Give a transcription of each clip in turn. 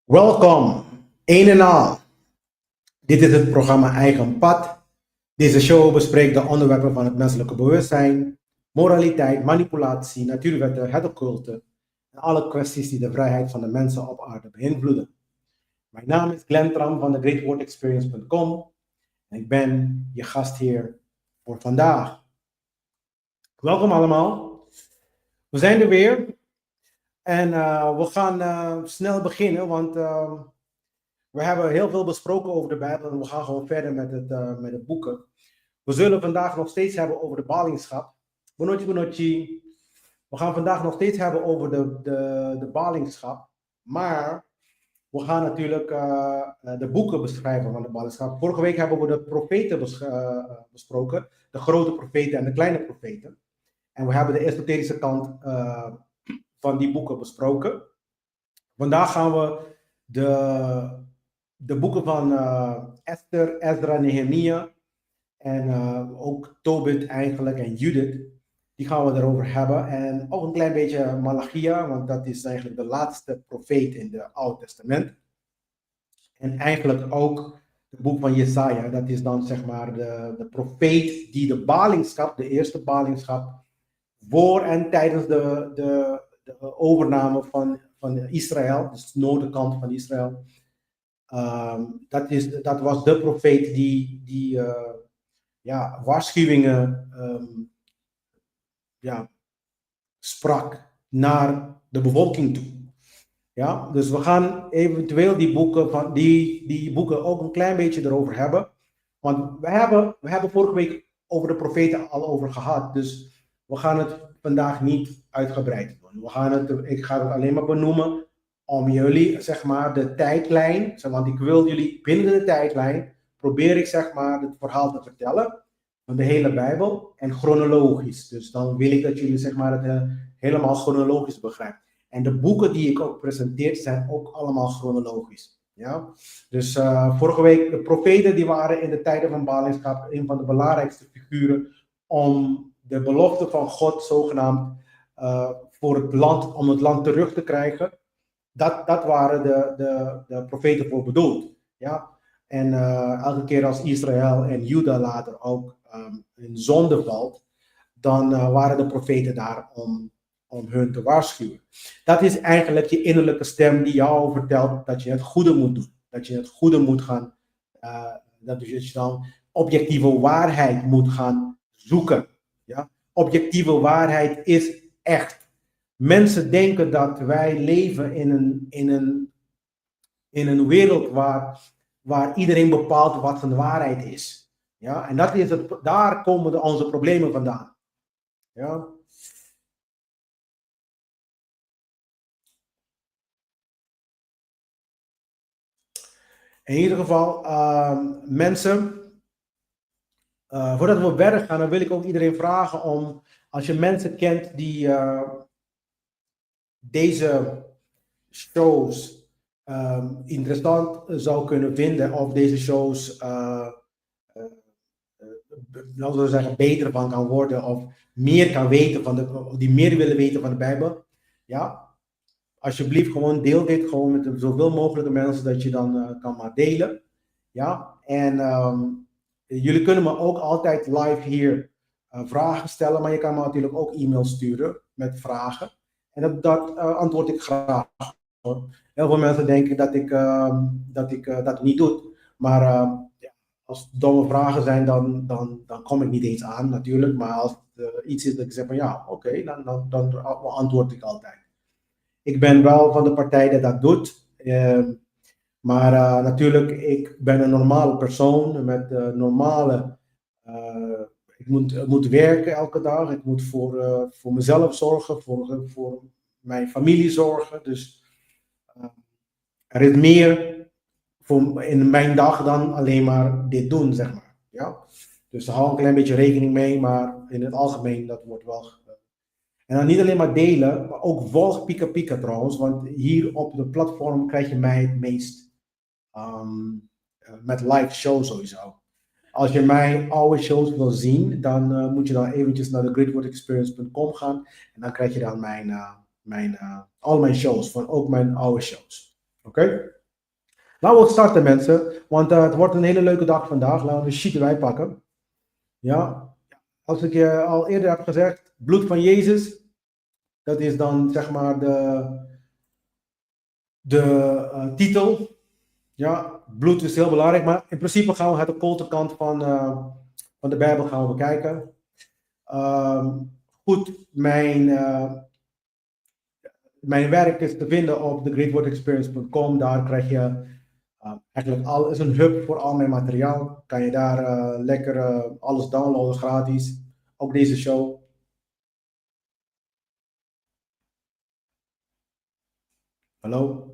Welkom, een en al. Dit is het programma Eigen Pad. Deze show bespreekt de onderwerpen van het menselijke bewustzijn, moraliteit, manipulatie, natuurwetten, het occulte en alle kwesties die de vrijheid van de mensen op aarde beïnvloeden. Mijn naam is Glenn Tram van de GreatWordExperience.com en ik ben je gastheer voor vandaag. Welkom allemaal. We zijn er weer en we gaan snel beginnen, want we hebben heel veel besproken over de Bijbel en we gaan gewoon verder met het boeken. We zullen vandaag nog steeds hebben over de ballingschap. Bonochi. We gaan vandaag nog steeds hebben over de ballingschap. Maar we gaan natuurlijk de boeken beschrijven van de ballingschap. Vorige week hebben we de profeten besproken. De grote profeten en de kleine profeten. En we hebben de esoterische kant van die boeken besproken. Vandaag gaan we de boeken van Esther, Ezra, Nehemia en ook Tobit eigenlijk en Judith, die gaan we erover hebben. En ook een klein beetje Malachia, want dat is eigenlijk de laatste profeet in het Oude Testament. En eigenlijk ook het boek van Jesaja, dat is dan zeg maar de profeet die de ballingschap, de eerste ballingschap, voor en tijdens de overname van Israël, dus de noordenkant van Israël. Dat was de profeet die waarschuwingen sprak naar de bevolking toe. Ja, dus we gaan eventueel die boeken ook een klein beetje erover hebben. Want we hebben vorige week over de profeten al over gehad. Dus we gaan het vandaag niet uitgebreid doen. Ik ga het alleen maar benoemen om jullie, zeg maar, de tijdlijn, want ik wil jullie binnen de tijdlijn, probeer ik, zeg maar, het verhaal te vertellen van de hele Bijbel en chronologisch. Dus dan wil ik dat jullie, zeg maar, het helemaal chronologisch begrijpen. En de boeken die ik ook presenteer zijn ook allemaal chronologisch. Ja? Dus vorige week, de profeten die waren in de tijden van ballingschap een van de belangrijkste figuren om de belofte van God zogenaamd voor het land, om het land terug te krijgen. Dat waren de profeten voor bedoeld. Ja? En elke keer als Israël en Juda later ook in zonde valt, dan waren de profeten daar om hun te waarschuwen. Dat is eigenlijk je innerlijke stem die jou vertelt dat je het goede moet doen. Dat je het goede moet gaan, dat je dan objectieve waarheid moet gaan zoeken. Ja? Objectieve waarheid is echt. Mensen denken dat wij leven in een wereld waar iedereen bepaalt wat een waarheid is. Ja? En daar komen onze problemen vandaan. Ja? In ieder geval, mensen, voordat we verder gaan, dan wil ik ook iedereen vragen om, als je mensen kent die deze shows interessant zou kunnen vinden, of deze shows, laten we zeggen, beter van kan worden, of meer kan weten die meer willen weten van de Bijbel, ja, alsjeblieft gewoon deel dit gewoon met zoveel mogelijke mensen dat je dan kan maar delen, ja, en jullie kunnen me ook altijd live hier vragen stellen, maar je kan me natuurlijk ook e-mails sturen met vragen. En dat antwoord ik graag. Heel veel mensen denken dat ik dat niet doe. Maar als het domme vragen zijn, dan kom ik niet eens aan natuurlijk. Maar als het iets is dat ik zeg van ja, oké, dan antwoord ik altijd. Ik ben wel van de partij dat dat doet. Maar natuurlijk, ik ben een normale persoon met normale... Ik moet werken elke dag. Ik moet voor mezelf zorgen, voor mijn familie zorgen. Dus er is meer in mijn dag dan alleen maar dit doen, zeg maar. Ja? Dus daar hou een klein beetje rekening mee, maar in het algemeen, dat wordt wel... En dan niet alleen maar delen, maar ook volg Pika Pika trouwens, want hier op de platform krijg je mij het meest met live show sowieso. Als je mijn oude shows wil zien, dan moet je dan eventjes naar de GreatWordExperience.com gaan en dan krijg je dan al mijn shows, van ook mijn oude shows. Oké? Laten we starten, mensen. Want het wordt een hele leuke dag vandaag. Laten we de sheet erbij pakken. Ja. Als ik je al eerder heb gezegd, bloed van Jezus. Dat is dan zeg maar de titel. Ja, bloed is heel belangrijk. Maar in principe gaan we het occulte kant van de Bijbel gaan we bekijken. Goed, mijn werk is te vinden op thegreatwordexperience.com. Daar krijg je eigenlijk is een hub voor al mijn materiaal. Kan je daar lekker alles downloaden gratis. Ook deze show. Hallo?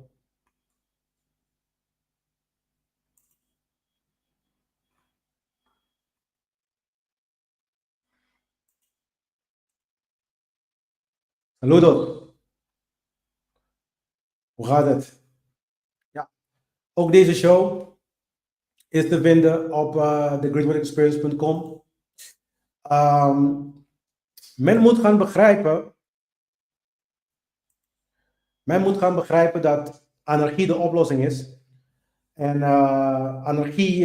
Hallo Dot. Hoe gaat het? Ja. Ook deze show is te vinden op thegreatwordexperience.com. Men moet gaan begrijpen dat anarchie de oplossing is. En anarchie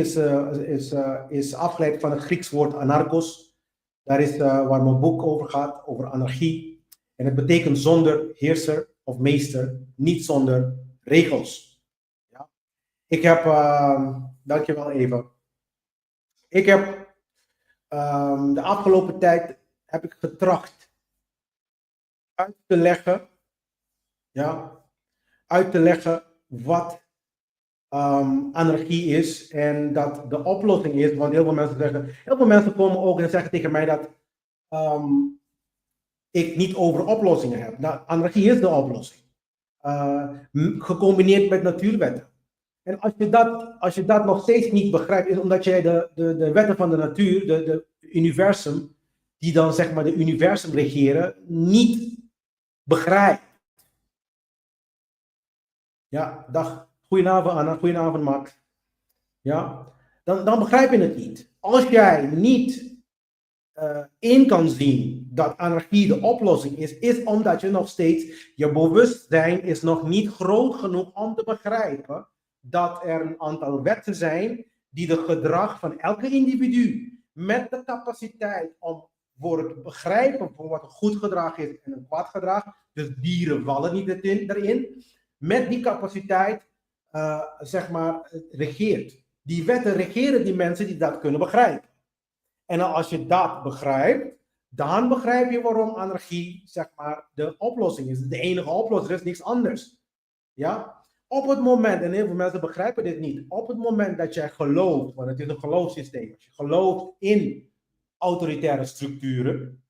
is afgeleid van het Grieks woord anarchos. Daar is waar mijn boek over gaat, over anarchie. En het betekent zonder heerser of meester, niet zonder regels. Ja? Ik heb, dankjewel even. Ik heb de afgelopen tijd heb ik getracht uit te leggen wat anarchie is en dat de oplossing is, want heel veel mensen komen ook en zeggen tegen mij dat ik niet over oplossingen heb. Nou, anarchie is de oplossing, gecombineerd met natuurwetten. En als je dat nog steeds niet begrijpt, is omdat jij de wetten van de natuur, de universum, die dan zeg maar de universum regeren, niet begrijpt. Ja, dag. Goedenavond Anna, goedenavond Max. Ja, dan begrijp je het niet. Als jij niet in kan zien dat anarchie de oplossing is omdat je nog steeds, je bewustzijn is nog niet groot genoeg om te begrijpen dat er een aantal wetten zijn die het gedrag van elke individu met de capaciteit om voor het begrijpen van wat een goed gedrag is en een kwaad gedrag, dus dieren vallen niet erin, met die capaciteit zeg maar regeert. Die wetten regeren die mensen die dat kunnen begrijpen. En als je dat begrijpt, dan begrijp je waarom anarchie zeg maar de oplossing is. De enige oplossing is niks anders. Ja? Op het moment, en heel veel mensen begrijpen dit niet, op het moment dat jij gelooft, want het is een geloofssysteem, als je gelooft in autoritaire structuren,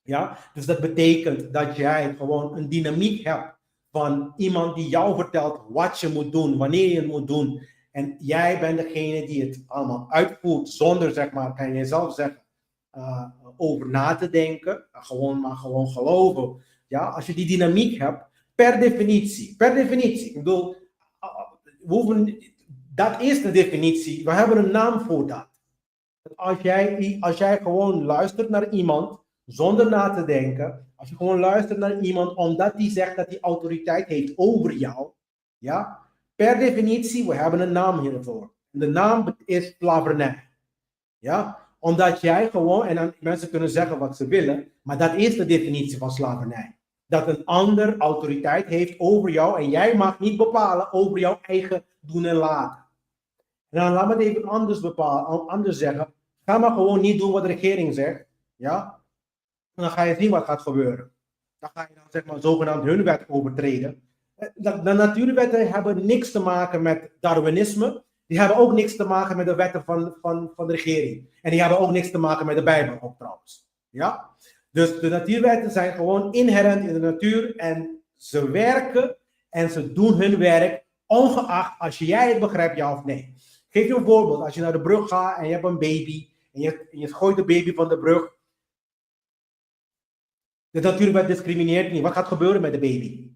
ja, dus dat betekent dat jij gewoon een dynamiek hebt van iemand die jou vertelt wat je moet doen, wanneer je het moet doen, en jij bent degene die het allemaal uitvoert zonder, zeg maar, kan je zelf zeggen, over na te denken, gewoon geloven. Ja, als je die dynamiek hebt, per definitie, ik bedoel, dat is de definitie, we hebben een naam voor dat. Als jij gewoon luistert naar iemand, zonder na te denken, als je gewoon luistert naar iemand omdat die zegt dat hij autoriteit heeft over jou, ja, per definitie, we hebben een naam hiervoor. De naam is slavernij. Ja, omdat jij gewoon, en dan, mensen kunnen zeggen wat ze willen, maar dat is de definitie van slavernij. Dat een ander autoriteit heeft over jou en jij mag niet bepalen over jouw eigen doen en laten. En dan laat me het even anders zeggen. Ga maar gewoon niet doen wat de regering zegt. Ja? En dan ga je zien wat gaat gebeuren. Dan ga je dan zeg maar zogenaamd hun wet overtreden. De natuurwetten hebben niks te maken met Darwinisme. Die hebben ook niks te maken met de wetten van de regering. En die hebben ook niks te maken met de Bijbel ook trouwens. Ja? Dus de natuurwetten zijn gewoon inherent in de natuur. En ze werken en ze doen hun werk ongeacht als jij het begrijpt, ja of nee. Geef je een voorbeeld. Als je naar de brug gaat en je hebt een baby. En je gooit de baby van de brug. De natuurwet discrimineert niet. Wat gaat gebeuren met de baby?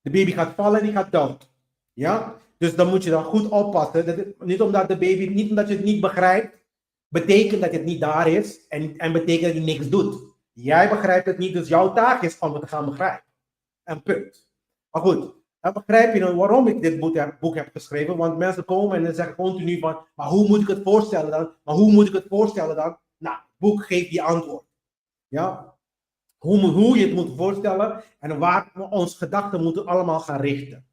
De baby gaat vallen en die gaat dood. Ja? Dus dan moet je dan goed oppassen. Niet omdat je het niet begrijpt, betekent dat het niet daar is. En betekent dat hij niks doet. Jij begrijpt het niet, dus jouw taak is om het te gaan begrijpen. En punt. Maar goed, Dan begrijp je dan waarom ik dit boek heb geschreven. Want mensen komen en dan zeggen continu van, maar hoe moet ik het voorstellen dan? Maar hoe moet ik het voorstellen dan? Nou, het boek geeft die antwoord. Ja? Hoe je het moet voorstellen en waar we onze gedachten moeten allemaal gaan richten.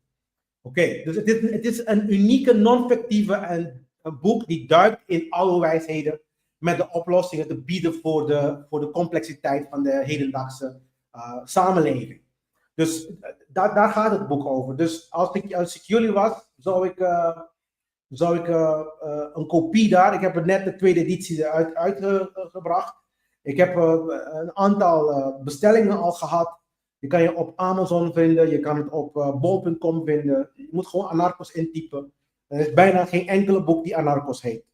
Oké, dus het is een unieke, non-fictieve een boek die duikt in alle wijsheden met de oplossingen te bieden voor de complexiteit van de hedendaagse samenleving. Dus daar gaat het boek over. Dus als ik jullie was, zou ik een kopie daar. Ik heb er net de tweede editie uitgebracht. Ik heb een aantal bestellingen al gehad. Je kan je op Amazon vinden, je kan het op bol.com vinden. Je moet gewoon Anarchos intypen. Er is bijna geen enkele boek die Anarchos heet.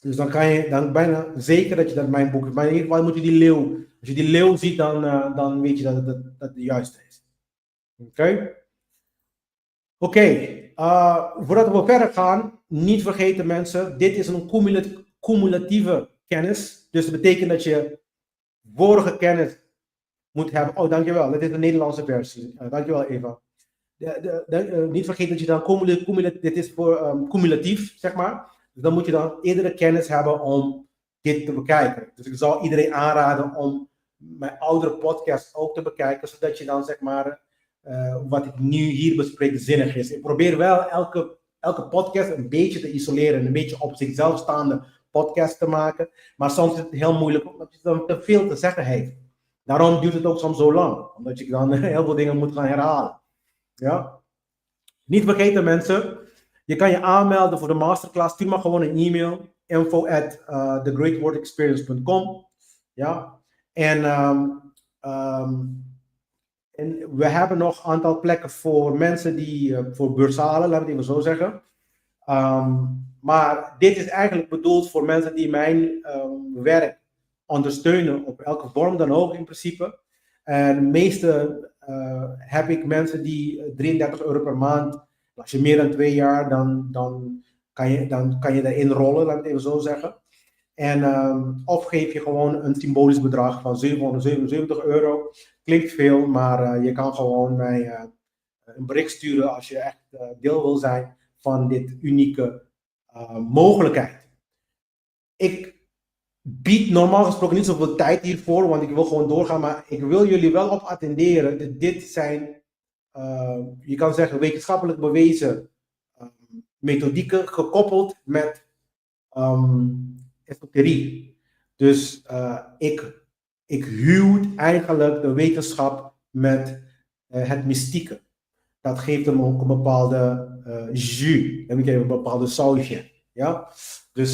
Dus dan kan je dan bijna zeker dat je dat mijn boek is. Maar in ieder geval moet je die leeuw. Als je die leeuw ziet, dan weet je dat het de juiste is. Oké. Voordat we verder gaan, niet vergeten mensen, dit is een cumulatieve kennis. Dus dat betekent dat je vorige kennis moet hebben. Oh, dankjewel. Dit is de Nederlandse versie. Dankjewel, Eva. Niet vergeten dat je dan dit is voor cumulatief, zeg maar. Dus dan moet je dan eerdere kennis hebben om dit te bekijken. Dus ik zou iedereen aanraden om mijn oudere podcast ook te bekijken, zodat je dan, zeg maar, wat ik nu hier bespreek zinnig is. Ik probeer wel elke podcast een beetje te isoleren, een beetje op zichzelf staande podcast te maken. Maar soms is het heel moeilijk, omdat je dan te veel te zeggen heeft. Daarom duurt het ook soms zo lang, omdat je dan heel veel dingen moet gaan herhalen. Ja? Niet vergeten mensen, je kan je aanmelden voor de masterclass. Stuur maar gewoon een e-mail, info@thegreatwordexperience.com. Ja? En we hebben nog een aantal plekken voor mensen die, voor beursalen, laat ik het even zo zeggen. Maar dit is eigenlijk bedoeld voor mensen die mijn werk ondersteunen, op elke vorm dan ook in principe. En meeste heb ik mensen die €33 per maand. Als je meer dan 2 jaar, dan kan je daarin rollen, laat ik het even zo zeggen. En of geef je gewoon een symbolisch bedrag van €777. Klinkt veel, maar je kan gewoon mij een bericht sturen als je echt deel wil zijn van dit unieke mogelijkheid. Ik bied normaal gesproken niet zoveel tijd hiervoor, want ik wil gewoon doorgaan, maar ik wil jullie wel op attenderen. Dit zijn, je kan zeggen, wetenschappelijk bewezen methodieken gekoppeld met esoterie. Dus ik huw eigenlijk de wetenschap met het mystieke. Dat geeft hem ook een bepaalde jus, een bepaalde sausje. Ja? Dus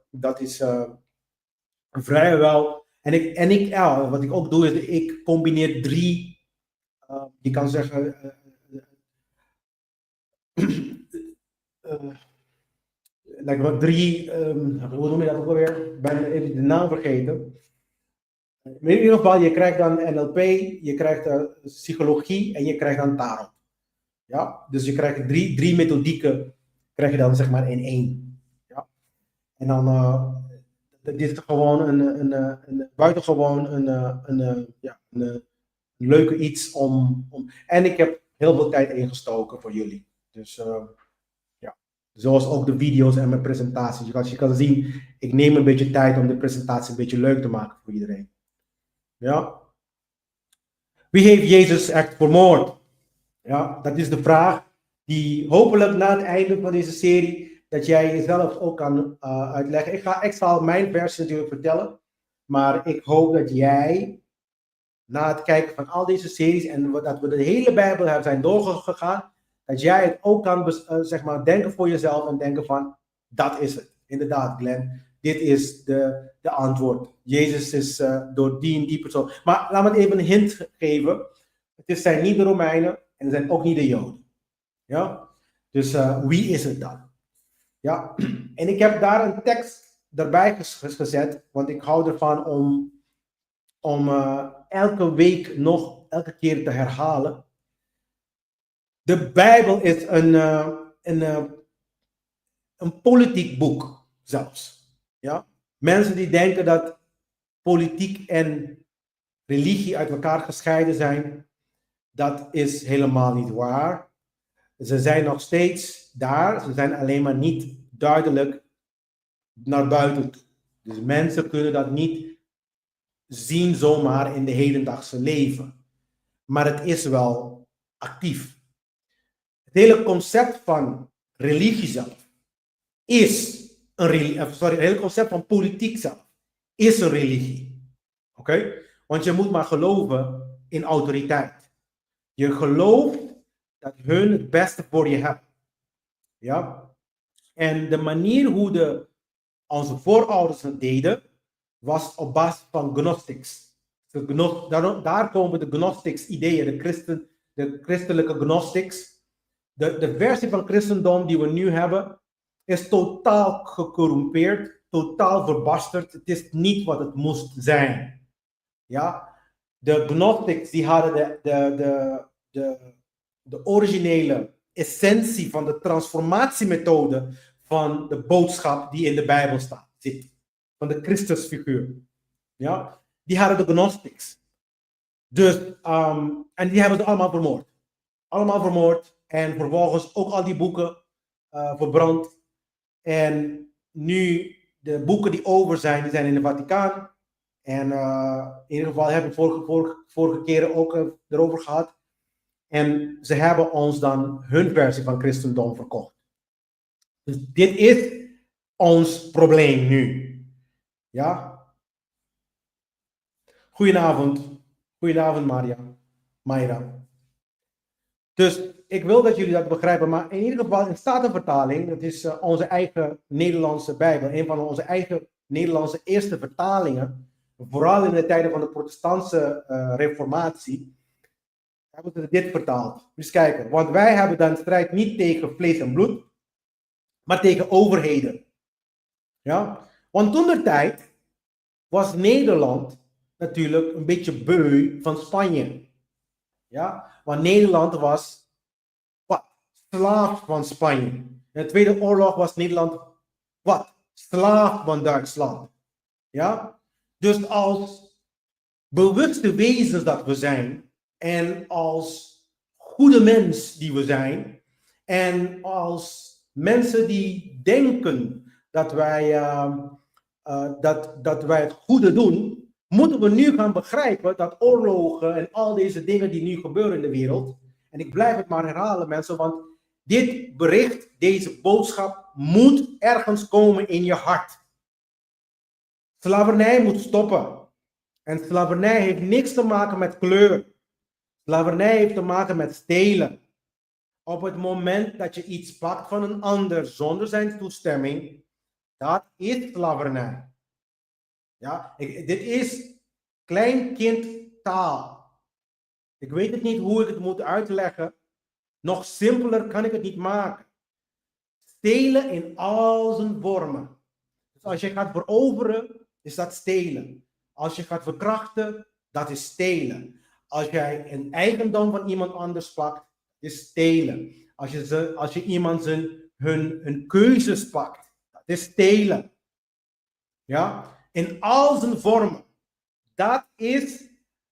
dat is vrijwel. Wat ik ook doe, is ik combineer 3, je kan zeggen, hoe noem je dat ook alweer? Ik ben even de naam vergeten. In ieder geval, je krijgt dan NLP, je krijgt psychologie en je krijgt dan tarot. Ja? Dus je krijgt drie methodieken, krijg je dan zeg maar in 1. Ja? En dan, dit is gewoon een buitengewoon een leuke iets om. En ik heb heel veel tijd ingestoken voor jullie. Dus zoals ook de video's en mijn presentaties. Als je kan zien, ik neem een beetje tijd om de presentatie een beetje leuk te maken voor iedereen. Ja. Wie heeft Jezus echt vermoord? Ja, dat is de vraag die hopelijk na het einde van deze serie, dat jij jezelf ook kan uitleggen. Ik zal mijn versie natuurlijk vertellen, maar ik hoop dat jij, na het kijken van al deze series en dat we de hele Bijbel zijn doorgegaan, dat jij het ook kan zeg maar, denken voor jezelf en denken van, dat is het. Inderdaad, Glenn, dit is de antwoord. Jezus is door die en die persoon. Maar laat me even een hint geven. Het zijn niet de Romeinen en het zijn ook niet de Joden. Ja? Dus wie is het dan? Ja? En ik heb daar een tekst erbij gezet, want ik hou ervan om elke week nog elke keer te herhalen. De Bijbel is een politiek boek zelfs. Ja? Mensen die denken dat politiek en religie uit elkaar gescheiden zijn, Dat is helemaal niet waar. Ze zijn nog steeds daar. Ze zijn alleen maar niet duidelijk naar buiten toe. Dus mensen kunnen dat niet zien zomaar in de hedendaagse leven. Maar het is wel actief. Het hele concept van religie zelf is een religie. Het hele concept van politiek zelf is een religie. Oké? Want je moet maar geloven in autoriteit. Je gelooft dat hun het beste voor je hebben. Ja? En de manier hoe onze voorouders het deden, was op basis van gnostics. Daar komen de gnostics ideeën, de christelijke gnostics. De versie van christendom die we nu hebben, is totaal gecorrumpeerd, totaal verbasterd. Het is niet wat het moest zijn. Ja? De gnostics die hadden de originele essentie van de transformatiemethode van de boodschap die in de Bijbel zit. Van de Christusfiguur. Ja? Die hadden de gnostics. Dus, en die hebben ze allemaal vermoord. Allemaal vermoord. En vervolgens ook al die boeken verbrand. En nu, de boeken die over zijn, die zijn in de Vaticaan. En in ieder geval hebben we vorige keren ook erover gehad. En ze hebben ons dan hun versie van christendom verkocht. Dus dit is ons probleem nu. Ja? Goedenavond. Goedenavond, Mayra. Dus ik wil dat jullie dat begrijpen, maar in ieder geval in Statenvertaling, dat is onze eigen Nederlandse Bijbel, een van onze eigen Nederlandse eerste vertalingen, vooral in de tijden van de protestantse reformatie, hebben ze dit vertaald. Dus kijken, want wij hebben dan strijd niet tegen vlees en bloed, maar tegen overheden. Ja? Want toen de tijd was Nederland natuurlijk een beetje beu van Spanje. Ja? Want Nederland was slaaf van Spanje. In de Tweede Oorlog was Nederland slaaf van Duitsland. Ja? Dus als bewuste wezens dat we zijn, en als goede mens die we zijn, en als mensen die denken dat wij het goede doen, moeten we nu gaan begrijpen dat oorlogen en al deze dingen die nu gebeuren in de wereld, en ik blijf het maar herhalen mensen, want dit bericht, deze boodschap moet ergens komen in je hart. Slavernij moet stoppen. En slavernij heeft niks te maken met kleur. Slavernij heeft te maken met stelen. Op het moment dat je iets pakt van een ander zonder zijn toestemming, dat is slavernij. Ja, dit is kleinkindtaal. Ik weet het niet hoe ik het moet uitleggen. Nog simpeler kan ik het niet maken. Stelen in al zijn vormen. Dus als je gaat veroveren, is dat stelen. Als je gaat verkrachten, dat is stelen. Als jij een eigendom van iemand anders pakt, is stelen. Als je iemand hun keuzes pakt, dat is stelen. Ja? In al zijn vormen. Dat is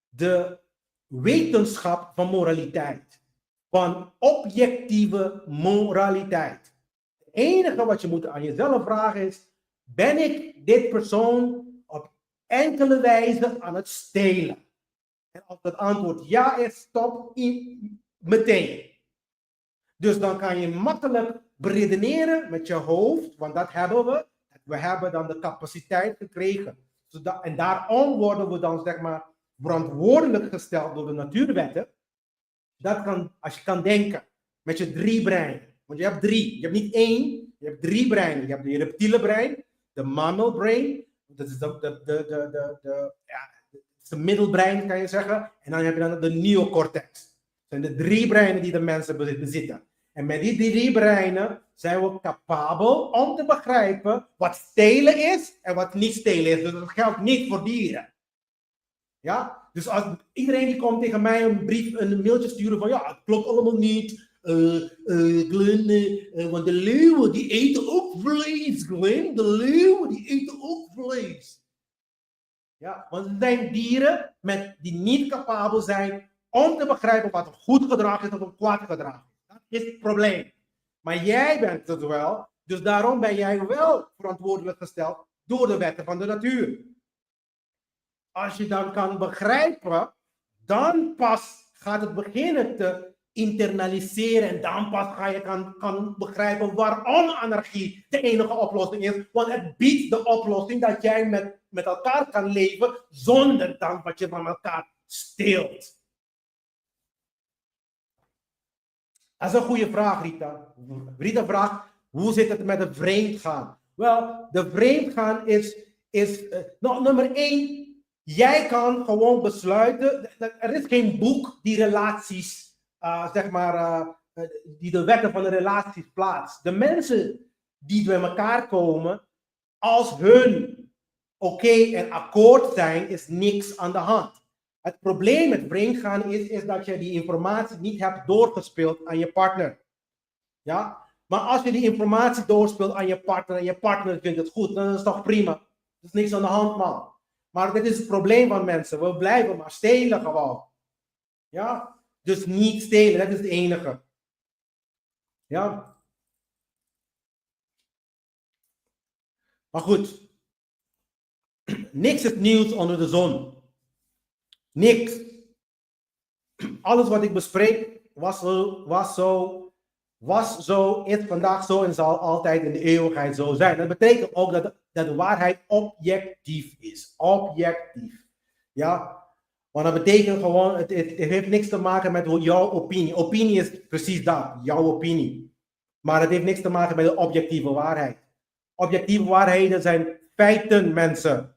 de wetenschap van moraliteit. Van objectieve moraliteit. Het enige wat je moet aan jezelf vragen is, ben ik dit persoon op enkele wijze aan het stelen? En als het antwoord ja is, stop meteen. Dus dan kan je makkelijk beredeneren met je hoofd, want dat hebben we. We hebben dan de capaciteit gekregen. En daarom worden we dan, zeg maar, verantwoordelijk gesteld door de natuurwetten. Dat kan, als je kan denken met je 3 breinen. Want je hebt 3. Je hebt niet 1, je hebt 3 breinen. Je hebt de reptiele brein, de mammal brain, dat is de middelbrein, kan je zeggen. En dan heb je dan de neocortex. Dat zijn de 3 breinen die de mensen bezitten. En met die 3 breinen zijn we capabel om te begrijpen wat stelen is en wat niet stelen is. Dus dat geldt niet voor dieren. Ja? Dus als iedereen die komt tegen mij een mailtje sturen van ja, het klopt allemaal niet. Glenn, want de leeuwen die eten ook vlees, Glenn. De leeuwen die eten ook vlees. Ja, want er zijn dieren die niet capabel zijn om te begrijpen wat een goed gedrag is of een kwaad gedrag is. Dat is het probleem. Maar jij bent het wel, dus daarom ben jij wel verantwoordelijk gesteld door de wetten van de natuur. Als je dan kan begrijpen, dan pas gaat het beginnen te internaliseren en dan pas ga je kan begrijpen waarom anarchie de enige oplossing is. Want het biedt de oplossing dat jij met elkaar kan leven zonder dan wat je van elkaar steelt. Dat is een goede vraag, Rita. Rita vraagt, hoe zit het met de vreemdgaan? Wel, de vreemdgaan is nummer 1. Jij kan gewoon besluiten, er is geen boek die relaties, die de wetten van de relaties plaatst. De mensen die bij elkaar komen, als hun oké en akkoord zijn, is niks aan de hand. Het probleem met vreemdgaan is dat je die informatie niet hebt doorgespeeld aan je partner. Ja? Maar als je die informatie doorspeelt aan je partner en je partner vindt het goed, dan is het toch prima. Er is niks aan de hand, man. Maar dit is het probleem van mensen. We blijven maar stelen gewoon. Ja? Dus niet stelen, dat is het enige. Ja? Maar goed. Niks is nieuws onder de zon. Niks. Alles wat ik bespreek was zo, is vandaag zo en zal altijd in de eeuwigheid zo zijn. Dat betekent ook dat de waarheid objectief is. Objectief. Ja? Want dat betekent gewoon, het heeft niks te maken met jouw opinie. Opinie is precies dat, jouw opinie. Maar het heeft niks te maken met de objectieve waarheid. Objectieve waarheden zijn feiten, mensen.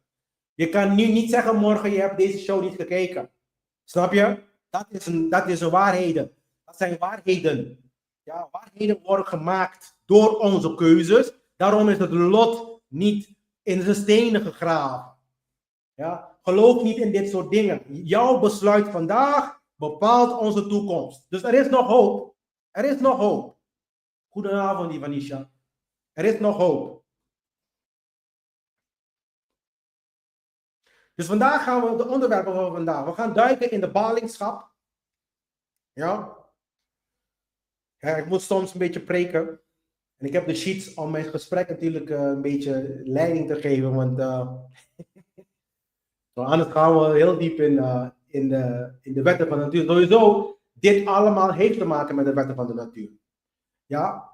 Je kan nu niet zeggen morgen, je hebt deze show niet gekeken. Snap je? Dat is een waarheden. Dat zijn waarheden. Ja, waarheden worden gemaakt door onze keuzes. Daarom is het lot niet in de stenen gegraven. Ja? Geloof niet in dit soort dingen. Jouw besluit vandaag bepaalt onze toekomst. Dus er is nog hoop. Er is nog hoop. Goedenavond, Ivanisha. Er is nog hoop. Dus vandaag gaan we de onderwerpen van vandaag. We gaan duiken in de ballingschap. Ja. Ja, ik moet soms een beetje preken. En ik heb de sheets om mijn gesprek natuurlijk een beetje leiding te geven. Want anders gaan we heel diep in de wetten van de natuur. Sowieso, dit allemaal heeft te maken met de wetten van de natuur. Ja.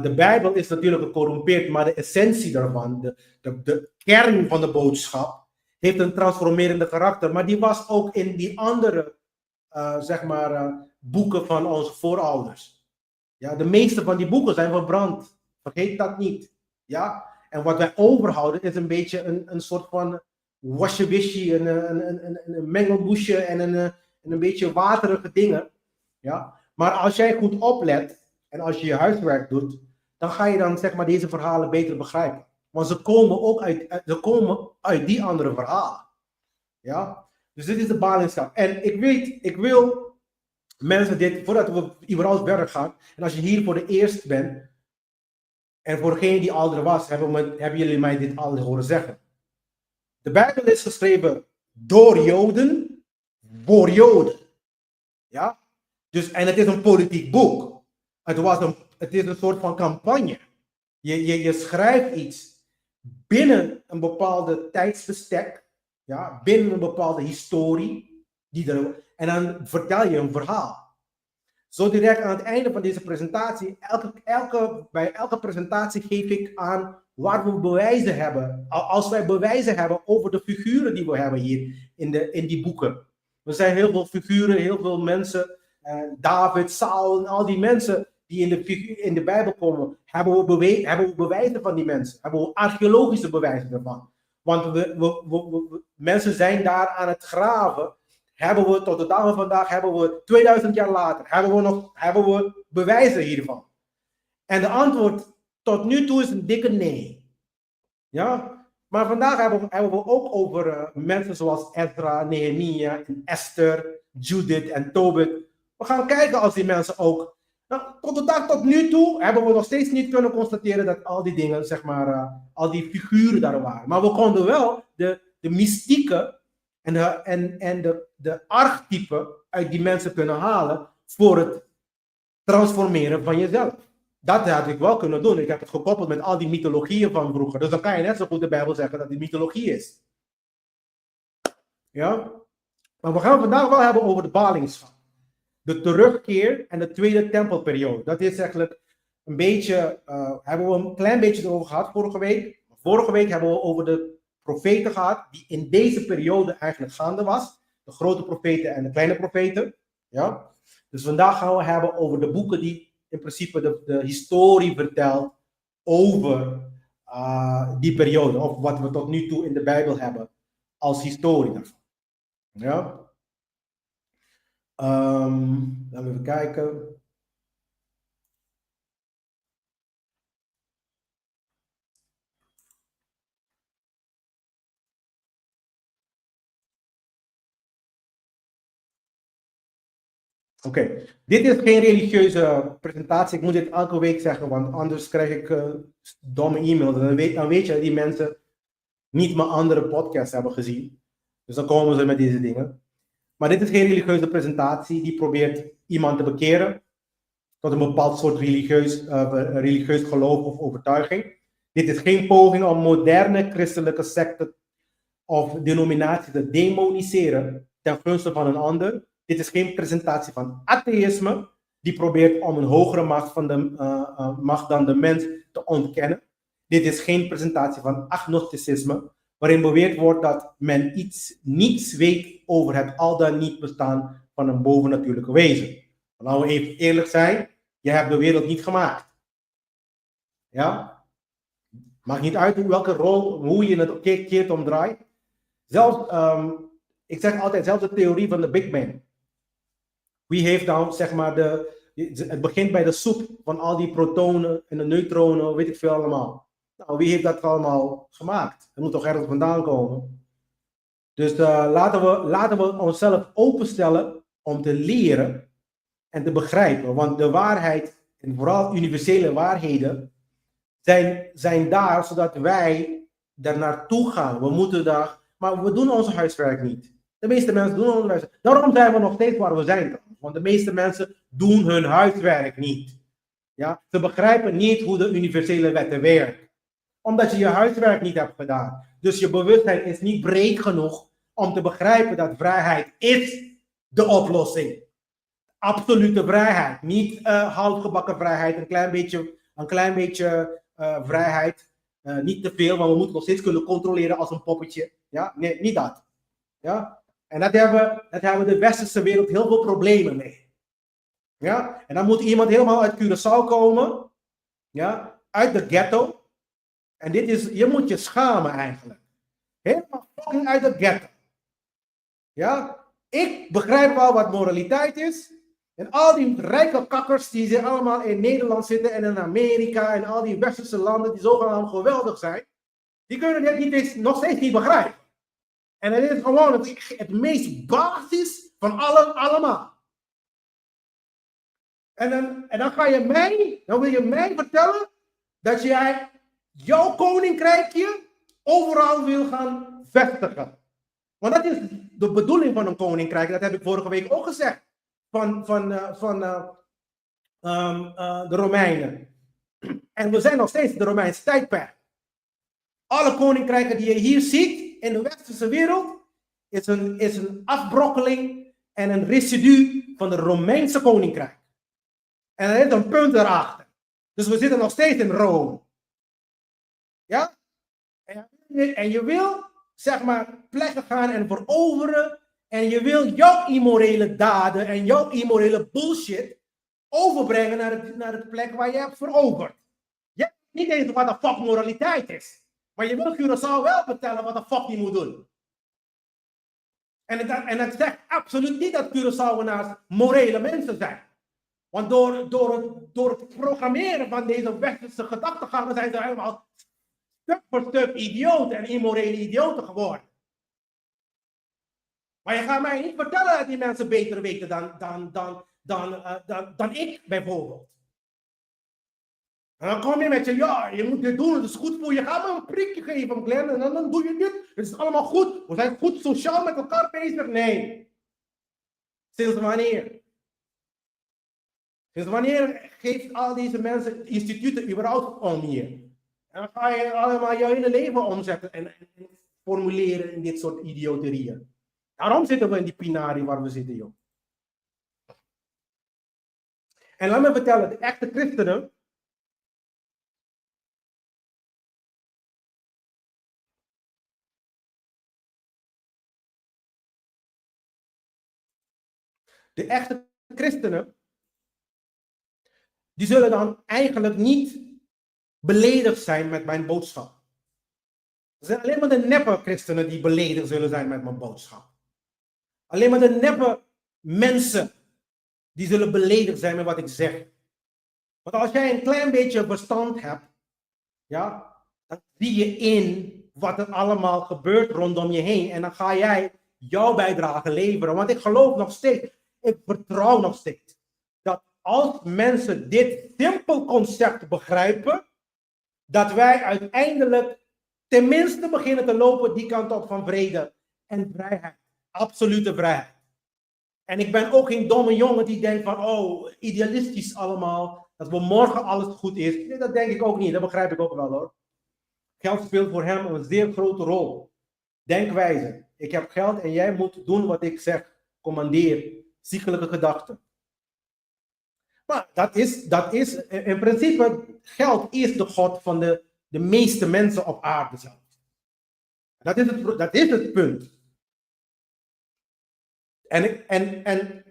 De Bijbel is natuurlijk gecorrumpeerd, maar de essentie daarvan, de kern van de boodschap, heeft een transformerende karakter. Maar die was ook in die andere, boeken van onze voorouders. Ja, de meeste van die boeken zijn verbrand. Vergeet dat niet. Ja? En wat wij overhouden is een beetje een soort van wasje-wisje, een mengelmoesje en een beetje waterige dingen. Ja? Maar als jij goed oplet en als je je huiswerk doet, dan ga je dan deze verhalen beter begrijpen. Want ze komen ook uit die andere verhalen. Ja? Dus dit is de ballingschap. En ik wil mensen dit, voordat we überhaupt verder gaan, en als je hier voor de eerst bent, en voor degene die ouder was, hebben jullie mij dit al horen zeggen. De Bijbel is geschreven door Joden, voor Joden. Ja? Dus, en het is een politiek boek. Het is een soort van campagne. Je schrijft iets binnen een bepaalde tijdsbestek, ja, binnen een bepaalde historie, en dan vertel je een verhaal. Zo direct aan het einde van deze presentatie, bij elke presentatie geef ik aan waar we bewijzen hebben. Als wij bewijzen hebben over de figuren die we hebben hier in die boeken. Er zijn heel veel figuren, heel veel mensen, David, Saul en al die mensen die in de Bijbel komen, hebben we bewijzen van die mensen. Hebben we archeologische bewijzen ervan. Want mensen zijn daar aan het graven. Hebben we tot de dag van vandaag, 2000 jaar later, hebben we bewijzen hiervan? En de antwoord tot nu toe is een dikke nee. Ja? Maar vandaag hebben we ook over mensen zoals Ezra, Nehemia, Esther, Judith en Tobit. We gaan kijken als die mensen ook. Nou, tot nu toe hebben we nog steeds niet kunnen constateren dat al die dingen, al die figuren daar waren. Maar we konden wel de mystieke En de archetypen uit die mensen kunnen halen voor het transformeren van jezelf. Dat had ik wel kunnen doen. Ik heb het gekoppeld met al die mythologieën van vroeger. Dus dan kan je net zo goed de Bijbel zeggen dat het mythologie is. Ja? Maar we gaan het vandaag wel hebben over de ballingschap. De terugkeer en de tweede tempelperiode. Dat is eigenlijk een beetje, hebben we een klein beetje erover gehad vorige week. Vorige week hebben we over de profeten gehad, die in deze periode eigenlijk gaande was. De grote profeten en de kleine profeten. Ja? Dus vandaag gaan we hebben over de boeken die in principe de historie vertelt over die periode. Of wat we tot nu toe in de Bijbel hebben als historie daarvan. Ja? Laten we even kijken. Oké, dit is geen religieuze presentatie. Ik moet dit elke week zeggen, want anders krijg ik domme e-mails. Dan weet je dat die mensen niet mijn andere podcasts hebben gezien. Dus dan komen ze met deze dingen. Maar dit is geen religieuze presentatie die probeert iemand te bekeren tot een bepaald soort religieus geloof of overtuiging. Dit is geen poging om moderne christelijke secten of denominaties te demoniseren ten gunste van een ander. Dit is geen presentatie van atheïsme die probeert om een hogere macht dan de mens te ontkennen. Dit is geen presentatie van agnosticisme, waarin beweerd wordt dat men niets weet over het al dan niet bestaan van een bovennatuurlijke wezen. Laten we even eerlijk zijn, je hebt de wereld niet gemaakt. Ja? Maakt niet uit welke rol, hoe je het keert omdraait. Zelfs, ik zeg altijd, zelfs de theorie van de Big Bang. Wie heeft dan, zeg maar, het begint bij de soep van al die protonen en de neutronen, weet ik veel allemaal. Nou, wie heeft dat allemaal gemaakt? Het moet toch ergens vandaan komen. Dus laten we onszelf openstellen om te leren en te begrijpen. Want de waarheid, en vooral universele waarheden, zijn daar zodat wij daar naartoe gaan. We moeten daar, maar we doen ons huiswerk niet. De meeste mensen doen ons huiswerk. Daarom zijn we nog steeds waar we zijn. Want de meeste mensen doen hun huiswerk niet. Ja? Ze begrijpen niet hoe de universele wetten werken. Omdat je je huiswerk niet hebt gedaan. Dus je bewustzijn is niet breed genoeg om te begrijpen dat vrijheid is de oplossing. Absolute vrijheid. Niet houtgebakken vrijheid, een klein beetje vrijheid. Niet te veel, maar we moeten nog steeds kunnen controleren als een poppetje. Ja? Nee, niet dat. Ja? En dat hebben de westerse wereld heel veel problemen mee. Ja? En dan moet iemand helemaal uit Curaçao komen. Ja? Uit de ghetto. En je moet je schamen eigenlijk. Helemaal fucking uit de ghetto. Ja? Ik begrijp wel wat moraliteit is. En al die rijke kakkers die zich allemaal in Nederland zitten en in Amerika en al die westerse landen die zogenaamd geweldig zijn, die kunnen dit nog steeds niet begrijpen. En het is gewoon het meest basis van allemaal. En dan wil je mij vertellen dat jij jouw koninkrijkje overal wil gaan vestigen. Want dat is de bedoeling van een koninkrijk, dat heb ik vorige week ook gezegd, van de Romeinen. En we zijn nog steeds de Romeinse tijdperk. Alle koninkrijken die je hier ziet in de westerse wereld, is een afbrokkeling en een residu van de Romeinse koninkrijk. En er is een punt erachter. Dus we zitten nog steeds in Rome. Ja? En je wil, zeg maar, plekken gaan en veroveren. En je wil jouw immorele daden en jouw immorele bullshit overbrengen naar de plek waar je hebt veroverd. Je weet niet eens wat de fuck moraliteit is. Maar je wil Curaçao wel vertellen wat de fuck die moet doen. En het zegt absoluut niet dat Curaçaoënaars morele mensen zijn. Want door het programmeren van deze westerse gedachtegangen zijn ze helemaal stuk voor stuk idioten en immorele idioten geworden. Maar je gaat mij niet vertellen dat die mensen beter weten dan ik bijvoorbeeld. En dan kom je met ja, je moet dit doen, het is goed voor je. Ga me een prikje geven, Glenn, en dan doe je dit. Het is allemaal goed. We zijn goed sociaal met elkaar bezig. Nee. Sinds wanneer? Sinds wanneer geeft al deze mensen, instituten, überhaupt om hier? En dan ga je allemaal je hele leven omzetten en formuleren in dit soort idioterieën. Daarom zitten we in die pinari waar we zitten, joh. En laat me vertellen, de echte christenen, die zullen dan eigenlijk niet beledigd zijn met mijn boodschap. Het zijn alleen maar de neppe christenen die beledigd zullen zijn met mijn boodschap. Alleen maar de neppe mensen die zullen beledigd zijn met wat ik zeg. Want als jij een klein beetje verstand hebt, ja, dan zie je in wat er allemaal gebeurt rondom je heen. En dan ga jij jouw bijdrage leveren. Want ik geloof nog steeds, ik vertrouw nog steeds, dat als mensen dit simpel concept begrijpen, dat wij uiteindelijk tenminste beginnen te lopen die kant op van vrede en vrijheid. Absolute vrijheid. En ik ben ook geen domme jongen die denkt van, oh, idealistisch allemaal, dat we morgen alles goed is. Nee, dat denk ik ook niet, dat begrijp ik ook wel hoor. Geld speelt voor hem een zeer grote rol. Denkwijze. Ik heb geld en jij moet doen wat ik zeg. Commandeer. Ziekelijke gedachten. Maar dat is in principe, geld is de god van de meeste mensen op aarde zelf. Dat is het punt. En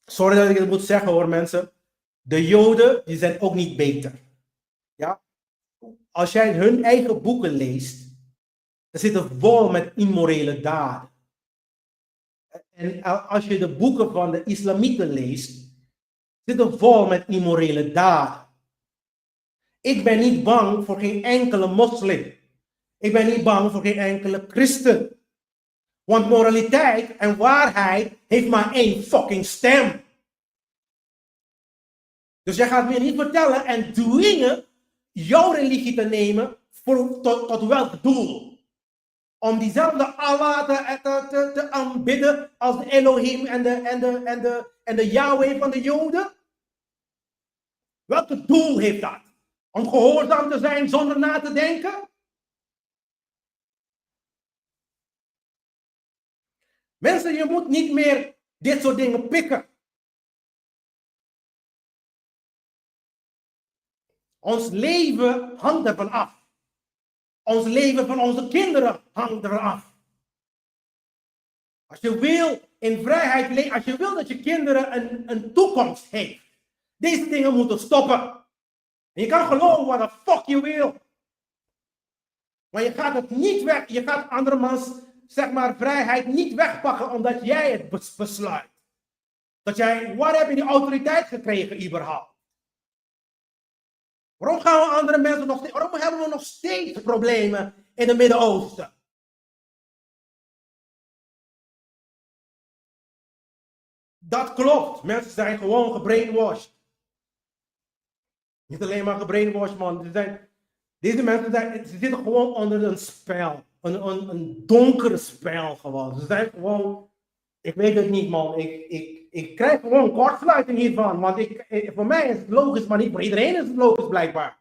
sorry dat ik het moet zeggen hoor mensen. De Joden, die zijn ook niet beter. Ja? Als jij hun eigen boeken leest, dan zit het vol met immorele daden. En als je de boeken van de islamieten leest, zit het vol met immorele daden. Ik ben niet bang voor geen enkele moslim. Ik ben niet bang voor geen enkele christen. Want moraliteit en waarheid heeft maar één fucking stem. Dus jij gaat me niet vertellen en dwingen jouw religie te nemen tot welk doel? Om diezelfde Allah te aanbidden als de Elohim en de Yahweh van de Joden? Welk doel heeft dat? Om gehoorzaam te zijn zonder na te denken? Mensen, je moet niet meer dit soort dingen pikken. Ons leven hangt ervan af. Ons leven van onze kinderen hangt ervan af. Als je wil in vrijheid leven, als je wil dat je kinderen een toekomst heeft, deze dingen moeten stoppen. En je kan geloven wat de fuck je wil. Maar je gaat het niet weg, je gaat andermans, zeg maar, vrijheid niet wegpakken omdat jij het besluit. Waar heb je die autoriteit gekregen überhaupt? Waarom gaan we andere mensen nog steeds, waarom hebben we nog steeds problemen in het Midden-Oosten? Dat klopt. Mensen zijn gewoon gebrainwashed. Niet alleen maar gebrainwashed, man. Deze mensen ze zitten gewoon onder een spel. Een donkere spel gewoon. Ze zijn gewoon, ik weet het niet, man. Ik krijg gewoon kortsluiting hiervan. Want voor mij is het logisch, maar niet voor iedereen is het logisch blijkbaar.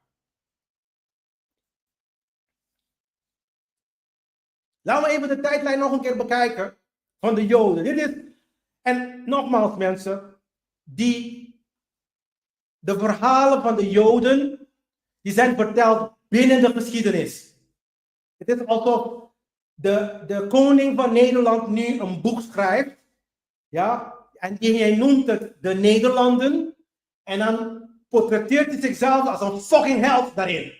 Laten we even de tijdlijn nog een keer bekijken van de Joden. En nogmaals mensen, de verhalen van de Joden, die zijn verteld binnen de geschiedenis. Het is alsof de koning van Nederland nu een boek schrijft, ja, en hij noemt het de Nederlanden, en dan portretteert hij zichzelf als een fucking held daarin.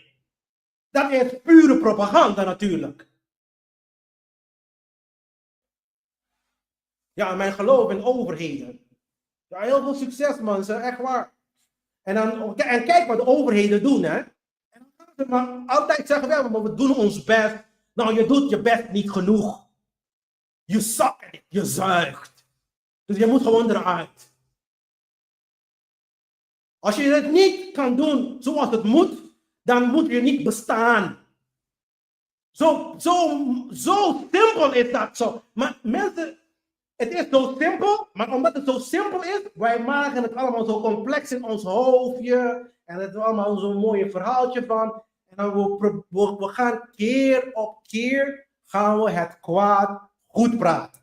Dat is pure propaganda natuurlijk. Ja, mijn geloof in overheden. Ja, heel veel succes, man. Ze echt waar. En kijk wat de overheden doen, hè. En dan gaan ze maar altijd zeggen, ja, maar we doen ons best. Nou, je doet je best niet genoeg. Je sukt, je zuigt. Dus je moet gewoon eruit. Als je het niet kan doen zoals het moet, dan moet je niet bestaan. Zo simpel is dat zo. Maar mensen, het is zo simpel, maar omdat het zo simpel is, wij maken het allemaal zo complex in ons hoofdje. En het is allemaal zo'n mooi verhaaltje van. En dan we gaan keer op keer gaan we het kwaad goed praten.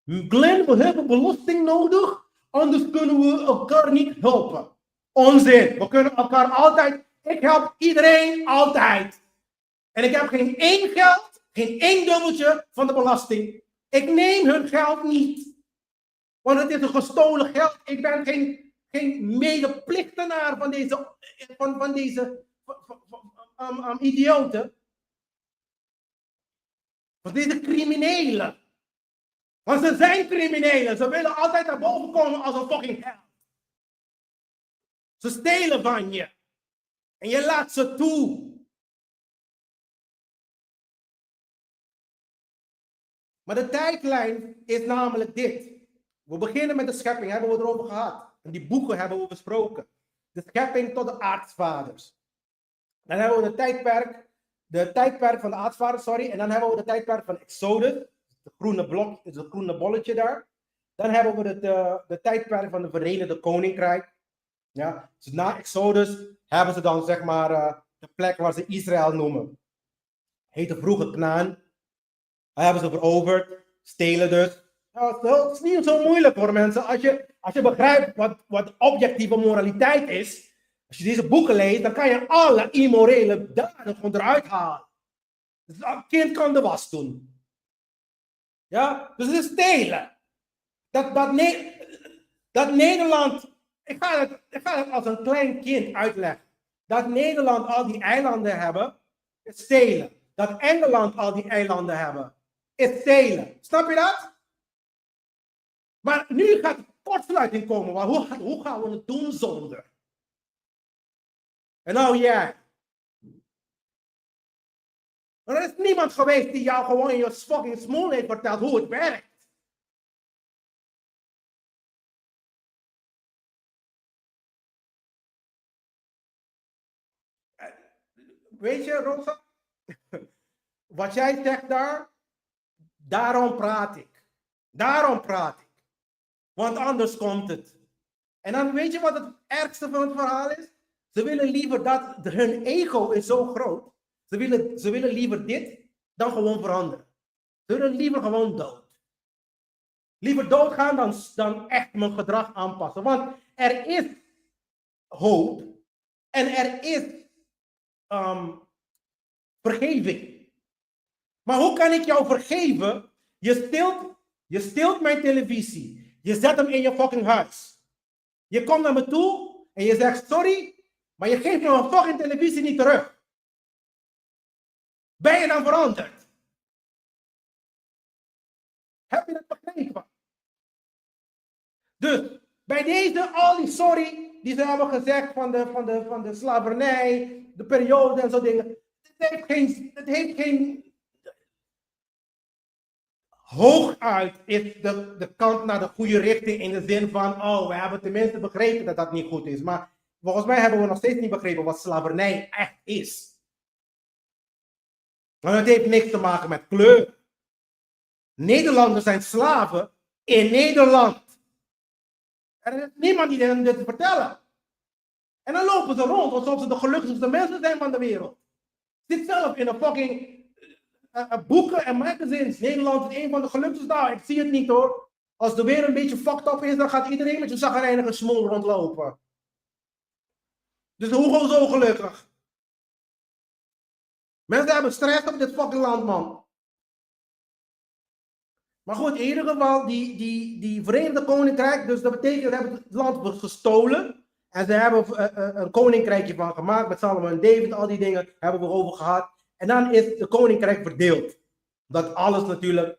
Glenn, we hebben belasting nodig, anders kunnen we elkaar niet helpen. Onzin, we kunnen elkaar altijd, ik help iedereen altijd. En ik heb geen één geld, geen één dubbeltje van de belasting. Ik neem hun geld niet. Want het is een gestolen geld. Ik ben geen medeplichtenaar van deze idioten. Van deze criminelen. Want ze zijn criminelen. Ze willen altijd naar boven komen als een fucking held. Ze stelen van je. En je laat ze toe. Maar de tijdlijn is namelijk dit. We beginnen met de schepping, hebben we het erover gehad. En die boeken hebben we besproken. De schepping tot de aartsvaders. Dan hebben we de tijdperk van de aartsvaders, sorry. En dan hebben we de tijdperk van Exodus. Het groene bolletje daar. Dan hebben we de tijdperk van de Verenigde Koninkrijk. Ja, dus na Exodus hebben ze dan zeg maar de plek waar ze Israël noemen. Heette vroeger Knaan. Daar hebben ze veroverd. Stelen dus. Nou, het is niet zo moeilijk hoor mensen. Als je begrijpt wat objectieve moraliteit is. Als je deze boeken leest, dan kan je alle immorele daden gewoon eruit halen. Dus een kind kan de was doen. Ja, dus het is stelen. Dat Nederland, ik ga het als een klein kind uitleggen. Dat Nederland al die eilanden hebben, is stelen. Dat Engeland al die eilanden hebben, is stelen. Snap je dat? Maar nu gaat kortsluiting komen. Maar hoe gaan we het doen zonder? En nou jij. Er is niemand geweest die jou gewoon in je fucking smoel heeft verteld hoe het werkt. Weet je, Rosa? Wat jij zegt daar, daarom praat ik. Daarom praat ik. Want anders komt het. En dan weet je wat het ergste van het verhaal is? Ze willen liever dat hun ego is zo groot. Ze willen liever dit dan gewoon veranderen. Ze willen liever gewoon dood. Liever doodgaan dan echt mijn gedrag aanpassen. Want er is hoop. En er is vergeving. Maar hoe kan ik jou vergeven? Je steelt mijn televisie. Je zet hem in je fucking huis. Je komt naar me toe en je zegt sorry, maar je geeft me mijn fucking televisie niet terug. Ben je dan veranderd? Heb je het begrepen? Dus bij deze, al die sorry die ze hebben gezegd van de slavernij, de periode en zo dingen. Het heeft geen hooguit is de kant naar de goede richting in de zin van, oh, we hebben tenminste begrepen dat dat niet goed is. Maar volgens mij hebben we nog steeds niet begrepen wat slavernij echt is. Want het heeft niks te maken met kleur. Nederlanders zijn slaven in Nederland. Er is niemand die hen dit vertellen. En dan lopen ze rond alsof ze de gelukkigste mensen zijn van de wereld. Zit zelf in een fucking boeken en magazines. Nederland is een van de gelukkigste. Nou, ik zie het niet hoor. Als de weer een beetje fucked up is, dan gaat iedereen met zijn zagrijnige smoel rondlopen. Dus hoe zo gelukkig? Mensen hebben stress op dit fucking land, man. Maar goed, in ieder geval, die Verenigde Koninkrijk, dus dat betekent, ze hebben het land gestolen. En ze hebben een koninkrijkje van gemaakt met Salomon en David, al die dingen hebben we over gehad. En dan is de koninkrijk verdeeld. Dat alles natuurlijk,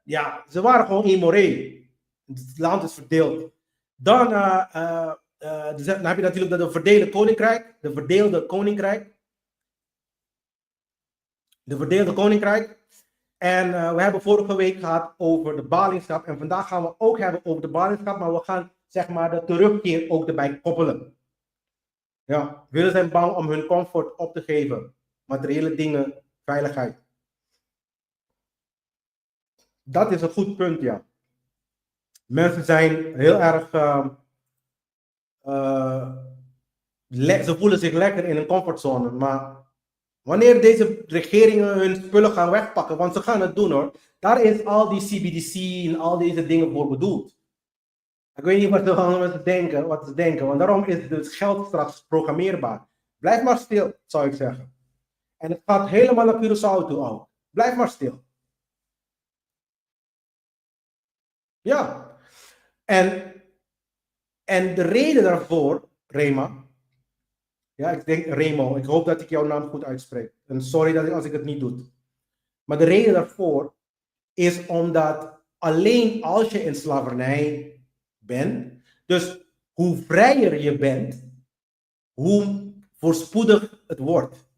ja, ze waren gewoon immoreel. Het land is verdeeld. Dan heb je natuurlijk de verdeelde koninkrijk. De verdeelde koninkrijk. En we hebben vorige week gehad over de ballingschap. En vandaag gaan we ook hebben over de ballingschap. Maar we gaan zeg maar de terugkeer ook erbij koppelen. Ja, willen zijn bang om hun comfort op te geven. Materiële dingen, veiligheid. Dat is een goed punt, ja. Mensen zijn heel erg... ze voelen zich lekker in een comfortzone. Maar wanneer deze regeringen hun spullen gaan wegpakken, want ze gaan het doen hoor. Daar is al die CBDC en al deze dingen voor bedoeld. Ik weet niet wat ze denken, want daarom is het geld straks programmeerbaar. Blijf maar stil, zou ik zeggen. En het gaat helemaal naar Curaçao toe ook. Blijf maar stil. Ja. En de reden daarvoor, Rema. Ja, ik denk Remo. Ik hoop dat ik jouw naam goed uitspreek. En sorry als ik het niet doe. Maar de reden daarvoor is omdat alleen als je in slavernij bent, dus hoe vrijer je bent, hoe voorspoedig het wordt.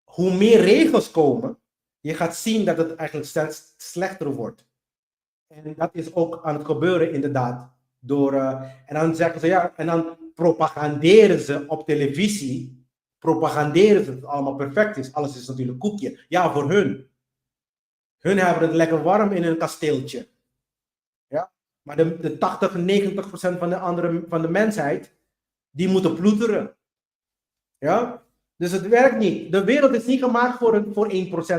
Hoe meer regels komen, je gaat zien dat het eigenlijk steeds slechter wordt. En dat is ook aan het gebeuren inderdaad. En dan zeggen ze ja, en dan propaganderen ze op televisie, propaganderen ze dat het allemaal perfect is. Alles is natuurlijk koekje. Ja, voor hun. Hun hebben het lekker warm in hun kasteeltje. Ja? Maar de 80, 90% van de mensheid, die moeten ploeteren. Ja? Dus het werkt niet. De wereld is niet gemaakt voor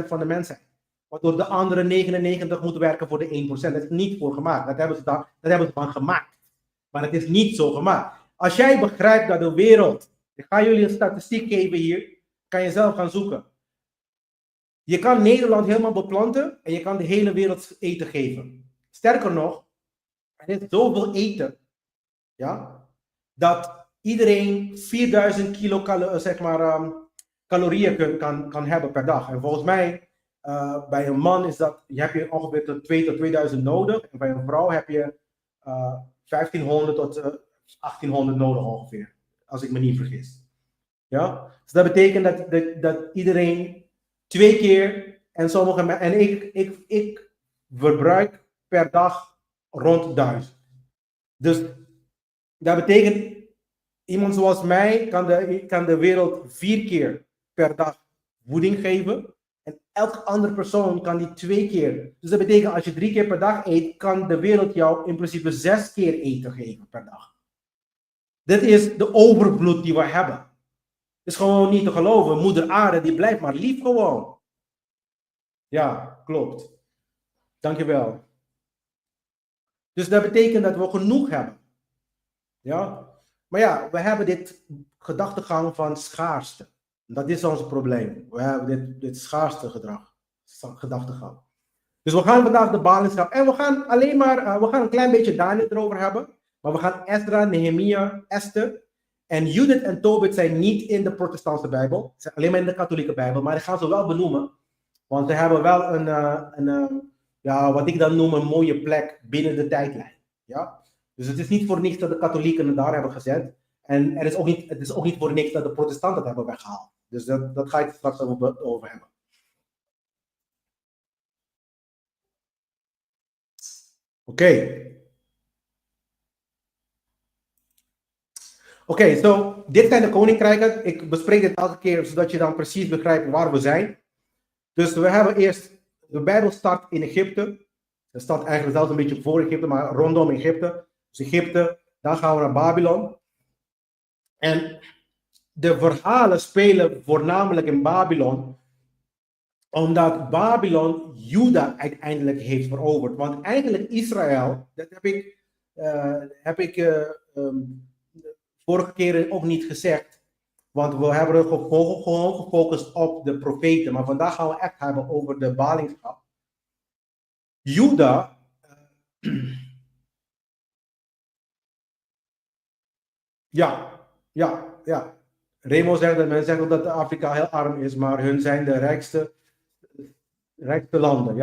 1% van de mensheid. Waardoor de andere 99 moeten werken voor de 1%. Dat is niet voor gemaakt. Dat hebben ze van gemaakt. Maar het is niet zo gemaakt. Als jij begrijpt dat de wereld... Ik ga jullie een statistiek geven hier. Kan je zelf gaan zoeken. Je kan Nederland helemaal beplanten en je kan de hele wereld eten geven. Sterker nog, er is zoveel eten, ja, dat iedereen 4000 calorieën kan hebben per dag. En volgens mij, bij een man heb je ongeveer 2 tot 2000 nodig. En bij een vrouw heb je 1500 tot 1800 nodig ongeveer. Als ik me niet vergis. Ja? Dus dat betekent dat iedereen 2 keer en sommige mensen, en ik verbruik per dag rond 1000. Dus dat betekent, iemand zoals mij kan de wereld 4 keer per dag voeding geven. En elke andere persoon kan die 2 keer. Dus dat betekent, als je 3 keer per dag eet, kan de wereld jou in principe 6 keer eten geven per dag. Dit is de overvloed die we hebben. Het is gewoon niet te geloven. Moeder Aarde, die blijft maar lief gewoon. Ja, klopt. Dankjewel. Dus dat betekent dat we genoeg hebben. Ja? Maar ja, we hebben dit gedachtegang van schaarste. Dat is ons probleem. We hebben dit schaarste gedachtegang. Dus we gaan vandaag de ballingschap. En we gaan een klein beetje Daniel erover hebben. Maar we gaan Esdra, Nehemia, Esther. En Judith en Tobit zijn niet in de protestantse Bijbel. Ze zijn alleen maar in de katholieke Bijbel. Maar ik ga ze wel benoemen. Want ze hebben wel wat ik dan noem een mooie plek binnen de tijdlijn. Ja? Dus het is niet voor niks dat de katholieken het daar hebben gezet. En het is ook niet voor niks dat de protestanten het hebben weggehaald. Dus dat ga ik het straks over hebben. Oké, zo dit zijn de koninkrijken. Ik bespreek dit elke keer zodat je dan precies begrijpt waar we zijn. Dus we hebben eerst, de Bijbel start in Egypte. Het staat eigenlijk zelfs een beetje voor Egypte, maar rondom Egypte. Dus Egypte, dan gaan we naar Babylon. En de verhalen spelen voornamelijk in Babylon, omdat Babylon Juda uiteindelijk heeft veroverd. Want eigenlijk Israël, dat heb ik vorige keer ook niet gezegd. Want we hebben gewoon gefocust op de profeten. Maar vandaag gaan we echt hebben over de ballingschap. Juda. Ja. Remo zegt dat men zegt dat Afrika heel arm is, maar hun zijn de rijkste landen.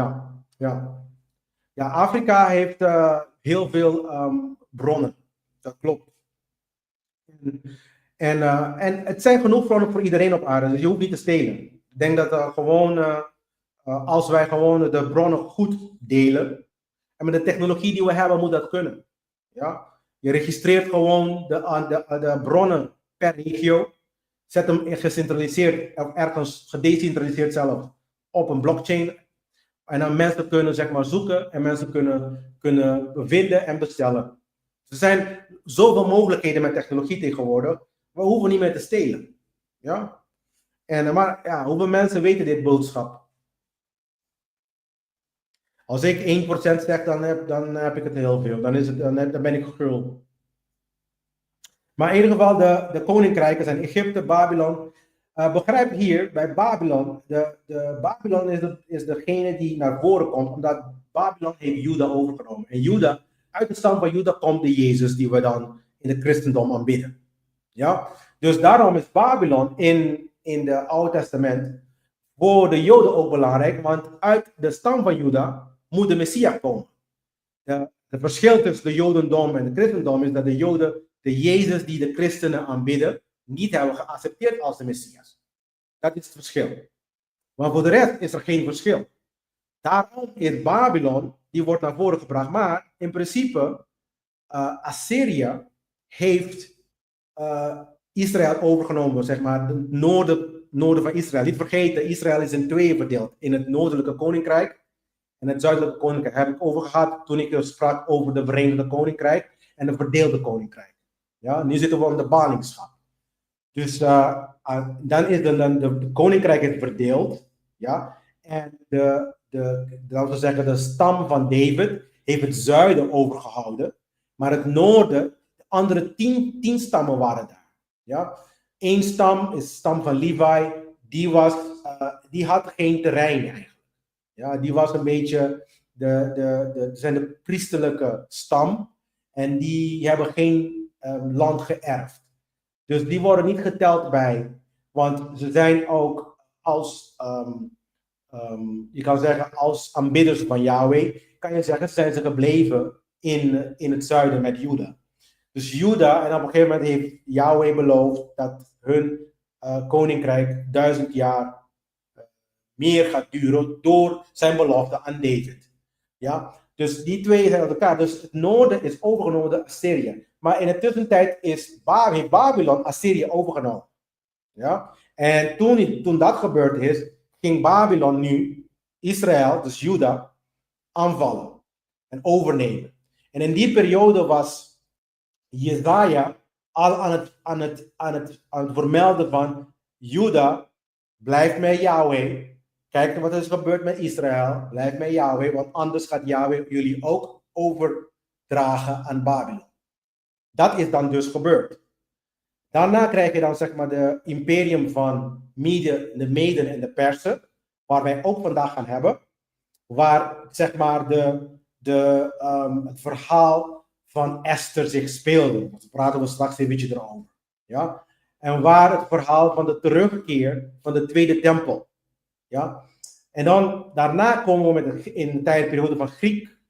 Ja, Afrika heeft heel veel bronnen. Dat klopt. En het zijn genoeg bronnen voor iedereen op aarde, dus je hoeft niet te stelen. Ik denk dat gewoon als wij gewoon de bronnen goed delen. En met de technologie die we hebben, moet dat kunnen. Ja? Je registreert gewoon de bronnen per regio. Zet hem gecentraliseerd of ergens gedecentraliseerd zelf op een blockchain. En dan mensen kunnen zeg maar zoeken en mensen kunnen vinden en bestellen. Er zijn zoveel mogelijkheden met technologie tegenwoordig. We hoeven niet meer te stelen. Ja? Maar ja, hoeveel mensen weten dit boodschap? Als ik 1% zeg, dan heb ik het heel veel. Dan ben ik gul. Maar in ieder geval, de koninkrijken zijn Egypte, Babylon. Begrijp hier, bij Babylon, de Babylon is degene die naar voren komt, omdat Babylon heeft Juda overgenomen. En Juda, uit de stam van Juda komt de Jezus die we dan in het christendom aanbidden. Ja? Dus daarom is Babylon in het Oude Testament voor de Joden ook belangrijk, want uit de stam van Juda moet de Messias komen. Het verschil tussen de Jodendom en het christendom is dat de Joden de Jezus die de christenen aanbidden niet hebben geaccepteerd als de Messias. Dat is het verschil. Maar voor de rest is er geen verschil. Daarom is Babylon, die wordt naar voren gebracht, maar in principe Assyrië heeft Israël overgenomen, zeg maar, het noorden van Israël. Niet vergeten, Israël is in tweeën verdeeld. In het noordelijke koninkrijk en het zuidelijke koninkrijk. Daar heb ik over gehad toen ik sprak over de Verenigde Koninkrijk en de verdeelde koninkrijk. Ja, nu zitten we in de ballingschap. Dus dan is de koninkrijk is verdeeld. Ja, en laten we zeggen, de stam van David heeft het zuiden overgehouden. Maar het noorden, de andere 10 stammen waren daar. Ja, 1 stam is de stam van Levi. Die had geen terrein eigenlijk. Ja, die was een beetje de priesterlijke stam. En die hebben geen land geërfd. Dus die worden niet geteld bij. Want ze zijn ook als, je kan zeggen, als aanbidders van Yahweh, kan je zeggen, zijn ze gebleven in het zuiden met Juda. Dus Juda, en op een gegeven moment heeft Yahweh beloofd dat hun koninkrijk 1000 jaar meer gaat duren door zijn belofte aan David. Ja, dus die twee zijn uit elkaar. Dus het noorden is overgenomen door Assyrië. Maar in de tussentijd heeft Babylon Assyrië overgenomen. Ja, en toen dat gebeurd is, ging Babylon nu Israël, dus Juda, aanvallen en overnemen. En in die periode was Jesaja al aan het vermelden van Juda, blijf met Yahweh. Kijk wat er is gebeurd met Israël. Blijf met Yahweh, want anders gaat Yahweh jullie ook overdragen aan Babylon. Dat is dan dus gebeurd. Daarna krijg je dan zeg maar de imperium van de Meden en de Persen, waar wij ook vandaag gaan hebben. Waar zeg maar het verhaal van Esther zich speelde. Daar praten we straks een beetje erover. Ja? En waar het verhaal van de terugkeer van de tweede tempel. Ja? En dan daarna komen we in de tijdperiode van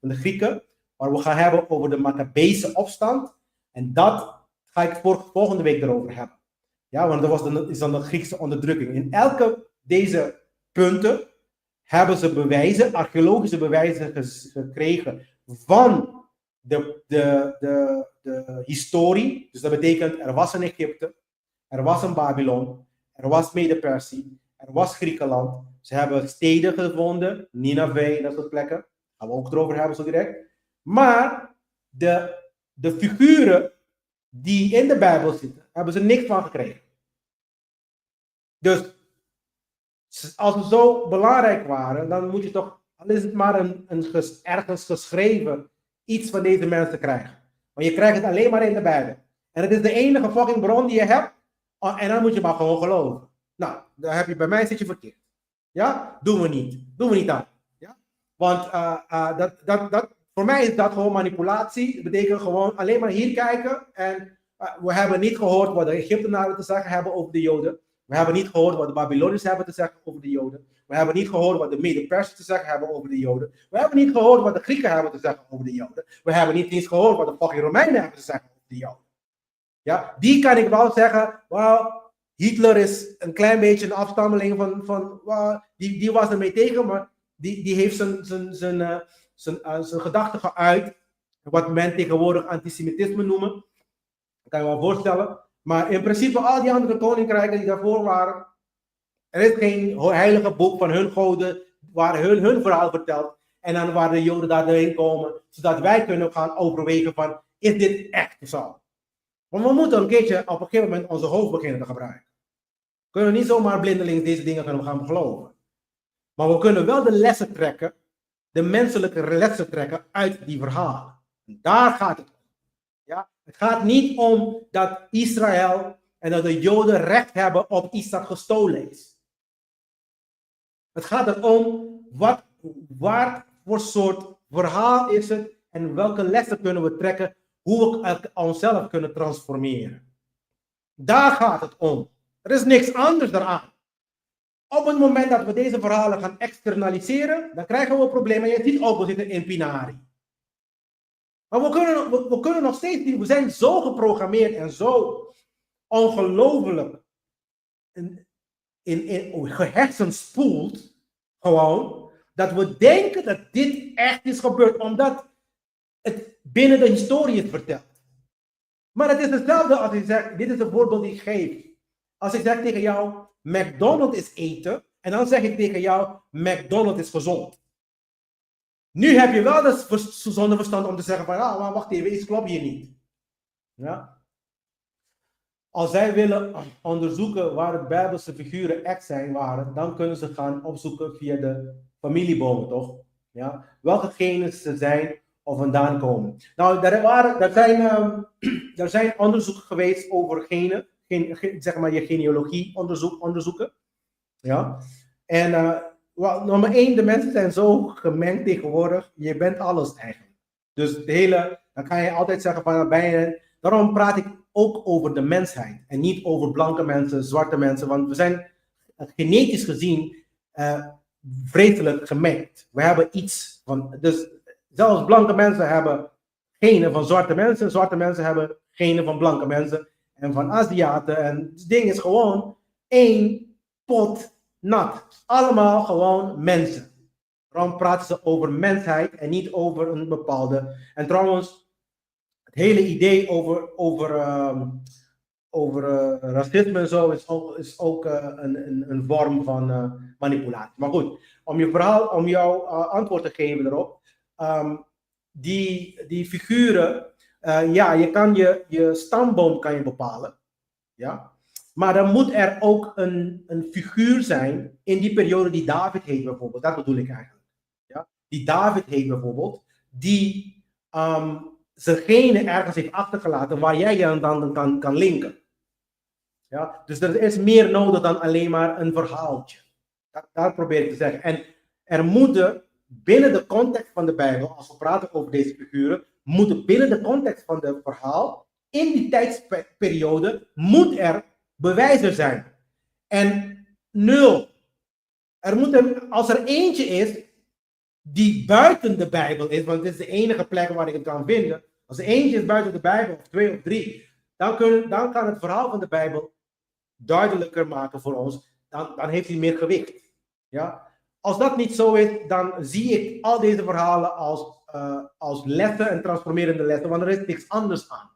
de Grieken, waar we gaan hebben over de Maccabeese opstand. En dat ga ik volgende week erover hebben. Ja, want dat is dan de Griekse onderdrukking. In elke deze punten hebben ze bewijzen, archeologische bewijzen gekregen van de historie. Dus dat betekent, er was een Egypte, er was een Babylon, er was Mede-Persie, er was Griekenland. Ze hebben steden gevonden, Nineveh, dat soort plekken. Daar gaan we ook erover hebben zo direct. Maar de figuren die in de Bijbel zitten, hebben ze niks van gekregen. Dus als ze zo belangrijk waren, dan moet je toch, al is het maar ergens geschreven, iets van deze mensen krijgen. Maar je krijgt het alleen maar in de Bijbel. En het is de enige fucking bron die je hebt. En dan moet je maar gewoon geloven. Nou, dan heb je bij mij zit je verkeerd. Ja, doen we niet. Doen we niet aan. Ja? Want voor mij is dat gewoon manipulatie. Dat betekent gewoon alleen maar hier kijken. En we hebben niet gehoord wat de Egyptenaren te zeggen hebben over de Joden. We hebben niet gehoord wat de Babyloniërs hebben te zeggen over de Joden. We hebben niet gehoord wat de Mede-Persen te zeggen hebben over de Joden. We hebben niet gehoord wat de Grieken hebben te zeggen over de Joden. We hebben niet eens gehoord wat de fucking Romeinen hebben te zeggen over de Joden. Ja, die kan ik wel zeggen, well, Hitler is een klein beetje een afstammeling die was ermee tegen, maar die heeft zijn gedachten geuit. Wat men tegenwoordig antisemitisme noemen. Dat kan je wel voorstellen. Maar in principe al die andere koninkrijken die daarvoor waren, er is geen heilige boek van hun goden waar hun verhaal vertelt. En dan waar de Joden daar doorheen komen, zodat wij kunnen gaan overwegen van, is dit echt zo? Want we moeten een keertje op een gegeven moment onze hoofd beginnen te gebruiken. We kunnen niet zomaar blindelings deze dingen gaan geloven. Maar we kunnen wel de lessen trekken, de menselijke lessen trekken uit die verhalen. En daar gaat het om. Ja? Het gaat niet om dat Israël en dat de Joden recht hebben op iets dat gestolen is. Het gaat erom wat voor soort verhaal is het en welke lessen kunnen we trekken, hoe we onszelf kunnen transformeren. Daar gaat het om. Er is niks anders daaraan. Op het moment dat we deze verhalen gaan externaliseren, dan krijgen we problemen. Je ziet ook, we zitten in Pinari. Maar we kunnen nog steeds niet, we zijn zo geprogrammeerd en zo ongelooflijk gehersenspoeld, gewoon, dat we denken dat dit echt is gebeurd, omdat het binnen de historie is verteld. Maar het is hetzelfde als ik zeg, dit is een voorbeeld die ik geef. Als ik zeg tegen jou, McDonald's is eten, en dan zeg ik tegen jou, McDonald's is gezond. Nu heb je wel het gezonde verstand om te zeggen van, maar wacht even, iets klopt hier niet. Ja? Als zij willen onderzoeken waar de Bijbelse figuren echt waren, dan kunnen ze gaan opzoeken via de familiebomen, toch? Ja? Welke genen ze zijn of vandaan komen. Nou, er zijn onderzoeken geweest over genen, zeg maar je genealogie onderzoeken. Ja? En nummer 1, de mensen zijn zo gemengd tegenwoordig, je bent alles eigenlijk. Dus dan kan je altijd zeggen van, daarom praat ik ook over de mensheid en niet over blanke mensen, zwarte mensen, want we zijn genetisch gezien vreselijk gemengd. We hebben iets van, dus zelfs blanke mensen hebben genen van zwarte mensen hebben genen van blanke mensen en van Aziaten. En het ding is gewoon één pot nat. Allemaal gewoon mensen. Daarom praten ze over mensheid en niet over een bepaalde. En trouwens, het hele idee over racisme en zo is ook een vorm van manipulatie. Maar goed, om jouw antwoord te geven erop. Die figuren, ja, je kan je stamboom kan je bepalen. Ja? Maar dan moet er ook een figuur zijn in die periode die David heet bijvoorbeeld. Dat bedoel ik eigenlijk. Ja? Die David heet bijvoorbeeld, die zijn genen ergens heeft achtergelaten waar jij je dan kan linken. Ja? Dus er is meer nodig dan alleen maar een verhaaltje. Dat probeer ik te zeggen. En er moeten binnen de context van de Bijbel, als we praten over deze figuren, moeten binnen de context van het verhaal, in die tijdsperiode, moet er bewijzen zijn. En 0. Als er eentje is die buiten de Bijbel is, want dit is de enige plek waar ik het kan vinden. Als er eentje is buiten de Bijbel, of 2 of 3, dan kan het verhaal van de Bijbel duidelijker maken voor ons. Dan heeft hij meer gewicht. Ja? Als dat niet zo is, dan zie ik al deze verhalen als lessen en transformerende lessen, want er is niks anders aan.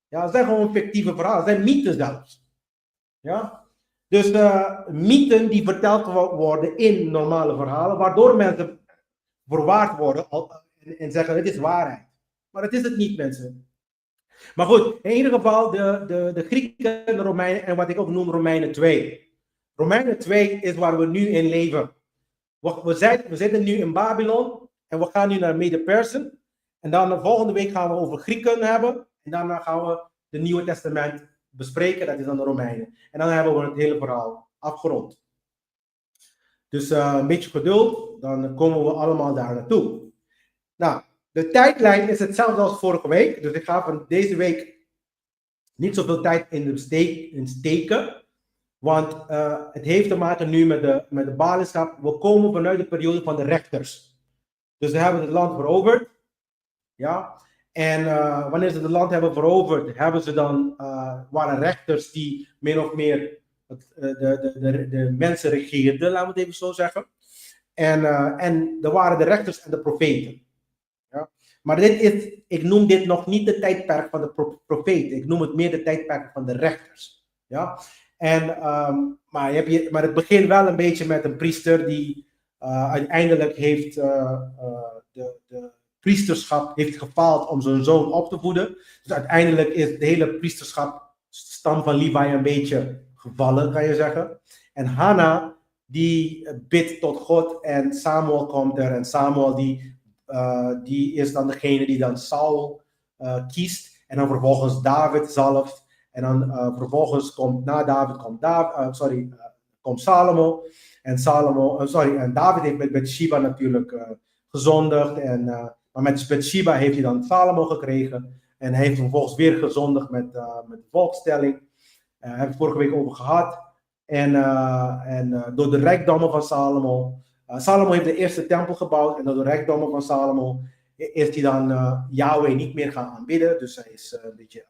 Ja, het zijn gewoon fictieve verhalen, het zijn mythen zelfs. Ja? Dus mythen die verteld worden in normale verhalen, waardoor mensen verwaard worden en zeggen het is waarheid. Maar het is het niet, mensen. Maar goed, in ieder geval de Grieken, de Romeinen en wat ik ook noem Romeinen 2. Romeinen 2 is waar we nu in leven. We zitten nu in Babylon en we gaan nu naar Mede-Persen. En dan de volgende week gaan we over Grieken hebben. En daarna gaan we het Nieuwe Testament bespreken, dat is dan de Romeinen. En dan hebben we het hele verhaal afgerond. Dus een beetje geduld, dan komen we allemaal daar naartoe. Nou, de tijdlijn is hetzelfde als vorige week. Dus ik ga van deze week niet zoveel tijd in steken. Want het heeft te maken nu met de ballingschap. We komen vanuit de periode van de rechters. Dus ze hebben het land veroverd. Ja. En wanneer ze het land hebben veroverd, waren rechters die min of meer de mensen regeerden, laten we het even zo zeggen. En er waren de rechters en de profeten. Ja? Maar ik noem dit nog niet de tijdperk van de profeten. Ik noem het meer de tijdperk van de rechters. Ja? Maar het begint wel een beetje met een priester die uiteindelijk heeft de priesterschap heeft gefaald om zijn zoon op te voeden. Dus uiteindelijk is de hele priesterschap, stam van Levi, een beetje gevallen, kan je zeggen. En Hanna, die bidt tot God en Samuel komt er. En Samuel die is dan degene die dan Saul kiest. En dan vervolgens David zalft. En dan vervolgens komt na David komt Salomo. En David heeft met Bathsheba natuurlijk gezondigd. Maar met Bathsheba heeft hij dan Salomo gekregen. En hij heeft vervolgens weer gezondigd met de volkstelling. Daar hebben we het vorige week over gehad. En door de rijkdommen van Salomo. Salomo heeft de eerste tempel gebouwd. En door de rijkdommen van Salomo is hij dan Yahweh niet meer gaan aanbidden. Dus hij is een beetje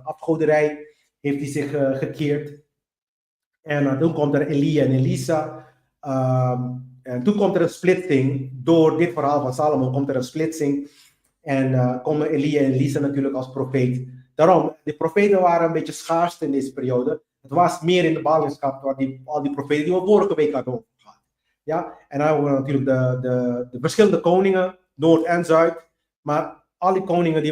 afgoderij heeft hij zich gekeerd. En toen komt er Elia en Elisa. En toen komt er een splitsing. Door dit verhaal van Salomo komt er een splitsing. En komen Elia en Elisa natuurlijk als profeet. Daarom, de profeten waren een beetje schaars in deze periode. Het was meer in de ballingschap, al die profeten die we vorige week hadden over gehad. Ja? En dan hebben we natuurlijk de verschillende koningen, Noord en Zuid. Maar al die koningen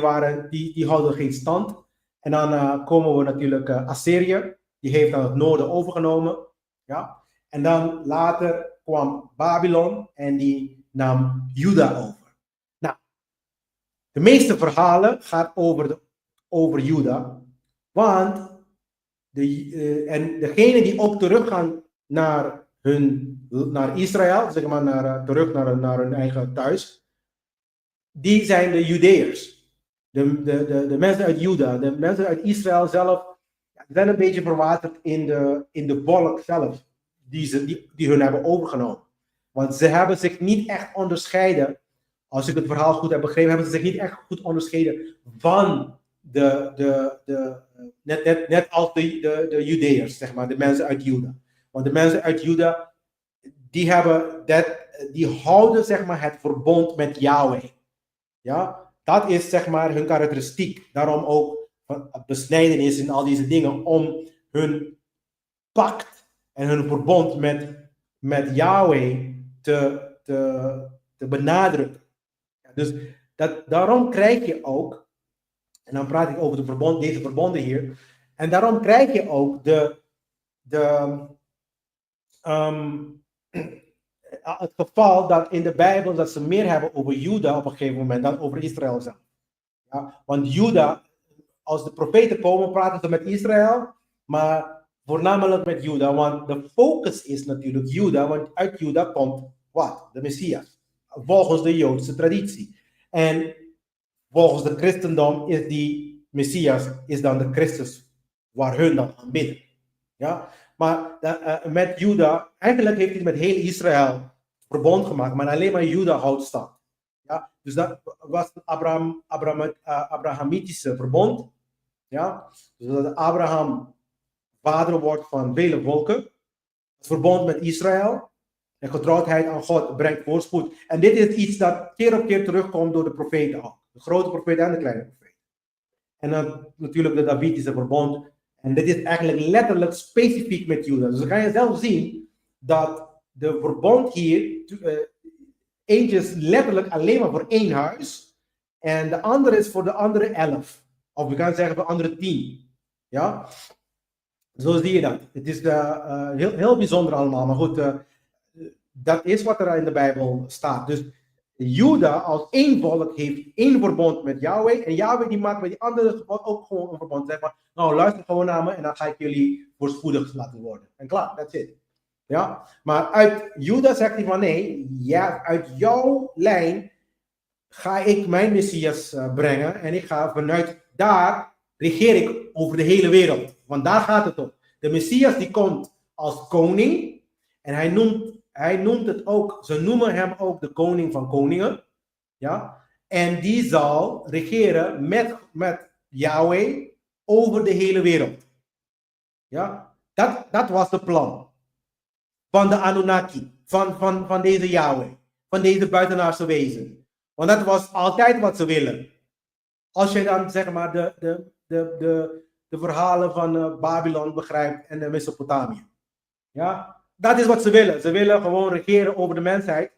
die houden geen stand. En dan komen we natuurlijk Assyrië. Die heeft dan het noorden overgenomen. Ja? En dan later kwam Babylon en die nam Juda over. Nou, de meeste verhalen gaan over Juda. Want degenen die ook teruggaan naar Israël, zeg maar terug naar hun eigen thuis, die zijn de Judeërs. De mensen uit Juda, de mensen uit Israël zelf, zijn een beetje verwaterd in de volk zelf, die hun hebben overgenomen. Want ze hebben zich niet echt onderscheiden, als ik het verhaal goed heb begrepen, hebben ze zich niet echt goed onderscheiden van net als de Judeërs, zeg maar, de mensen uit Juda. Want de mensen uit Juda, die houden, zeg maar, het verbond met Yahweh. Ja, dat is, zeg maar, hun karakteristiek. Daarom ook besnijdenis en al deze dingen, om hun pact en hun verbond met Yahweh te benadrukken. Dus daarom krijg je ook, en dan praat ik over deze verbonden hier, en daarom krijg je ook het geval dat in de Bijbel dat ze meer hebben over Juda op een gegeven moment dan over Israël zelf. Ja, want Juda, als de profeten komen, praten ze met Israël, maar voornamelijk met Juda, want de focus is natuurlijk Juda, want uit Juda komt wat? De Messias, volgens de Joodse traditie. En volgens de christendom is die Messias dan de Christus waar hun dan aanbidden. Ja? Maar met Juda, eigenlijk heeft hij met heel Israël verbond gemaakt, maar alleen maar Juda houdt stand. Ja? Dus dat was een Abrahamitische verbond. Ja? Dus dat Abraham vader wordt van vele volken. Het verbond met Israël. En getrouwdheid aan God brengt voorspoed. En dit is iets dat keer op keer terugkomt door de profeten ook. De grote profeten en de kleine profeten. En dan natuurlijk de Davidische verbond. En dit is eigenlijk letterlijk specifiek met Juda. Dus dan kan je zelf zien dat de verbond hier, eentje is letterlijk alleen maar voor één huis. En de andere is voor de andere 11. Of we kunnen zeggen voor de andere 10. Ja? Zo zie je dat. Het is heel, heel bijzonder allemaal. Maar goed, dat is wat er in de Bijbel staat. Dus Juda als één volk heeft één verbond met Yahweh. En Yahweh die maakt met die andere ook gewoon een verbond. Zeg maar, nou luister gewoon naar me en dan ga ik jullie voorspoedig laten worden. En klaar, that's it. Ja? Maar uit Juda zegt hij van nee, ja, uit jouw lijn ga ik mijn Messias brengen. En ik ga vanuit daar regeer ik over de hele wereld. Want daar gaat het om. De Messias die komt als koning. En hij noemt het ook, ze noemen hem ook de koning van koningen. Ja? En die zal regeren met Yahweh over de hele wereld. Ja? Dat was het plan van de Anunnaki, van deze Yahweh, van deze buitenaardse wezen. Want dat was altijd wat ze willen. Als je dan zeg maar de verhalen van Babylon begrijpt en de Mesopotamië. Ja, dat is wat ze willen. Ze willen gewoon regeren over de mensheid,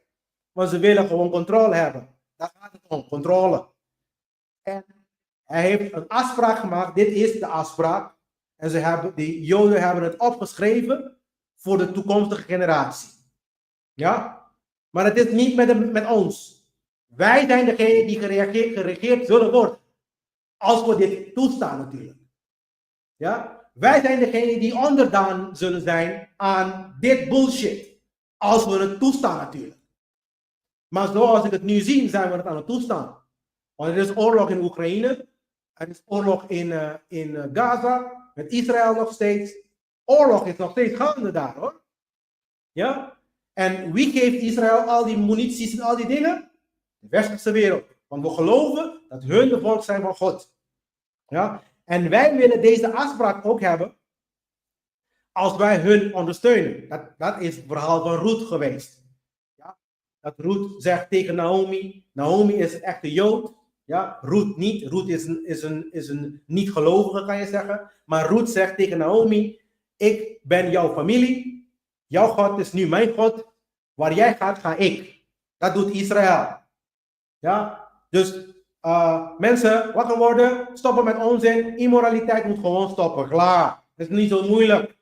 want ze willen gewoon controle hebben. Daar gaat het om, controle. En hij heeft een afspraak gemaakt, dit is de afspraak. En die Joden hebben het opgeschreven voor de toekomstige generatie. Ja, maar het is niet met ons. Wij zijn degene die geregeerd zullen worden. Als we dit toestaan natuurlijk. Ja, wij zijn degene die onderdaan zullen zijn aan dit bullshit. Als we het toestaan natuurlijk. Maar zoals ik het nu zie, zijn we het aan het toestaan. Want er is oorlog in Oekraïne. Er is oorlog in Gaza. Met Israël nog steeds. Oorlog is nog steeds gaande daar hoor. Ja? En wie geeft Israël al die munities en al die dingen? De westerse wereld. Want we geloven dat hun de volk zijn van God. Ja? En wij willen deze afspraak ook hebben. Als wij hun ondersteunen. Dat is het verhaal van Ruth geweest. Ja? Dat Ruth zegt tegen Naomi. Naomi is een echte Jood. Ja? Ruth niet. Ruth is een niet-gelovige kan je zeggen. Maar Ruth zegt tegen Naomi. Ik ben jouw familie. Jouw God is nu mijn God. Waar jij gaat, ga ik. Dat doet Israël. Ja? Dus mensen, wakker worden. Stoppen met onzin. Immoraliteit moet gewoon stoppen. Klaar. Het is niet zo moeilijk.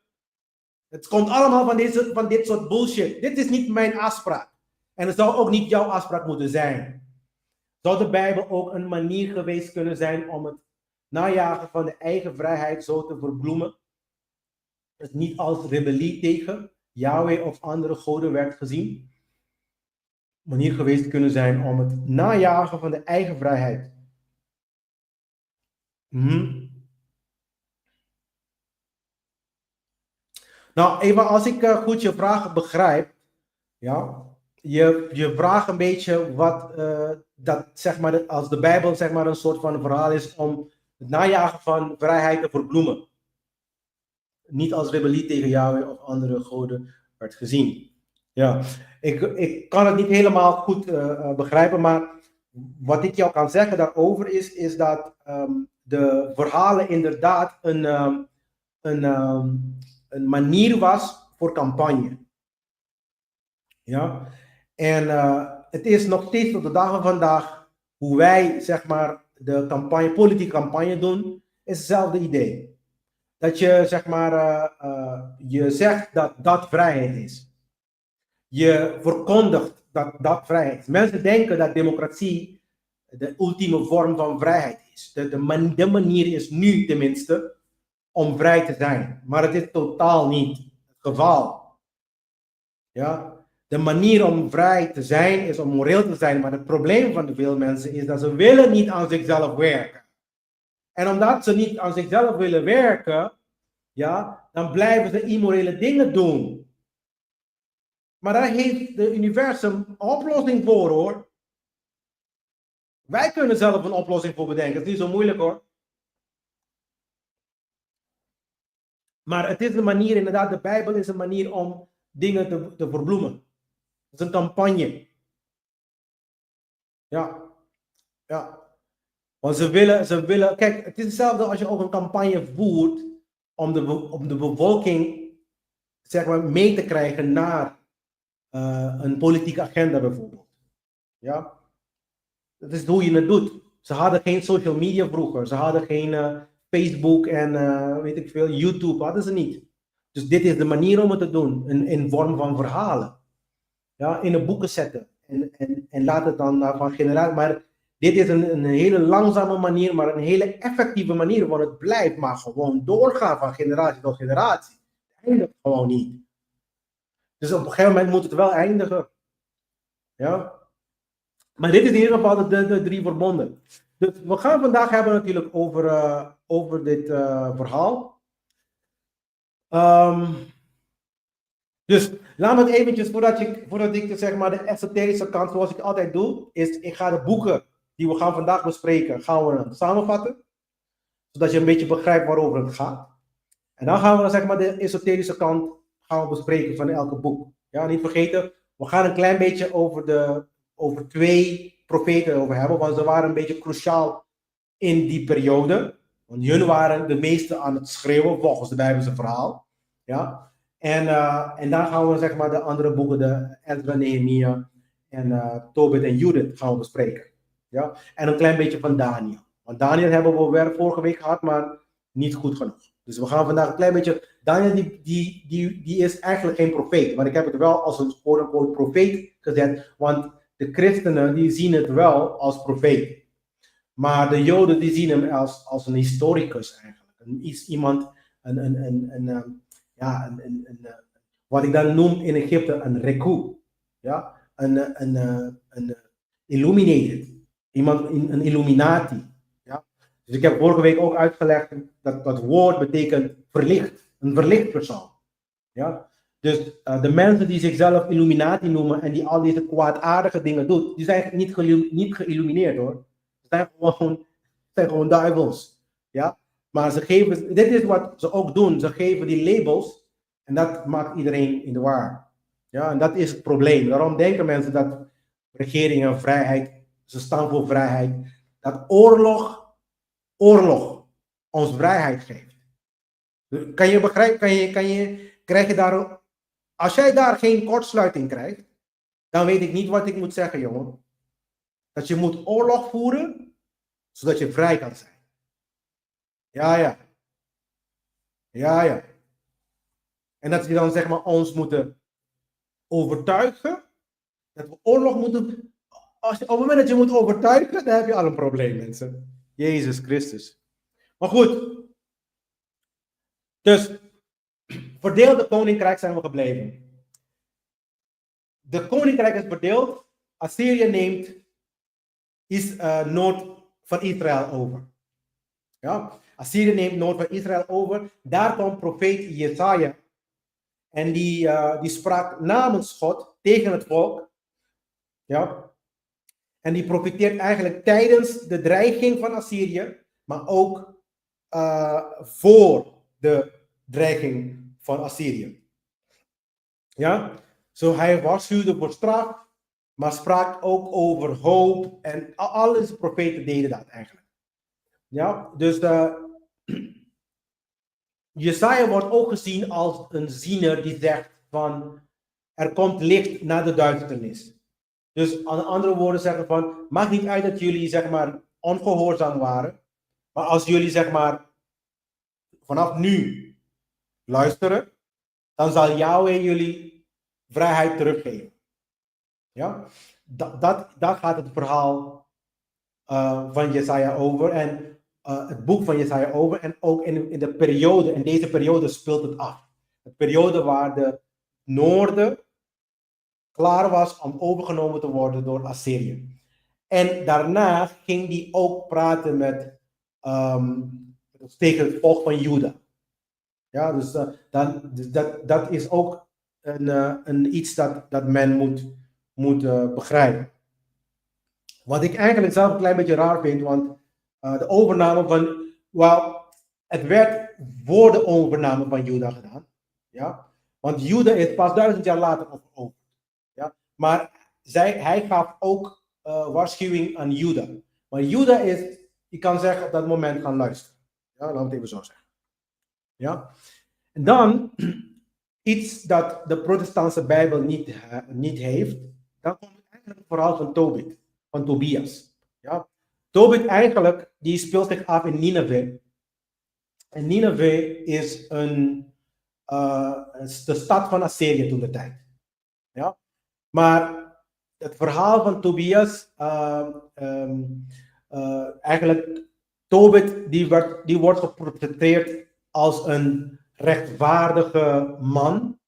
Het komt allemaal van dit soort bullshit. Dit is niet mijn afspraak. En het zou ook niet jouw afspraak moeten zijn. Zou de Bijbel ook een manier geweest kunnen zijn om het najagen van de eigen vrijheid zo te verbloemen? Het niet als rebellie tegen Yahweh of andere goden werd gezien. Manier geweest kunnen zijn om het najagen van de eigen vrijheid. Nou, even als ik goed je vraag begrijp. Ja, je vraagt een beetje wat dat zeg maar als de Bijbel zeg maar een soort van verhaal is om het najagen van vrijheid te verbloemen. Niet als rebellie tegen Yahweh of andere goden werd gezien. Ja, ik kan het niet helemaal goed begrijpen, maar wat ik jou kan zeggen daarover is dat de verhalen inderdaad een manier was voor campagne. Ja, en het is nog steeds tot de dag van vandaag hoe wij zeg maar de campagne, politieke campagne doen, is hetzelfde idee. Dat je zeg maar, je zegt dat dat vrijheid is. Je verkondigt dat dat vrijheid is. Mensen denken dat democratie de ultieme vorm van vrijheid is. De manier is nu tenminste om vrij te zijn. Maar het is totaal niet het geval. Ja? De manier om vrij te zijn is om moreel te zijn. Maar het probleem van veel mensen is dat ze willen niet aan zichzelf werken. En omdat ze niet aan zichzelf willen werken, ja, dan blijven ze immorele dingen doen. Maar daar heeft het universum een oplossing voor hoor. Wij kunnen zelf een oplossing voor bedenken. Het is niet zo moeilijk hoor. Maar het is een manier, inderdaad, de Bijbel is een manier om dingen te verbloemen. Het is een campagne. Ja. Ja. Want ze willen, kijk, het is hetzelfde als je ook een campagne voert om de bevolking, zeg maar, mee te krijgen naar een politieke agenda bijvoorbeeld. Ja. Dat is hoe je het doet. Ze hadden geen social media vroeger. Ze hadden geen Facebook en weet ik veel, YouTube hadden ze niet. Dus dit is de manier om het te doen. In vorm van verhalen. Ja, in de boeken zetten. En laat het dan van generatie. Maar dit is een hele langzame manier, maar een hele effectieve manier. Want het blijft maar gewoon doorgaan van generatie tot generatie. Het eindigt gewoon niet. Dus op een gegeven moment moet het wel eindigen. Ja. Maar dit is in ieder geval de drie verbonden. Dus we gaan vandaag hebben natuurlijk over dit verhaal. Dus laat me het eventjes, voordat ik zeg maar de esoterische kant, zoals ik altijd doe, is ik ga de boeken die we gaan vandaag bespreken, gaan we samenvatten. Zodat je een beetje begrijpt waarover het gaat. En dan gaan we zeg maar de esoterische kant gaan we bespreken van elke boek. Ja, niet vergeten, we gaan een klein beetje over 2 profeten over hebben, want ze waren een beetje cruciaal in die periode. Want hun waren de meeste aan het schreeuwen volgens de Bijbelse verhaal. Ja? En dan gaan we zeg maar de andere boeken, de Ezra, Nehemia en Tobit en Judith gaan we bespreken. Ja? En een klein beetje van Daniel. Want Daniel hebben we weer vorige week gehad, maar niet goed genoeg. Dus we gaan vandaag een klein beetje. Daniel die is eigenlijk geen profeet. Maar ik heb het wel als een quote-unquote profeet gezet. Want de christenen die zien het wel als profeet. Maar de Joden die zien hem als een historicus eigenlijk. Iemand, wat ik dan noem in Egypte een reku. Ja? Een illuminated. Iemand, een illuminati. Ja? Dus ik heb vorige week ook uitgelegd dat dat woord betekent verlicht. Een verlicht persoon. Ja? Dus de mensen die zichzelf illuminati noemen en die al deze kwaadaardige dingen doen, die zijn niet geïllumineerd hoor. Ze zijn gewoon duivels. Ja? Maar ze geven, dit is wat ze ook doen. Ze geven die labels en dat maakt iedereen in de war. Ja? En dat is het probleem. Daarom denken mensen dat regeringen vrijheid, ze staan voor vrijheid, dat oorlog ons vrijheid geeft. Kan je begrijpen, krijg je daar, als jij daar geen kortsluiting krijgt, dan weet ik niet wat ik moet zeggen, jongen. Dat je moet oorlog voeren, zodat je vrij kan zijn. Ja. En dat je dan zeg maar ons moeten overtuigen, dat we oorlog moeten, op het moment dat je moet overtuigen, dan heb je al een probleem, mensen. Jezus Christus. Maar goed. Dus, verdeelde koninkrijk zijn we gebleven. De koninkrijk is verdeeld. Assyrië neemt noord van Israël over. Ja? Assyrië neemt noord van Israël over. Daar kwam profeet Jesaja. En die sprak namens God tegen het volk. Ja? En die profiteert eigenlijk tijdens de dreiging van Assyrië. Maar ook voor de dreiging van Assyrië. Ja? Zo hij waarschuwde voor straf, maar sprak ook over hoop. En alle profeten deden dat eigenlijk. Ja, dus Jesaja wordt ook gezien als een ziener die zegt van er komt licht na de duisternis. Dus aan andere woorden zeggen van maakt niet uit dat jullie zeg maar ongehoorzaam waren. Maar als jullie zeg maar vanaf nu luisteren, dan zal Yahweh jullie vrijheid teruggeven. Ja? Dat gaat het verhaal van Jesaja over en het boek van Jesaja over en ook in de periode, in deze periode speelt het af. De periode waar de noorden klaar was om overgenomen te worden door Assyrië. En daarna ging die ook praten met tegen het volk van Juda. Ja, dus dat is ook iets dat men moet begrijpen. Wat ik eigenlijk zelf een klein beetje raar vind, want de overname van, het werd voor de overname van Juda gedaan. Ja? Want Juda is pas 1000 jaar later veroverd. Ja? Maar hij gaf ook waarschuwing aan Juda. Maar Juda is, je kan zeggen op dat moment gaan luisteren. Ja, laten we het even zo zeggen. Ja? En dan, iets dat de protestantse Bijbel niet heeft, dan komt eigenlijk het verhaal van Tobit, van Tobias. Ja? Tobit eigenlijk, die speelt zich af in Nineveh. En Nineveh is de stad van Assyrië toen de tijd. Ja? Maar het verhaal van Tobias, eigenlijk, Tobit, die wordt geportretteerd als een rechtvaardige man.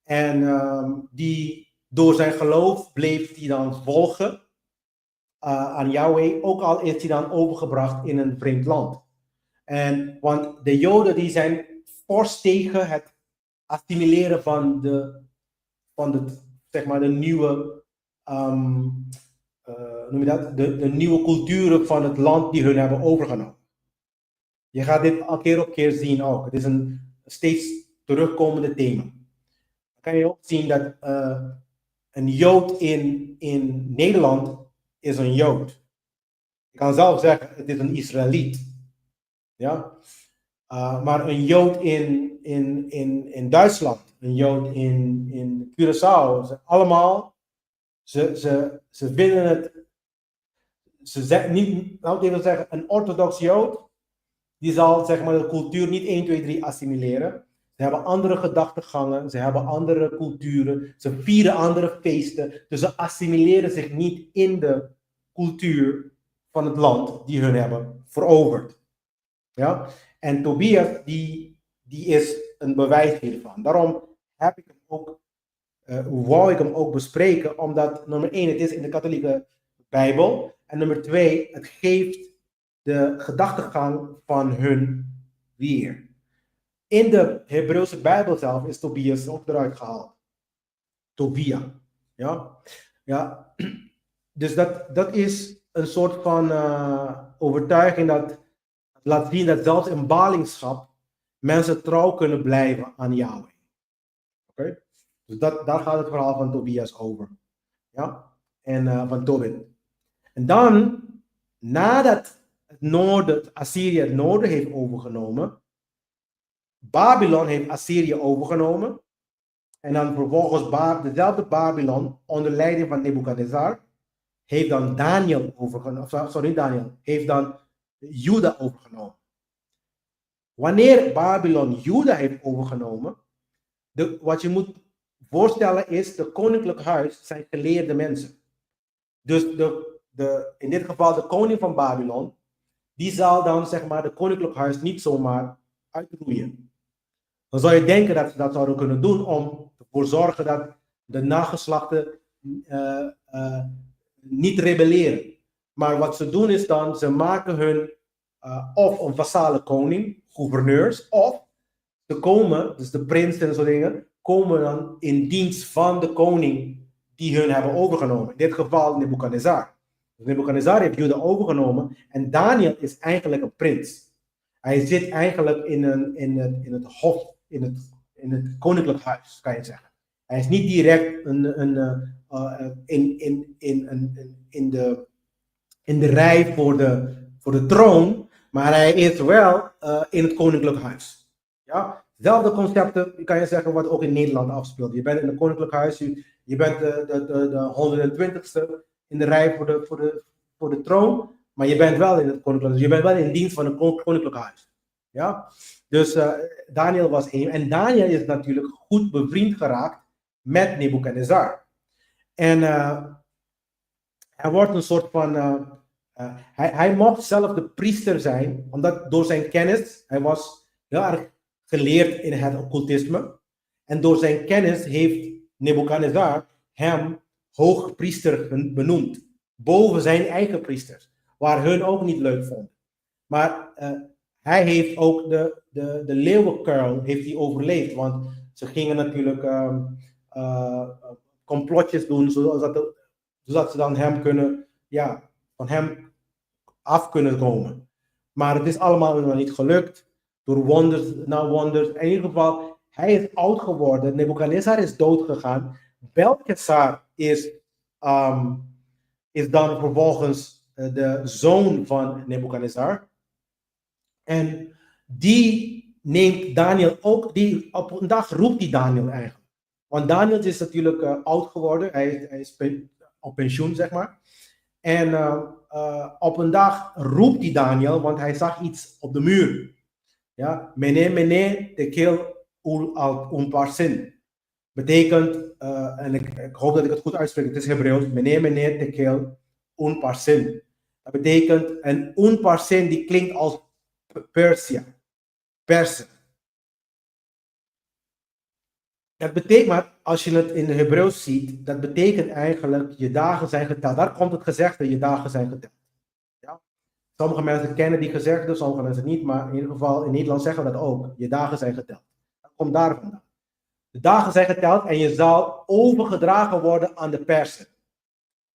En die door zijn geloof bleef hij dan volgen aan Yahweh, ook al is hij dan overgebracht in een vreemd land. Want de Joden die zijn fors tegen het assimileren van zeg maar de nieuwe, noem je dat? De nieuwe culturen van het land die hun hebben overgenomen. Je gaat dit al keer op keer zien ook. Het is een steeds terugkomende thema. Dan kan je ook zien dat een Jood in Nederland is een Jood. Je kan zelf zeggen, het is een Israëliet. Ja? Maar een Jood in Duitsland, een Jood in Curaçao, ze vinden het, ze zeggen niet, laten we even zeggen, een orthodox Jood, die zal zeg maar de cultuur niet 1, 2, 3 assimileren. Ze hebben andere gedachtegangen, ze hebben andere culturen, ze vieren andere feesten, dus ze assimileren zich niet in de cultuur van het land die hun hebben veroverd. Ja? En Tobias, die is een bewijs hiervan. Daarom heb ik hem ook, wou ik hem ook bespreken, omdat nummer 1, het is in de katholieke Bijbel, en nummer 2, het geeft de gedachtegang van hun weer. In de Hebreeuwse Bijbel zelf is Tobias ook eruit gehaald. Tobia. Ja? Ja. Dus dat is een soort van overtuiging dat laat zien dat zelfs in ballingschap mensen trouw kunnen blijven aan Yahweh. Oké? Dus daar gaat het verhaal van Tobias over. Ja? En van Tobit. En dan, nadat Assyrië het noorden heeft overgenomen, Babylon heeft Assyrië overgenomen. En dan vervolgens dezelfde Babylon onder leiding van Nebukadnezar heeft dan Daniel overgenomen. Heeft dan Juda overgenomen. Wanneer Babylon Juda heeft overgenomen, wat je moet voorstellen is, de koninklijk huis zijn geleerde mensen. Dus in dit geval de koning van Babylon, die zal dan zeg maar de koninklijk huis niet zomaar uitroeien. Dan zou je denken dat ze dat zouden kunnen doen om ervoor te zorgen dat de nageslachten niet rebelleren. Maar wat ze doen is dan, ze maken hun of een vassale koning, gouverneurs, of ze komen, dus de prinsen en zo dingen, komen dan in dienst van de koning die hun hebben overgenomen. In dit geval Nebukadnezar. Dus Nebukadnezar heeft Juda overgenomen en Daniel is eigenlijk een prins. Hij zit eigenlijk in het hof, in het koninklijk huis, kan je zeggen. Hij is niet direct in de rij voor de troon, maar hij is wel in het koninklijk huis. Ja? Zelfde concepten, kan je zeggen, wat ook in Nederland afspeelt. Je bent in het koninklijk huis, je bent de 120ste in de rij voor de troon, maar je bent wel in het koninklijk huis. Je bent wel in dienst van het koninklijk huis. Ja? Dus Daniel was één. En Daniel is natuurlijk goed bevriend geraakt met Nebukadnezar. En hij wordt een soort van... hij mocht zelf de priester zijn, omdat door zijn kennis, hij was heel erg geleerd in het occultisme. En door zijn kennis heeft Nebukadnezar hem hoge priester benoemd. Boven zijn eigen priesters. Waar hun ook niet leuk vonden. Maar hij heeft ook de leeuwenkuil heeft hij overleefd. Want ze gingen natuurlijk complotjes doen. Zodat ze dan hem kunnen, van hem af kunnen komen. Maar het is allemaal nog niet gelukt. Door wonders na wonders. In ieder geval, hij is oud geworden. Nebukadnezar is dood gegaan. Belteshazzar is dan vervolgens de zoon van Nebukadnezar. En die neemt Daniel ook, op een dag roept die Daniel eigenlijk. Want Daniel is natuurlijk oud geworden. Hij is op pensioen, zeg maar. En op een dag roept die Daniel, want hij zag iets op de muur. Ja, mene tekel al parsin. Betekent, en ik hoop dat ik het goed uitspreek, het is Hebreeuws, mene tekel parsin. Dat betekent, en parsin die klinkt als Persen. Dat betekent, maar als je het in het Hebreeuws ziet, dat betekent eigenlijk, je dagen zijn geteld. Daar komt het gezegde, je dagen zijn geteld. Ja? Sommige mensen kennen die gezegde, sommige mensen niet, maar in ieder geval in Nederland zeggen we dat ook. Je dagen zijn geteld. Dat komt daar vandaan. De dagen zijn geteld en je zal overgedragen worden aan de Persen.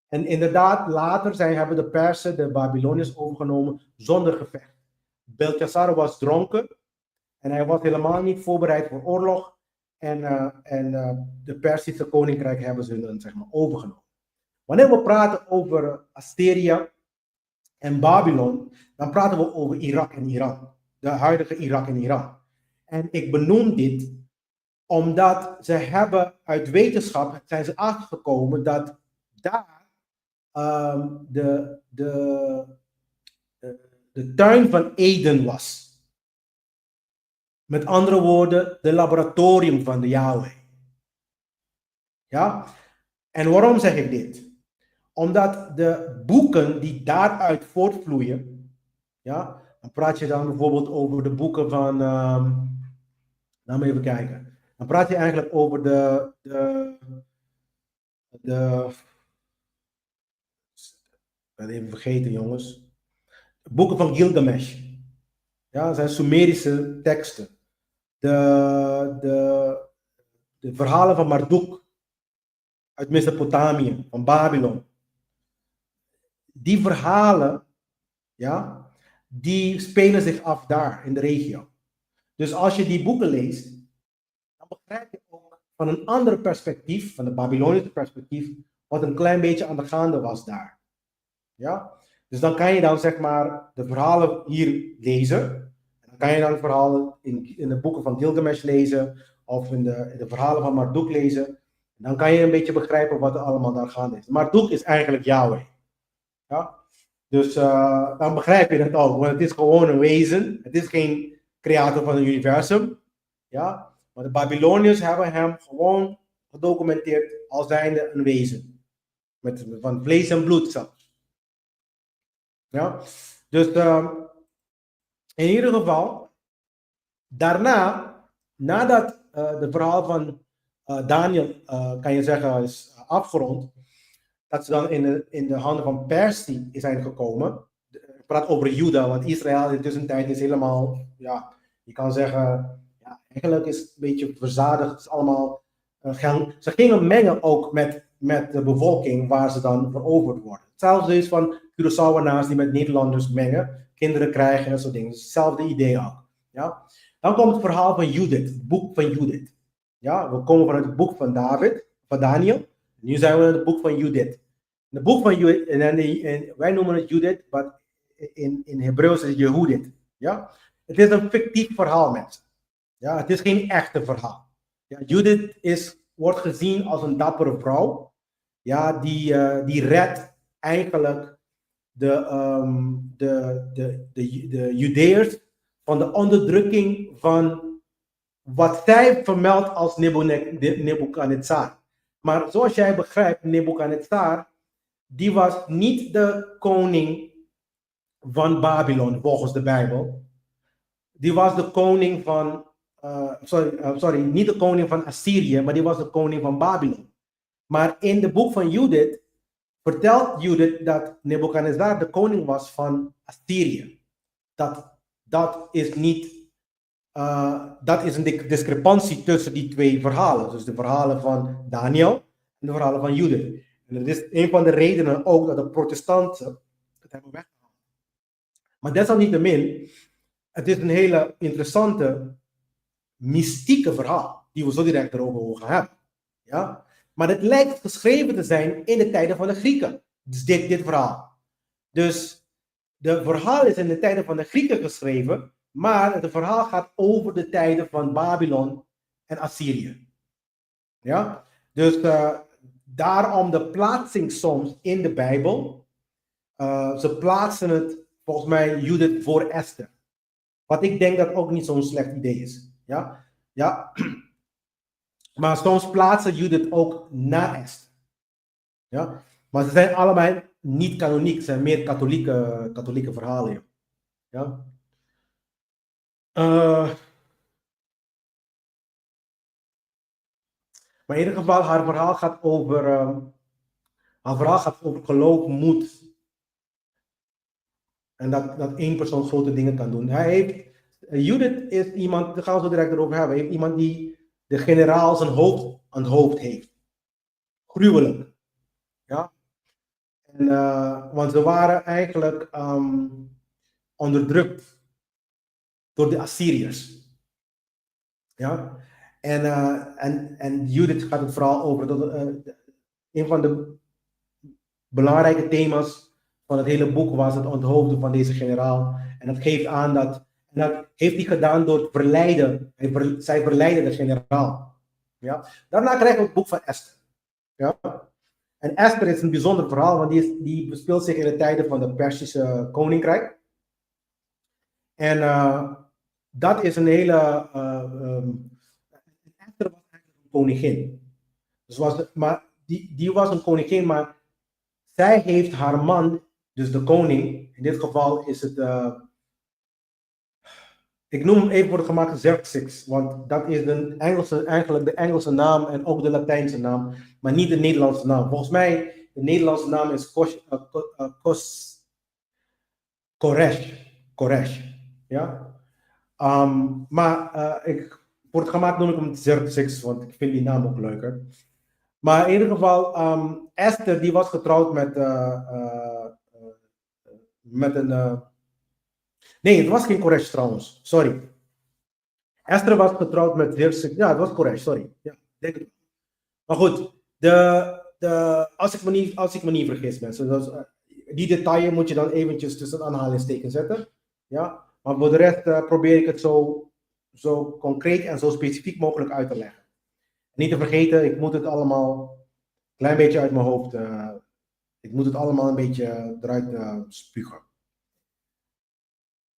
En inderdaad, later hebben de Persen de Babyloniërs overgenomen zonder gevecht. Belteshazzar was dronken En hij was helemaal niet voorbereid voor oorlog. De Perzische koninkrijk hebben ze dan, zeg maar, overgenomen. Wanneer we praten over Assyrië en Babylon, dan praten we over Irak en Iran. De huidige Irak en Iran. En ik benoem dit omdat ze hebben uit wetenschap zijn ze achtergekomen dat daar de tuin van Eden was. Met andere woorden, de laboratorium van de Yahweh. Ja? En waarom zeg ik dit? Omdat de boeken die daaruit voortvloeien, ja, dan praat je dan bijvoorbeeld over de boeken van, laten we even kijken. Dan praat je eigenlijk over ik ben even vergeten, jongens. De boeken van Gilgamesh. Ja, dat zijn Sumerische teksten. De verhalen van Marduk uit Mesopotamië, van Babylon. Die verhalen, ja, die spelen zich af daar in de regio. Dus als je die boeken leest, dan begrijp je ook van een ander perspectief, van het Babylonische perspectief, wat een klein beetje aan de gaande was daar. Ja? Dus dan kan je dan, zeg maar, de verhalen hier lezen. Dan kan je dan verhalen in de boeken van Gilgamesh lezen, of in de verhalen van Marduk lezen. Dan kan je een beetje begrijpen wat er allemaal daar gaande is. Marduk is eigenlijk Yahweh. Ja? Dus dan begrijp je het ook, want het is gewoon een wezen. Het is geen creator van het universum. Ja? Maar de Babyloniërs hebben hem gewoon gedocumenteerd als zijnde een wezen. Van vlees en bloed zelfs. Ja? Dus in ieder geval, daarna, nadat het verhaal van Daniel, kan je zeggen, is afgerond, dat ze dan in de handen van Perzië zijn gekomen. Ik praat over Juda, want Israël in de tussentijd is helemaal, ja, je kan zeggen, ja, eigenlijk is het een beetje verzadigd. Het is allemaal, ze gingen mengen ook met de bevolking waar ze dan veroverd worden. Hetzelfde is van Curaçaoënaars die met Nederlanders mengen, kinderen krijgen en zo dingen. Hetzelfde idee ook. Ja? Dan komt het verhaal van Judith, het boek van Judith. Ja, we komen vanuit het boek van David, van Daniel. Nu zijn we in het boek van Judith. In het boek van Judith, en wij noemen het Judith, maar in Hebreeuws is het Jehudith. Ja? Het is een fictief verhaal, mensen. Ja, het is geen echte verhaal. Ja, Judith wordt gezien als een dappere vrouw. Ja, die redt eigenlijk de Judeërs van de onderdrukking van wat zij vermeldt als Nebukadnezar. Maar zoals jij begrijpt, Nebukadnezar, die was niet de koning van Babylon volgens de Bijbel. Die was de koning van, niet de koning van Assyrië, maar die was de koning van Babylon. Maar in het boek van Judith vertelt Judith dat Nebukadnezar de koning was van Assyrië. Dat is niet, dat is een discrepantie tussen die twee verhalen. Dus de verhalen van Daniel en de verhalen van Judith. En dat is een van de redenen ook dat de protestanten het hebben weggehaald. Maar desalniettemin, het is een hele interessante, mystieke verhaal, die we zo direct erover gaan hebben. Ja? Maar het lijkt geschreven te zijn in de tijden van de Grieken. Dus dit verhaal. Dus de verhaal is in de tijden van de Grieken geschreven, maar het verhaal gaat over de tijden van Babylon en Assyrië. Ja? Dus daarom de plaatsing soms in de Bijbel. Ze plaatsen het, volgens mij, Judith voor Esther. Wat ik denk dat ook niet zo'n slecht idee is. Ja? Ja? Maar soms plaatsen Judith ook na Esther. Ja? Maar ze zijn allebei niet kanoniek. Ze zijn meer katholieke verhalen. Ja? Maar in ieder geval, haar verhaal gaat over geloof, moed. En dat één persoon grote dingen kan doen. Judith is iemand, daar gaan we zo direct erover hebben, heeft iemand die de generaal zijn hoofd aan het hoofd heeft. Gruwelijk. Ja? En, want ze waren eigenlijk onderdrukt door de Assyriërs. Ja? En Judith gaat het vooral over dat, een van de belangrijke thema's van het hele boek was het onthoofden van deze generaal. En dat geeft aan en dat heeft hij gedaan door het verleiden. Zij verleiden de generaal. Ja? Daarna krijgen we het boek van Esther. Ja? En Esther is een bijzonder verhaal, want die bespeelt zich in de tijden van het Perzische koninkrijk. En dat is een hele. Esther was eigenlijk een koningin. Dus maar die was een koningin, maar zij heeft haar man, dus de koning, in dit geval is het. Ik noem hem even voor het gemak Xerxes, want dat is eigenlijk de Engelse naam en ook de Latijnse naam, maar niet de Nederlandse naam. Volgens mij, de Nederlandse naam is Koresh. Ja? Maar voor het gemak noem ik hem Xerxes, want ik vind die naam ook leuker. Maar in ieder geval, Esther die was getrouwd met een. Nee, het was geen Koresh trouwens, sorry. Esther was getrouwd met Xerxes. Ja, het was Koresh, sorry. Ja, denk het. Maar goed, als ik me niet vergis, mensen. Dus, die detail moet je dan eventjes tussen aanhalingstekens zetten. Ja? Maar voor de rest probeer ik het zo concreet en zo specifiek mogelijk uit te leggen. Niet te vergeten, ik moet het allemaal een klein beetje uit mijn hoofd. Ik moet het allemaal een beetje eruit spugen.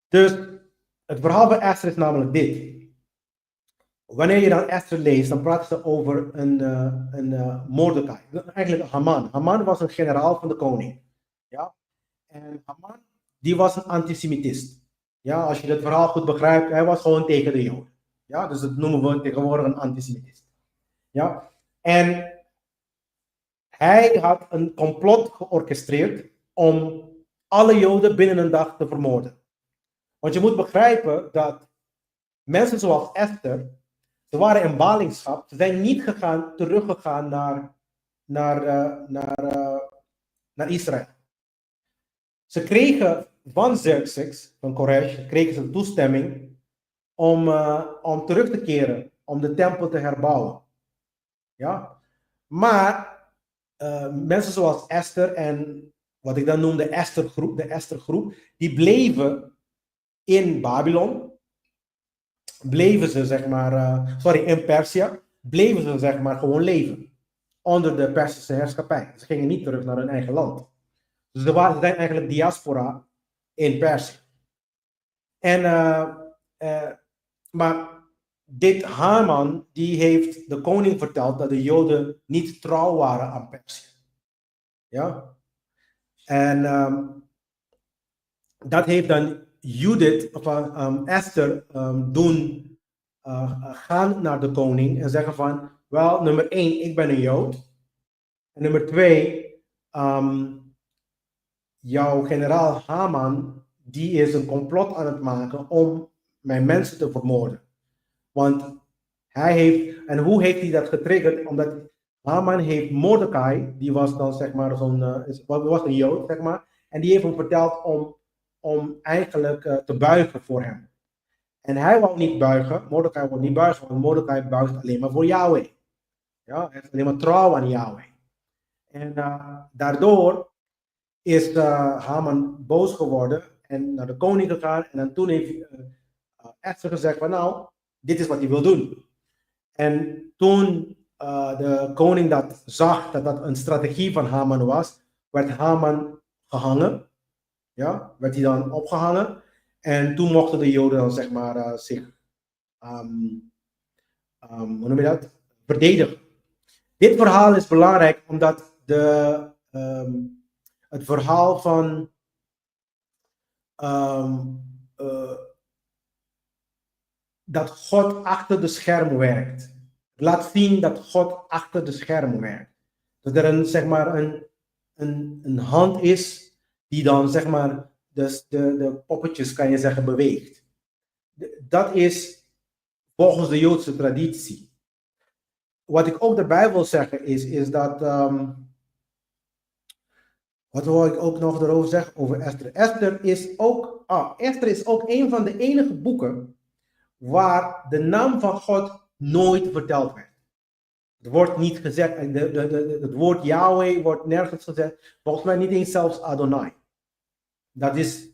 Dus het verhaal van Esther is namelijk dit. Wanneer je dan Esther leest, dan praat ze over een Mordecai. Eigenlijk Haman. Haman was een generaal van de koning. Ja? En Haman, die was een antisemitist. Ja, als je het verhaal goed begrijpt, hij was gewoon tegen de Joden. Ja, dus dat noemen we tegenwoordig een antisemitist. Ja? En hij had een complot georchestreerd om alle Joden binnen een dag te vermoorden. Want je moet begrijpen dat mensen zoals Esther, ze waren in ballingschap, ze zijn niet teruggegaan naar Israël. Ze kregen van Xerxes, van Koresh, kregen ze toestemming om terug te keren, om de tempel te herbouwen. Ja? Maar mensen zoals Esther en wat ik dan noem de Esther-groep, die bleven in Babylon, bleven ze zeg maar, in Perzië, bleven ze zeg maar gewoon leven onder de Perzische heerschappij. Ze gingen niet terug naar hun eigen land. Dus ze zijn eigenlijk diaspora in Perzië. En, maar dit Haman, die heeft de koning verteld dat de Joden niet trouw waren aan Perzië. Ja? En dat heeft dan Judith, of Esther, doen gaan naar de koning en zeggen van, wel, nummer 1, ik ben een Jood. En nummer 2, jouw generaal Haman, die is een complot aan het maken om mijn mensen te vermoorden. Want en hoe heeft hij dat getriggerd? Omdat Haman heeft Mordecai, die was dan zeg maar was een Jood, zeg maar, en die heeft hem verteld om eigenlijk te buigen voor hem. En hij wou niet buigen, Mordecai wou niet buigen, want Mordecai buigt alleen maar voor Yahweh. Ja, hij is alleen maar trouw aan Yahweh. En daardoor is Haman boos geworden en naar de koning gegaan. En dan toen heeft Esther gezegd van nou, dit is wat hij wil doen. En toen de koning dat zag, dat dat een strategie van Haman was, werd Haman gehangen. Ja, werd hij dan opgehangen. En toen mochten de Joden dan zeg maar zich, hoe noem je dat, verdedigen. Dit verhaal is belangrijk omdat het verhaal van dat God achter de schermen werkt. Laat zien dat God achter de schermen werkt. Dat er zeg maar een hand is die dan zeg maar de poppetjes, kan je zeggen, beweegt. Dat is volgens de Joodse traditie. Wat ik ook erbij wil zeggen is dat wat wil ik ook nog erover zeggen over Esther? Esther is ook een van de enige boeken waar de naam van God nooit verteld werd. Het wordt niet gezegd, het woord Yahweh wordt nergens gezegd, volgens mij niet eens zelfs Adonai. Dat is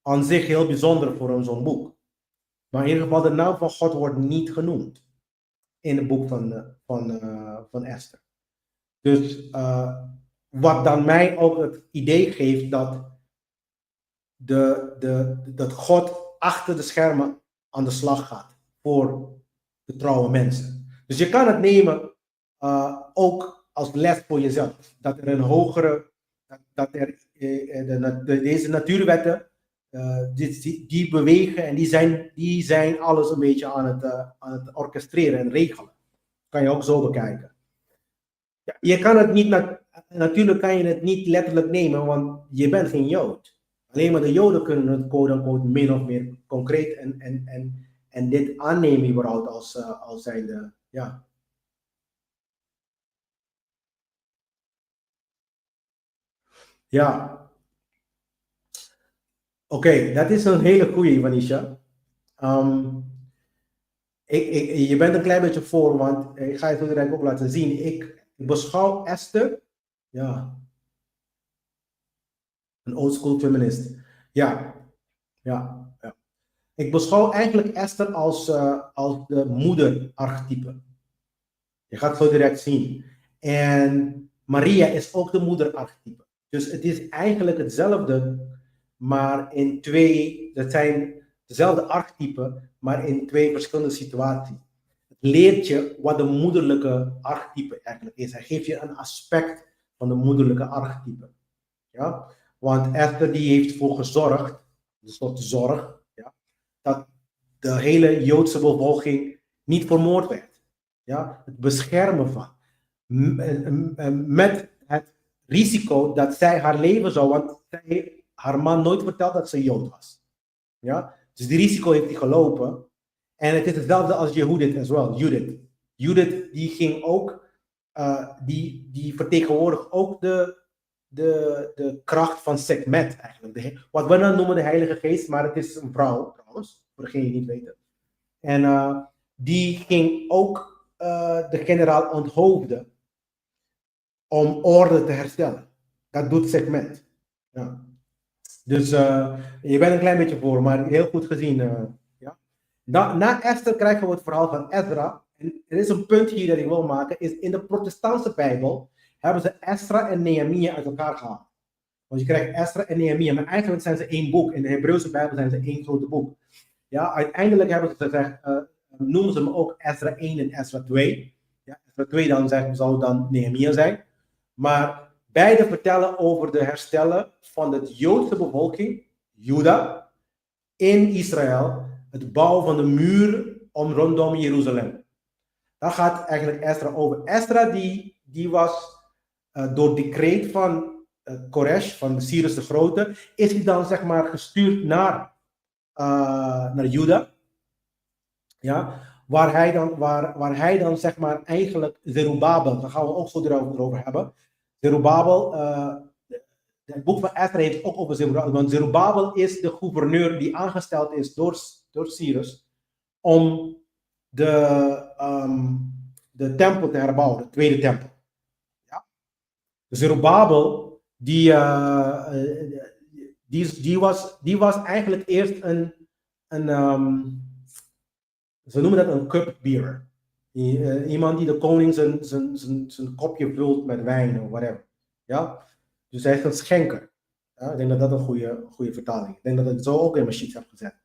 aan zich heel bijzonder voor zo'n boek. Maar in ieder geval, de naam van God wordt niet genoemd in het boek van Esther. Dus wat dan mij ook het idee geeft dat God achter de schermen aan de slag gaat voor de trouwe mensen. Dus je kan het nemen ook als les voor jezelf. Dat er een hogere, deze natuurwetten, die bewegen en die zijn alles een beetje aan het orchestreren en regelen. Kan je ook zo bekijken. Ja, je kan het niet, natuurlijk kan je het niet letterlijk nemen, want je bent geen Jood. Alleen maar de Joden kunnen het quote-unquote min of meer concreet en dit aannemen überhaupt als zijnde, ja. Ja. Oké, dat is een hele goede, Vanisha. Je bent een klein beetje voor, want ik ga je zo direct ook laten zien. Ik beschouw Esther, ja, een oldschool feminist. Ja, ja, ja. Ik beschouw eigenlijk Esther als de moederarchetype. Je gaat het zo direct zien. En Maria is ook de moederarchetype. Dus het is eigenlijk hetzelfde, maar in twee, dat zijn dezelfde archetypen, maar in twee verschillende situaties. Het leert je wat de moederlijke archetype eigenlijk is. Hij geeft je een aspect van de moederlijke archetype. Ja? Want Esther die heeft ervoor gezorgd, dus tot zorg, ja, dat de hele Joodse bevolking niet vermoord werd. Ja? Het beschermen van. Met het risico dat zij haar leven zou, want zij, haar man nooit verteld dat ze Jood was. Ja? Dus die risico heeft hij gelopen. En het is hetzelfde als Jehudit as well, Judith. Judith die ging ook, die vertegenwoordigt ook de kracht van Sekmet eigenlijk. Wat we dan noemen de Heilige Geest, maar het is een vrouw trouwens, voor degene die niet weten. En die ging ook de generaal onthoofden om orde te herstellen. Dat doet Sekmet. Ja. Dus je bent een klein beetje voor, maar heel goed gezien. Ja. Na Esther krijgen we het verhaal van Ezra. En er is een punt hier dat ik wil maken, is in de protestantse Bijbel hebben ze Ezra en Nehemia uit elkaar gehaald. Want je krijgt Ezra en Nehemia, maar eigenlijk zijn ze één boek. In de Hebreeuwse Bijbel zijn ze één grote boek. Ja, uiteindelijk hebben ze gezegd, noemen ze hem ook Ezra 1 en Ezra 2. Ja, Ezra 2 dan zou dan Nehemia zijn. Maar beide vertellen over de herstellen van de Joodse bevolking, Juda, in Israël, het bouwen van de muur rondom Jeruzalem. Daar gaat eigenlijk Ezra over. Ezra die was door decreet van Koresh, van Cyrus de Grote, is hij dan zeg maar gestuurd naar Juda. Ja, waar hij dan zeg maar eigenlijk Zerubbabel, daar gaan we ook zo erover hebben. Zerubbabel, het boek van Ezra heeft ook over Zerubbabel, want Zerubbabel is de gouverneur die aangesteld is door Cyrus om de tempel te herbouwen, de tweede tempel. Ja? Zerubbabel, die was eigenlijk eerst ze noemen dat een cupbearer. Iemand die de koning zijn kopje vult met wijn of whatever. Ja? Dus hij is een schenker. Ja? Ik denk dat dat een goede vertaling is. Ik denk dat ik het zo ook in mijn sheet heb gezet.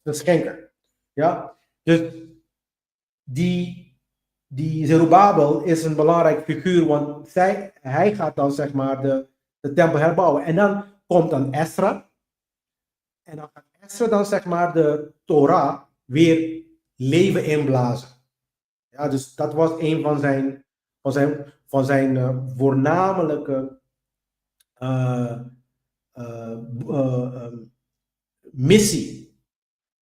Een schenker. Ja? Dus die Zerubbabel is een belangrijk figuur, want hij gaat dan zeg maar de tempel herbouwen. En dan komt dan Ezra. En dan gaat Ezra dan zeg maar de Torah weer leven inblazen. Ja, dus dat was een van zijn voornamelijke missie.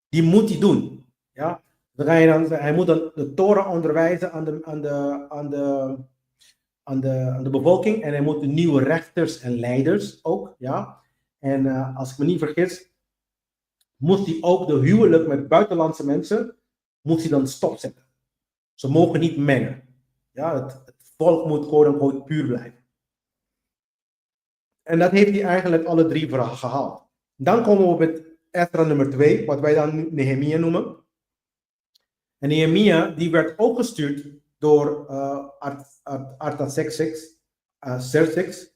Die moet hij doen. Ja? Hij moet dan de Torah onderwijzen aan de bevolking. En hij moet de nieuwe rechters en leiders ook. Ja? En als ik me niet vergis, moest hij ook de huwelijk met buitenlandse mensen, moest hij dan stopzetten. Ze mogen niet mengen. Ja, het volk moet quote-unquote puur blijven. En dat heeft hij eigenlijk alle 3 gehaald. Dan komen we met Ezra nummer 2, wat wij dan Nehemia noemen. En Nehemia, die werd ook gestuurd door Artaxerxes,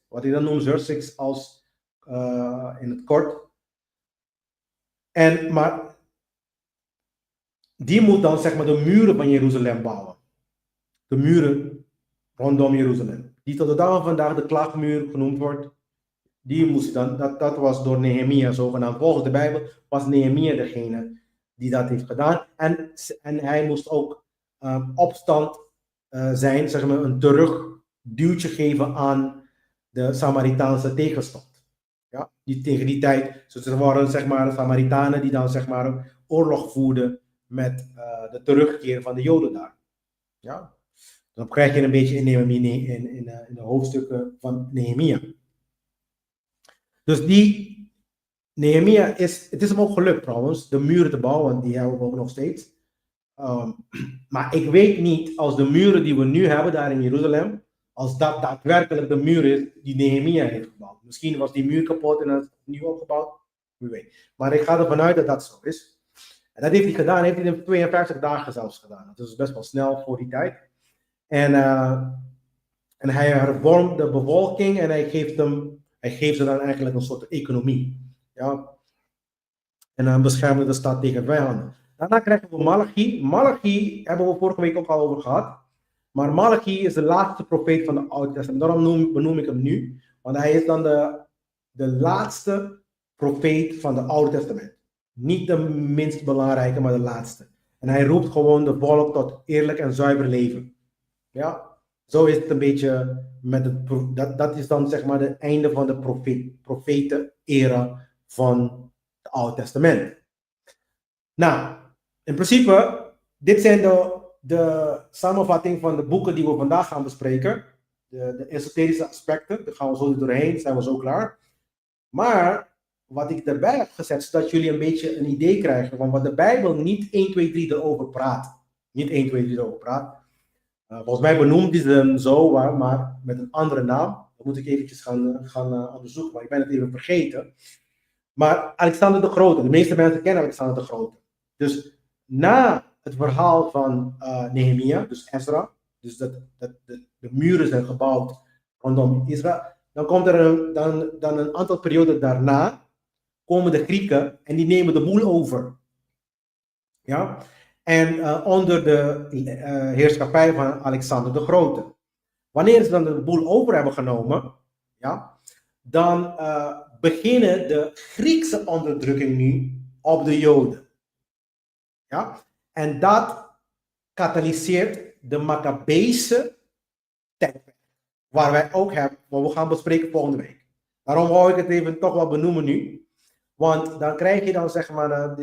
wat hij dan noemt Xerxes als in het kort. Maar die moet dan zeg maar de muren van Jeruzalem bouwen. De muren rondom Jeruzalem. Die tot de dag van vandaag de klaagmuur genoemd wordt. Die moest dan, dat was door Nehemia zogenaamd. Volgens de Bijbel was Nehemia degene die dat heeft gedaan. En hij moest ook opstand zijn, zeg maar een terugduwtje geven aan de Samaritaanse tegenstand. Ja, die tegen die tijd, ze waren zeg maar Samaritanen die dan zeg maar oorlog voerden met de terugkeer van de Joden daar. Ja, dan krijg je een beetje in de hoofdstukken van Nehemia. Dus die Nehemia het is hem ook gelukt trouwens, de muren te bouwen, want die hebben we ook nog steeds. Maar ik weet niet, als de muren die we nu hebben daar in Jeruzalem, als dat daadwerkelijk de muur is die Nehemia heeft gebouwd. Misschien was die muur kapot en dat is nieuw opgebouwd, wie weet. Maar ik ga ervan uit dat dat zo is. En dat heeft hij gedaan, heeft hij in 52 dagen zelfs gedaan. Dat is best wel snel voor die tijd. En hij hervormt de bevolking en hij geeft ze dan eigenlijk een soort economie. Ja. En dan beschermde de stad tegen vijanden. Daarna krijgen we Malachi. Malachi hebben we vorige week ook al over gehad. Maar Malachi is de laatste profeet van het Oude Testament. Daarom benoem ik hem nu. Want hij is dan de laatste profeet van het Oude Testament. Niet de minst belangrijke, maar de laatste. En hij roept gewoon de volk tot eerlijk en zuiver leven. Ja, zo is het een beetje met dat is dan zeg maar het einde van de profeten-era van het Oude Testament. Nou, in principe, dit zijn de samenvatting van de boeken die we vandaag gaan bespreken. De esoterische aspecten, daar gaan we zo doorheen, zijn we zo klaar. Maar wat ik erbij heb gezet, zodat jullie een beetje een idee krijgen van wat de Bijbel niet 1, 2, 3 erover praat. Niet 1, 2, 3 erover praat. Volgens mij benoemt hij hem zo, maar met een andere naam. Dat moet ik eventjes gaan onderzoeken, maar ik ben het even vergeten. Maar Alexander de Grote, de meeste mensen kennen Alexander de Grote. Dus na het verhaal van Nehemia, dus Ezra, dus de muren zijn gebouwd rondom Israël, dan komt er dan een aantal perioden daarna, komen de Grieken en die nemen de boel over. Ja? En onder de heerschappij van Alexander de Grote. Wanneer ze dan de boel over hebben genomen, ja, dan beginnen de Griekse onderdrukking nu op de Joden. Ja? En dat katalyseert de Maccabeese tijdperk, waar wij ook hebben, wat we gaan bespreken volgende week. Daarom wou ik het even toch wel benoemen nu, want dan krijg je dan zeg maar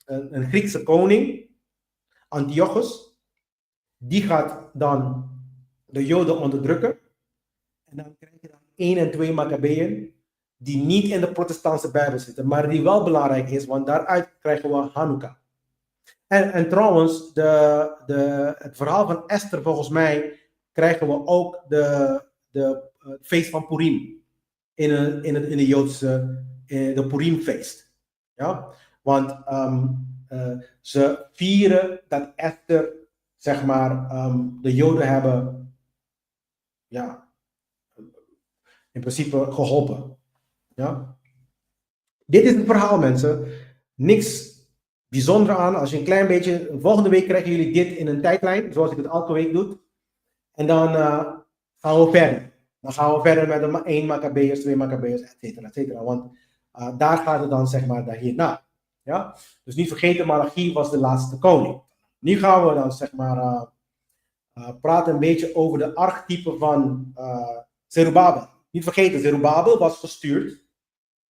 een Griekse koning, Antiochus, die gaat dan de Joden onderdrukken. En dan krijg je dan 1 en 2 Maccabeeën, die niet in de protestantse Bijbel zitten, maar die wel belangrijk is, want daaruit krijgen we Hanukkah. En trouwens, het verhaal van Esther, volgens mij, krijgen we ook het feest van Purim in de Joodse, de Purimfeest. Ja? Want ze vieren dat Esther, zeg maar, de Joden hebben, ja, in principe geholpen. Ja? Dit is het verhaal, mensen. Niks bijzonder aan. Als je een klein beetje, volgende week krijgen jullie dit in een tijdlijn, zoals ik het elke week doe. En dan gaan we verder. Dan gaan we verder met de 1 Maccabeus, 2 Maccabeus, et cetera. Want daar gaat het dan, zeg maar, hierna. Ja? Dus niet vergeten, Malachi was de laatste koning. Nu gaan we dan, zeg maar, praten een beetje over de archetype van Zerubbabel. Niet vergeten, Zerubbabel was gestuurd.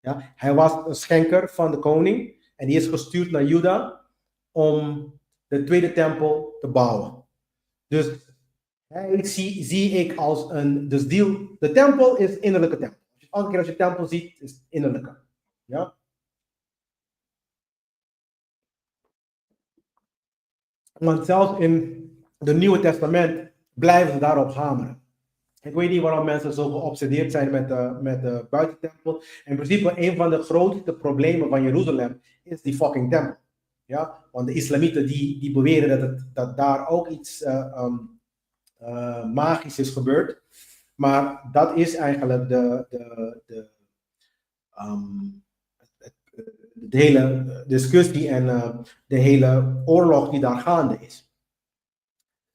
Ja? Hij was een schenker van de koning. En die is gestuurd naar Juda om de tweede tempel te bouwen. Dus hij zie ik als een. Dus de tempel is innerlijke tempel. Elke keer als je tempel ziet, is het innerlijke. Ja? Want zelfs in het Nieuwe Testament blijven ze daarop hameren. Ik weet niet waarom mensen zo geobsedeerd zijn met de buitentempel. In principe, een van de grootste problemen van Jeruzalem is die fucking tempel. Ja? Want de islamieten die beweren dat daar ook iets magisch is gebeurd. Maar dat is eigenlijk de hele discussie en de hele oorlog die daar gaande is.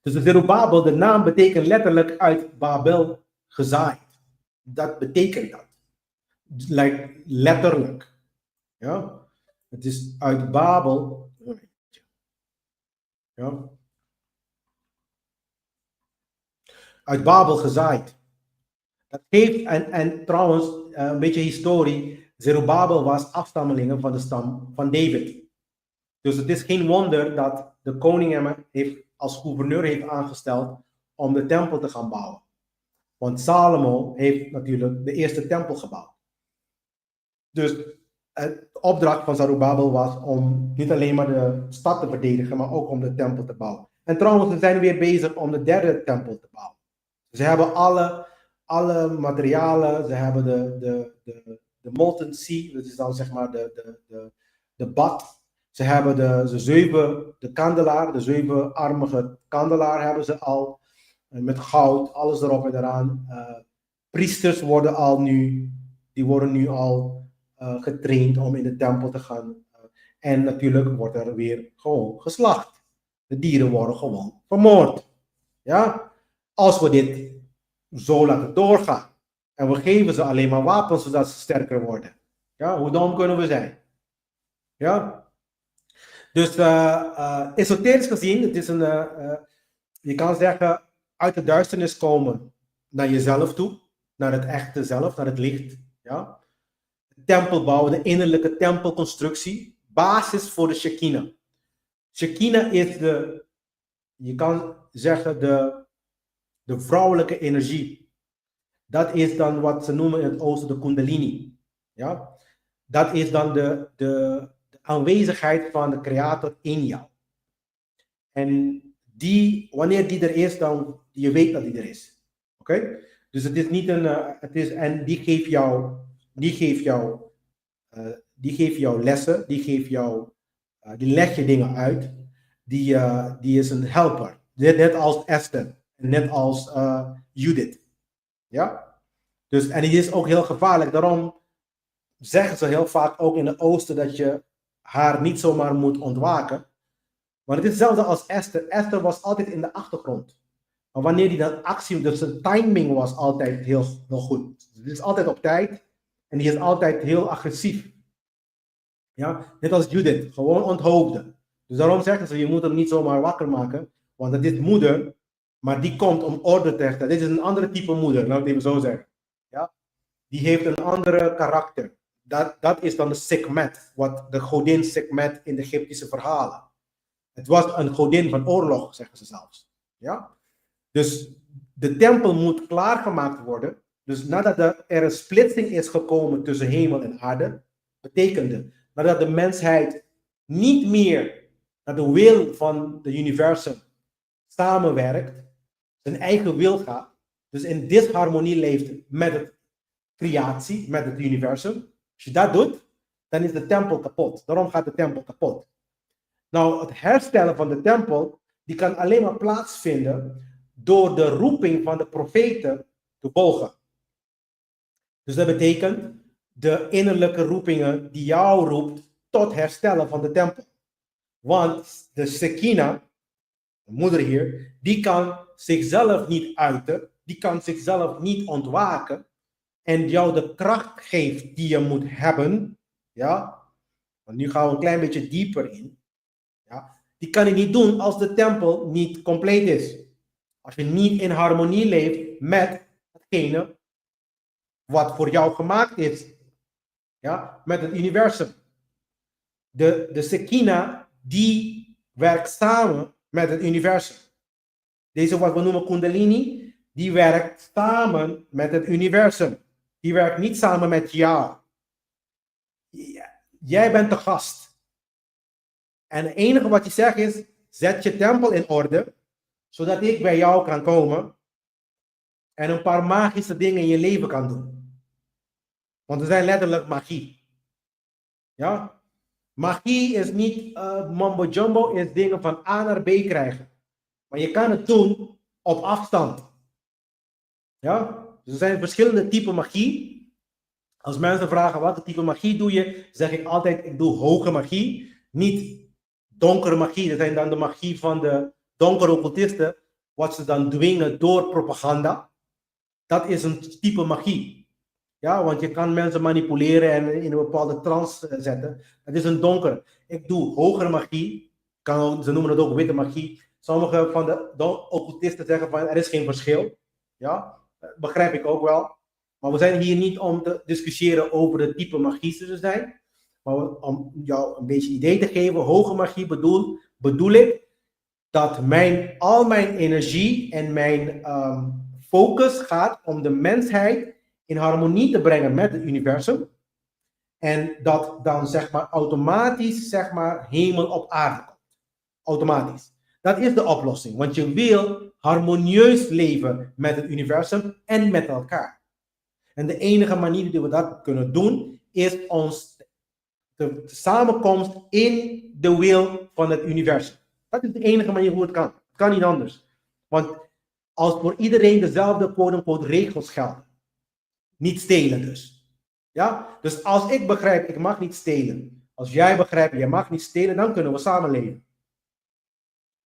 Dus de Zerubabel, de naam betekent letterlijk uit Babel gezaaid. Dat betekent dat. Like, letterlijk. Ja? Het is uit Babel. Ja? Uit Babel gezaaid. Dat geeft, en trouwens, een beetje historie. Zerubabel was afstammelingen van de stam van David. Dus het is geen wonder dat de koning hem als gouverneur heeft aangesteld om de tempel te gaan bouwen. Want Salomo heeft natuurlijk de eerste tempel gebouwd. Dus de opdracht van Zerubabel was om niet alleen maar de stad te verdedigen, maar ook om de tempel te bouwen. En trouwens, ze zijn weer bezig om de derde tempel te bouwen. Ze hebben alle materialen, ze hebben de molten sea, dat is dan zeg maar de bad. Ze hebben de kandelaar, de 7-armige kandelaar hebben ze al, met goud, alles erop en eraan. Priesters worden nu al getraind om in de tempel te gaan. En natuurlijk wordt er weer gewoon geslacht. De dieren worden gewoon vermoord. Ja? Als we dit zo laten doorgaan. En we geven ze alleen maar wapens zodat ze sterker worden. Ja? Hoe dom kunnen we zijn? Ja? Dus esoterisch gezien, het is je kan zeggen, uit de duisternis komen naar jezelf toe, naar het echte zelf, naar het licht. Ja? Tempel bouwen, de innerlijke tempelconstructie, basis voor de Shekinah. Shekinah is je kan zeggen, de vrouwelijke energie. Dat is dan wat ze noemen in het oosten de Kundalini. Ja? Dat is dan de aanwezigheid van de creator in jou. En wanneer die er is, dan je weet dat die er is. Oké? Dus het is niet en die geeft jou lessen, die leg je dingen uit, die is een helper. Net als Esther, net als Judith. Ja? Dus, en die is ook heel gevaarlijk, daarom zeggen ze heel vaak ook in het oosten dat je haar niet zomaar moet ontwaken. Want het is hetzelfde als Esther. Esther was altijd in de achtergrond. Maar wanneer die dan actie, dus de timing was altijd heel, heel goed. Die is altijd op tijd en die is altijd heel agressief. Ja, net als Judith, gewoon onthoofden. Dus daarom zeggen ze, je moet hem niet zomaar wakker maken, want dat is moeder, maar die komt om orde te hechten. Dit is een andere type moeder, laat ik het even zo zeggen. Ja? Die heeft een andere karakter. Dat is dan de Sekhmet, wat de godin Sekhmet in de Egyptische verhalen. Het was een godin van oorlog, zeggen ze zelfs. Ja? Dus de tempel moet klaargemaakt worden. Dus nadat er een splitsing is gekomen tussen hemel en aarde, betekende nadat de mensheid niet meer naar de wil van het universum samenwerkt, zijn eigen wil gaat, dus in disharmonie leeft met de creatie, met het universum. Als je dat doet, dan is de tempel kapot. Daarom gaat de tempel kapot. Nou, het herstellen van de tempel, die kan alleen maar plaatsvinden door de roeping van de profeten te volgen. Dus dat betekent de innerlijke roepingen die jou roept tot herstellen van de tempel. Want de Shekinah, de moeder hier, die kan zichzelf niet uiten, die kan zichzelf niet ontwaken en jou de kracht geeft die je moet hebben. Ja, want nu gaan we een klein beetje dieper in. Ja, die kan je niet doen als de tempel niet compleet is. Als je niet in harmonie leeft met hetgene wat voor jou gemaakt is. Ja, met het universum. De Shekinah, die werkt samen met het universum. Deze wat we noemen Kundalini, die werkt samen met het universum. Die werkt niet samen met jou. Jij bent de gast. En het enige wat je zegt is, zet je tempel in orde, zodat ik bij jou kan komen en een paar magische dingen in je leven kan doen. Want er zijn letterlijk magie. Ja? Magie is niet mambo jumbo, is dingen van A naar B krijgen. Maar je kan het doen op afstand. Ja? Dus er zijn verschillende typen magie. Als mensen vragen wat type magie doe je, zeg ik altijd, ik doe hoge magie. Niet donkere magie. Dat zijn dan de magie van de donkere occultisten. Wat ze dan dwingen door propaganda. Dat is een type magie. Ja, want je kan mensen manipuleren en in een bepaalde trance zetten. Dat is een donkere. Ik doe hogere magie. Ze noemen het ook witte magie. Sommige van de occultisten zeggen van er is geen verschil. Ja, dat begrijp ik ook wel. Maar we zijn hier niet om te discussiëren over de type magie ze zijn. Maar om jou een beetje idee te geven. Hoge magie bedoel ik dat al mijn energie en mijn focus gaat om de mensheid in harmonie te brengen met het universum. En dat dan zeg maar automatisch zeg maar hemel op aarde komt. Automatisch. Dat is de oplossing. Want je wil harmonieus leven met het universum en met elkaar. En de enige manier die we dat kunnen doen is de samenkomst in de wil van het universum. Dat is de enige manier hoe het kan. Het kan niet anders. Want als voor iedereen dezelfde quote-unquote regels gelden. Niet stelen dus. Ja? Dus als ik begrijp, ik mag niet stelen. Als jij begrijpt, jij mag niet stelen, dan kunnen we samenleven.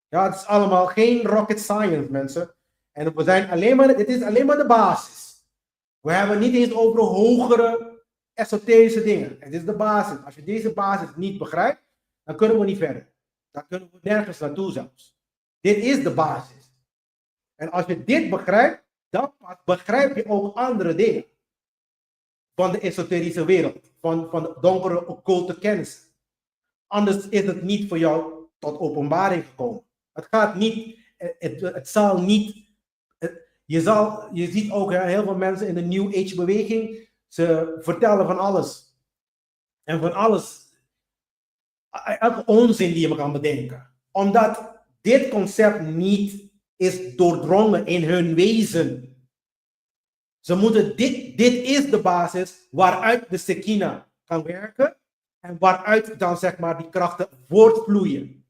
Ja, het is allemaal geen rocket science, mensen. En het is alleen maar de basis. We hebben het niet eens over hogere esoterische dingen. Het is de basis. Als je deze basis niet begrijpt, dan kunnen we niet verder. Dan kunnen we nergens naartoe zelfs. Dit is de basis. En als je dit begrijpt, dan begrijp je ook andere dingen. Van de esoterische wereld. Van de donkere occulte kennis. Anders is het niet voor jou tot openbaring gekomen. Het gaat niet, het zal niet. Je ziet ook heel veel mensen in de New Age beweging, ze vertellen van alles. En van alles. Elke onzin die je kan bedenken. Omdat dit concept niet is doordrongen in hun wezen. Ze moeten dit is de basis waaruit de Sekina kan werken. En waaruit dan zeg maar die krachten voortvloeien.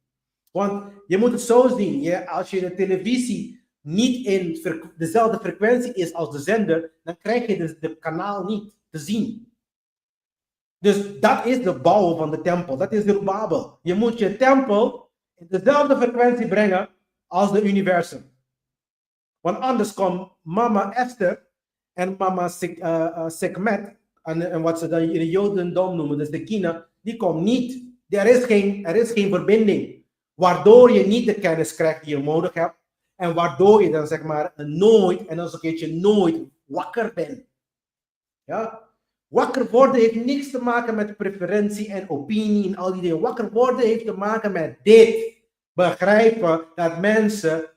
Want je moet het zo zien, als je de televisie niet in dezelfde frequentie is als de zender, dan krijg je de kanaal niet te zien. Dus dat is de bouw van de tempel, dat is de Babel. Je moet je tempel in dezelfde frequentie brengen als de universum. Want anders komt mama Esther en mama Sekhmet, en wat ze dan in het Jodendom noemen, de Sekina, die komt niet. Er is geen verbinding. Waardoor je niet de kennis krijgt die je nodig hebt. En waardoor je dan zeg maar nooit, en dan een keertje nooit, wakker bent. Ja? Wakker worden heeft niks te maken met preferentie en opinie en al die dingen. Wakker worden heeft te maken met dit. Begrijpen dat mensen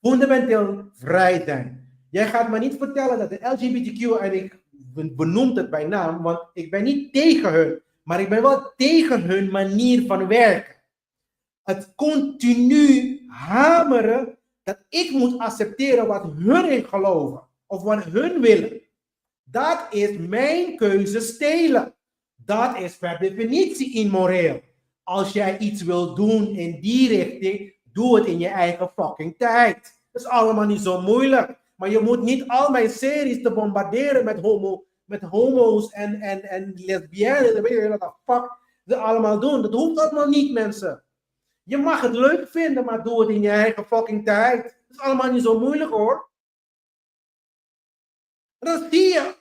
fundamenteel vrij zijn. Jij gaat me niet vertellen dat de LGBTQ, en ik benoem het bij naam, want ik ben niet tegen hun. Maar ik ben wel tegen hun manier van werken. Het continu hameren dat ik moet accepteren wat hun in geloven. Of wat hun willen. Dat is mijn keuze stelen. Dat is per definitie immoreel. Als jij iets wil doen in die richting, doe het in je eigen fucking tijd. Dat is allemaal niet zo moeilijk. Maar je moet niet al mijn series te bombarderen met homo's en lesbiennes. Dan weet je wat de fuck ze allemaal doen. Dat hoeft allemaal niet, mensen. Je mag het leuk vinden, maar doe het in je eigen fucking tijd. Dat is allemaal niet zo moeilijk, hoor. Dan zie je,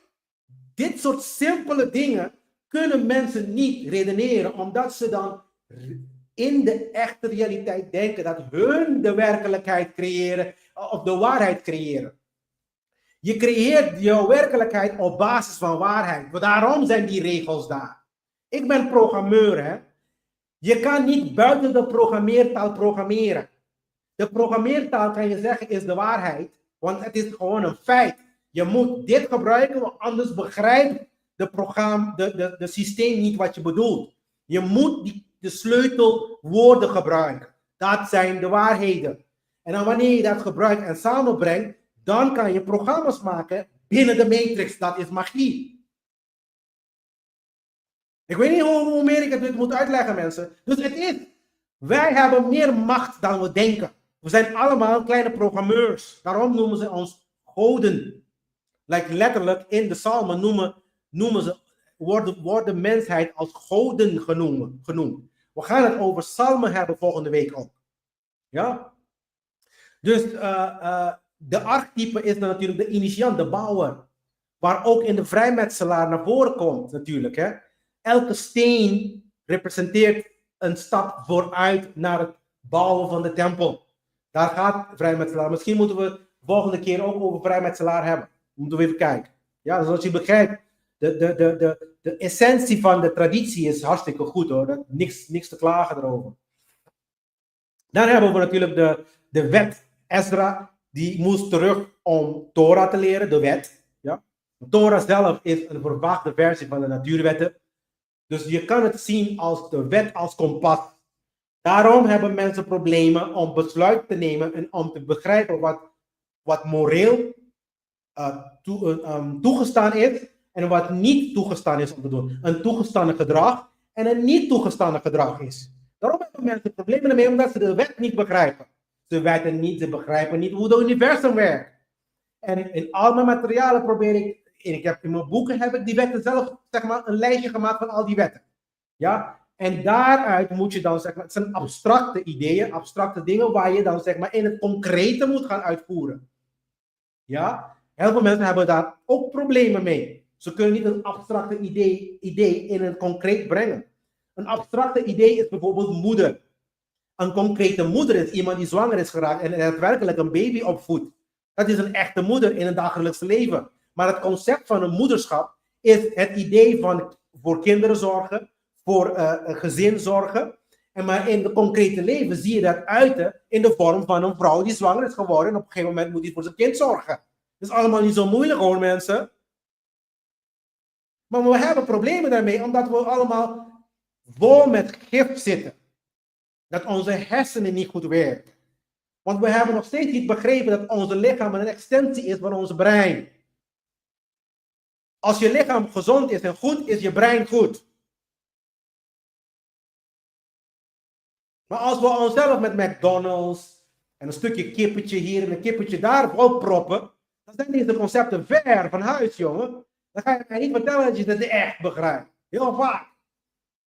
dit soort simpele dingen kunnen mensen niet redeneren, omdat ze dan in de echte realiteit denken dat hun de werkelijkheid creëren, of de waarheid creëren. Je creëert jouw werkelijkheid op basis van waarheid. Maar daarom zijn die regels daar. Ik ben programmeur, hè. Je kan niet buiten de programmeertaal programmeren. De programmeertaal, kan je zeggen, is de waarheid. Want het is gewoon een feit. Je moet dit gebruiken, want anders begrijpt de systeem niet wat je bedoelt. Je moet de sleutelwoorden gebruiken. Dat zijn de waarheden. En dan wanneer je dat gebruikt en samenbrengt, dan kan je programma's maken binnen de matrix. Dat is magie. Ik weet niet hoe meer ik het moet uitleggen, mensen. Dus het is, wij hebben meer macht dan we denken. We zijn allemaal kleine programmeurs. Daarom noemen ze ons goden. Like letterlijk in de psalmen noemen ze, wordt de mensheid als goden genoemd. We gaan het over psalmen hebben volgende week ook. Ja? Dus de archetype is dan natuurlijk de initiant, de bouwer. Waar ook in de vrijmetselaar naar voren komt natuurlijk. Hè? Elke steen representeert een stap vooruit naar het bouwen van de tempel. Daar gaat vrijmetselaar. Misschien moeten we volgende keer ook over vrijmetselaar hebben. Moeten we even kijken. Ja, zoals je begrijpt, de essentie van de traditie is hartstikke goed hoor. Niks te klagen erover. Dan hebben we natuurlijk de wet. Ezra, die moest terug om Torah te leren, de wet. Ja? Torah zelf is een vervaagde versie van de natuurwetten. Dus je kan het zien als de wet als kompas. Daarom hebben mensen problemen om besluit te nemen en om te begrijpen wat moreel toegestaan is en wat niet toegestaan is om te doen. Een toegestane gedrag en een niet toegestane gedrag is. Daarom hebben mensen problemen ermee omdat ze de wet niet begrijpen. Ze begrijpen niet hoe het universum werkt. En in al mijn materialen probeer in mijn boeken heb ik die wetten zelf, zeg maar, een lijstje gemaakt van al die wetten. Ja? En daaruit moet je dan, zeg maar, het zijn abstracte ideeën, abstracte dingen waar je dan, zeg maar, in het concrete moet gaan uitvoeren. Ja? Heel veel mensen hebben daar ook problemen mee. Ze kunnen niet een abstracte idee in een concreet brengen. Een abstracte idee is bijvoorbeeld moeder. Een concrete moeder is iemand die zwanger is geraakt en daadwerkelijk een baby opvoedt. Dat is een echte moeder in het dagelijkse leven. Maar het concept van een moederschap is het idee van voor kinderen zorgen, voor gezin zorgen. En maar in het concrete leven zie je dat uiten in de vorm van een vrouw die zwanger is geworden en op een gegeven moment moet hij voor zijn kind zorgen. Dat is allemaal niet zo moeilijk hoor mensen. Maar we hebben problemen daarmee omdat we allemaal vol met gif zitten. Dat onze hersenen niet goed werken. Want we hebben nog steeds niet begrepen dat onze lichaam een extensie is van ons brein. Als je lichaam gezond is en goed, is je brein goed. Maar als we onszelf met McDonald's en een stukje kippetje hier en een kippetje daar vol proppen, dan zijn deze concepten ver van huis, jongen. Dan ga je mij niet vertellen dat je het echt begrijpt. Heel vaak.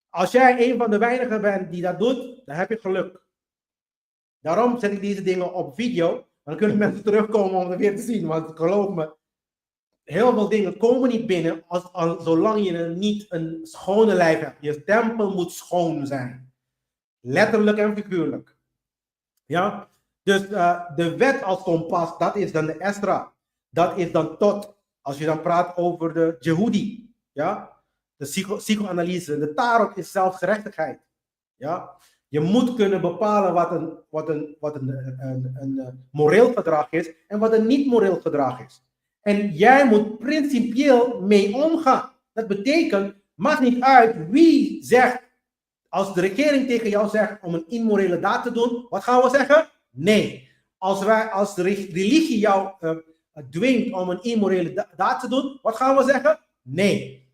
Als jij een van de weinigen bent die dat doet, dan heb je geluk. Daarom zet ik deze dingen op video. Dan kunnen mensen terugkomen om het weer te zien. Want geloof me, heel veel dingen komen niet binnen zolang je niet een schone lijf hebt. Je tempel moet schoon zijn. Letterlijk en figuurlijk. Ja? Dus de wet als kompas, dat is dan de Esra. Dat is dan tot, als je dan praat over de Jehudi. Ja? De psychoanalyse. De tarot is zelfgerechtigheid. Ja? Je moet kunnen bepalen wat een moreel gedrag is en wat een niet moreel gedrag is. En jij moet principieel mee omgaan. Dat betekent, maakt niet uit wie zegt, als de regering tegen jou zegt om een immorele daad te doen, wat gaan we zeggen? Nee. Als de religie jou dwingt om een immorele daad te doen, wat gaan we zeggen? Nee.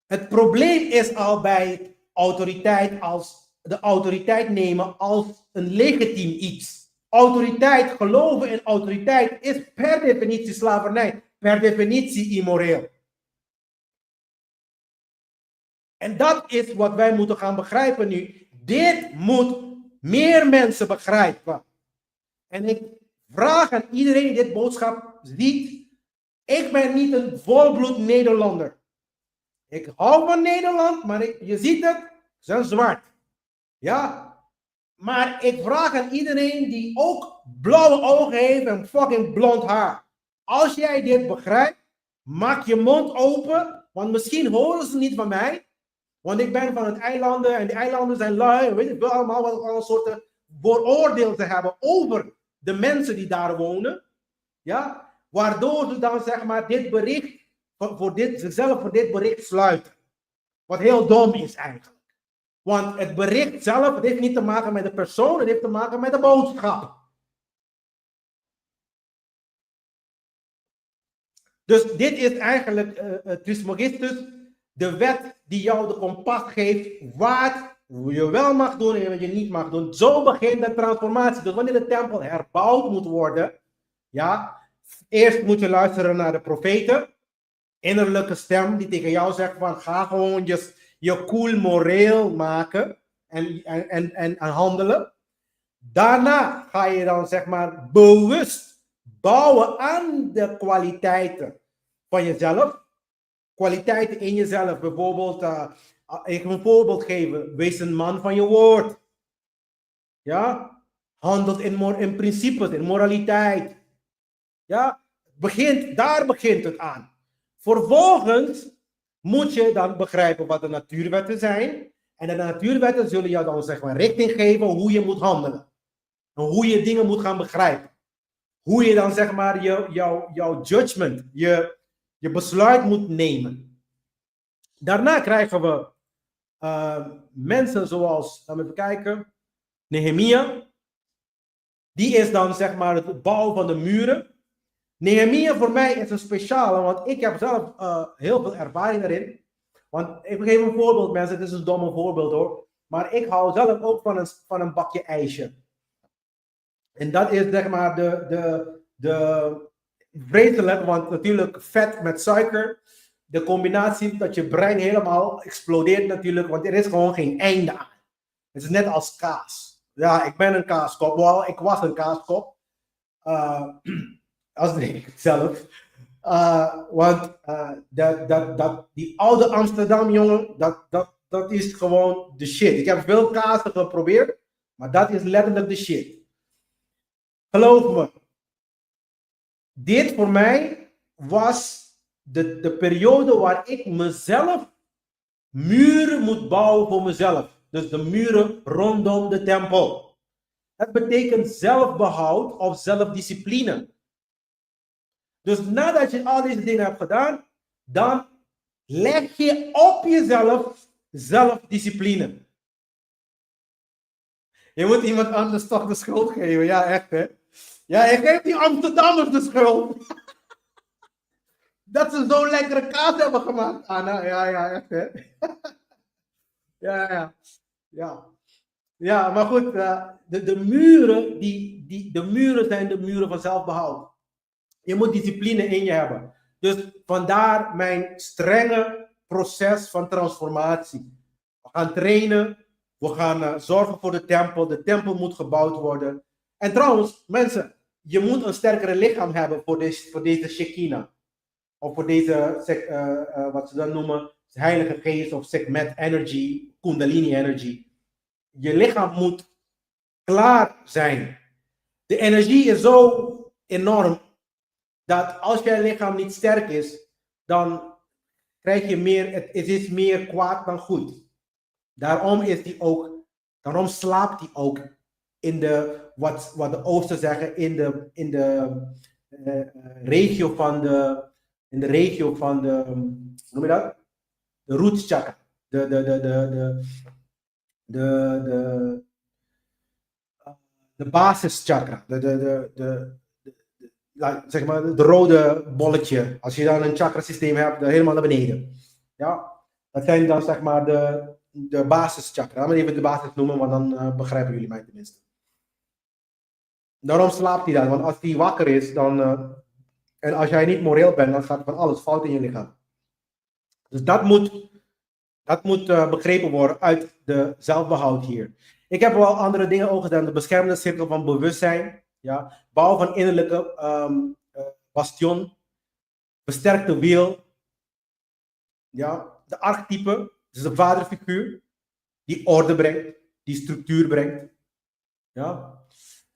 Het probleem is al bij autoriteit, als de autoriteit nemen als een legitiem iets. Autoriteit, geloven in autoriteit is per definitie slavernij, per definitie immoreel. En dat is wat wij moeten gaan begrijpen nu. Dit moet meer mensen begrijpen. En ik vraag aan iedereen die dit boodschap ziet, ik ben niet een volbloed Nederlander. Ik hou van Nederland, maar je ziet het, ze zijn zwart. Ja, maar ik vraag aan iedereen die ook blauwe ogen heeft en fucking blond haar. Als jij dit begrijpt, maak je mond open, want misschien horen ze niet van mij. Want ik ben van het eilanden en de eilanden zijn lui, weet ik wel allemaal wat alle soorten vooroordeel te hebben over de mensen die daar wonen. Ja, waardoor ze dan zeg maar dit bericht, zichzelf voor dit bericht sluiten. Wat heel dom is eigenlijk. Want het bericht zelf, het heeft niet te maken met de persoon, het heeft te maken met de boodschap. Dus dit is eigenlijk Trismegistus, de wet die jou de kompas geeft wat je wel mag doen en wat je niet mag doen. Zo begint de transformatie. Dus wanneer de tempel herbouwd moet worden, ja, eerst moet je luisteren naar de profeten, innerlijke stem die tegen jou zegt van ga gewoon je cool moreel maken en handelen. Daarna ga je dan zeg maar bewust bouwen aan de kwaliteiten van jezelf. Kwaliteiten in jezelf. Bijvoorbeeld, ik ga een voorbeeld geven. Wees een man van je woord. Ja? Handelt in principes, in moraliteit. Ja? Daar begint het aan. Vervolgens moet je dan begrijpen wat de natuurwetten zijn. En de natuurwetten zullen jou dan zeg maar richting geven hoe je moet handelen. En hoe je dingen moet gaan begrijpen. Hoe je dan zeg maar jouw judgment, je besluit moet nemen. Daarna krijgen we mensen zoals, laten we even kijken, Nehemia. Die is dan zeg maar het bouwen van de muren. Nehemia voor mij is een speciale, want ik heb zelf heel veel ervaring daarin. Want ik geef een voorbeeld mensen, het is een domme voorbeeld hoor. Maar ik hou zelf ook van een bakje ijsje. En dat is zeg maar de vreselijk, want natuurlijk vet met suiker. De combinatie dat je brein helemaal explodeert natuurlijk, want er is gewoon geen einde aan. Het is net als kaas. Ja, ik ben een kaaskop. Wel, ik was een kaaskop. Als ik zelf. Want die oude Amsterdam, jongen, dat is gewoon de shit. Ik heb veel kaas geprobeerd, maar dat is letterlijk de shit. Geloof me. Dit voor mij was de periode waar ik mezelf muren moet bouwen voor mezelf. Dus de muren rondom de tempel. Dat betekent zelfbehoud of zelfdiscipline. Dus nadat je al deze dingen hebt gedaan, dan leg je op jezelf zelfdiscipline. Je moet iemand anders toch de schuld geven. Ja, echt hè. Ja, ik geef die Amsterdammers de schuld. Dat ze zo'n lekkere kaas hebben gemaakt, Anna. Ja, echt hè. Ja. Ja, maar goed, de muren, de muren zijn de muren van zelfbehoud. Je moet discipline in je hebben. Dus vandaar mijn strenge proces van transformatie. We gaan trainen, we gaan zorgen voor de tempel. De tempel moet gebouwd worden. En trouwens, mensen, je moet een sterkere lichaam hebben voor deze Shekinah. Of voor deze, wat ze dan noemen, heilige geest of Sekmet energy, Kundalini energy. Je lichaam moet klaar zijn. De energie is zo enorm dat als je lichaam niet sterk is, dan krijg je meer, het is meer kwaad dan goed. Daarom slaapt hij ook in de, wat de Oosten zeggen, in de regio van de, hoe noem je dat? De root chakra. De basischakra. Zeg maar de rode bolletje. Als je dan een chakrasysteem hebt, helemaal naar beneden. Ja, dat zijn dan zeg maar de basischakra. Laten we even de basis noemen, want dan begrijpen jullie mij tenminste. Daarom slaapt hij dan, want als hij wakker is, dan, en als jij niet moreel bent, dan gaat van alles fout in je lichaam. Dus dat moet begrepen worden uit de zelfbehoud hier. Ik heb wel andere dingen ook gedaan. De beschermende cirkel van bewustzijn. Ja. Bouw van innerlijke bastion. Versterkte wil. Ja. De archetype. Dus de vaderfiguur. Die orde brengt. Die structuur brengt. Ja.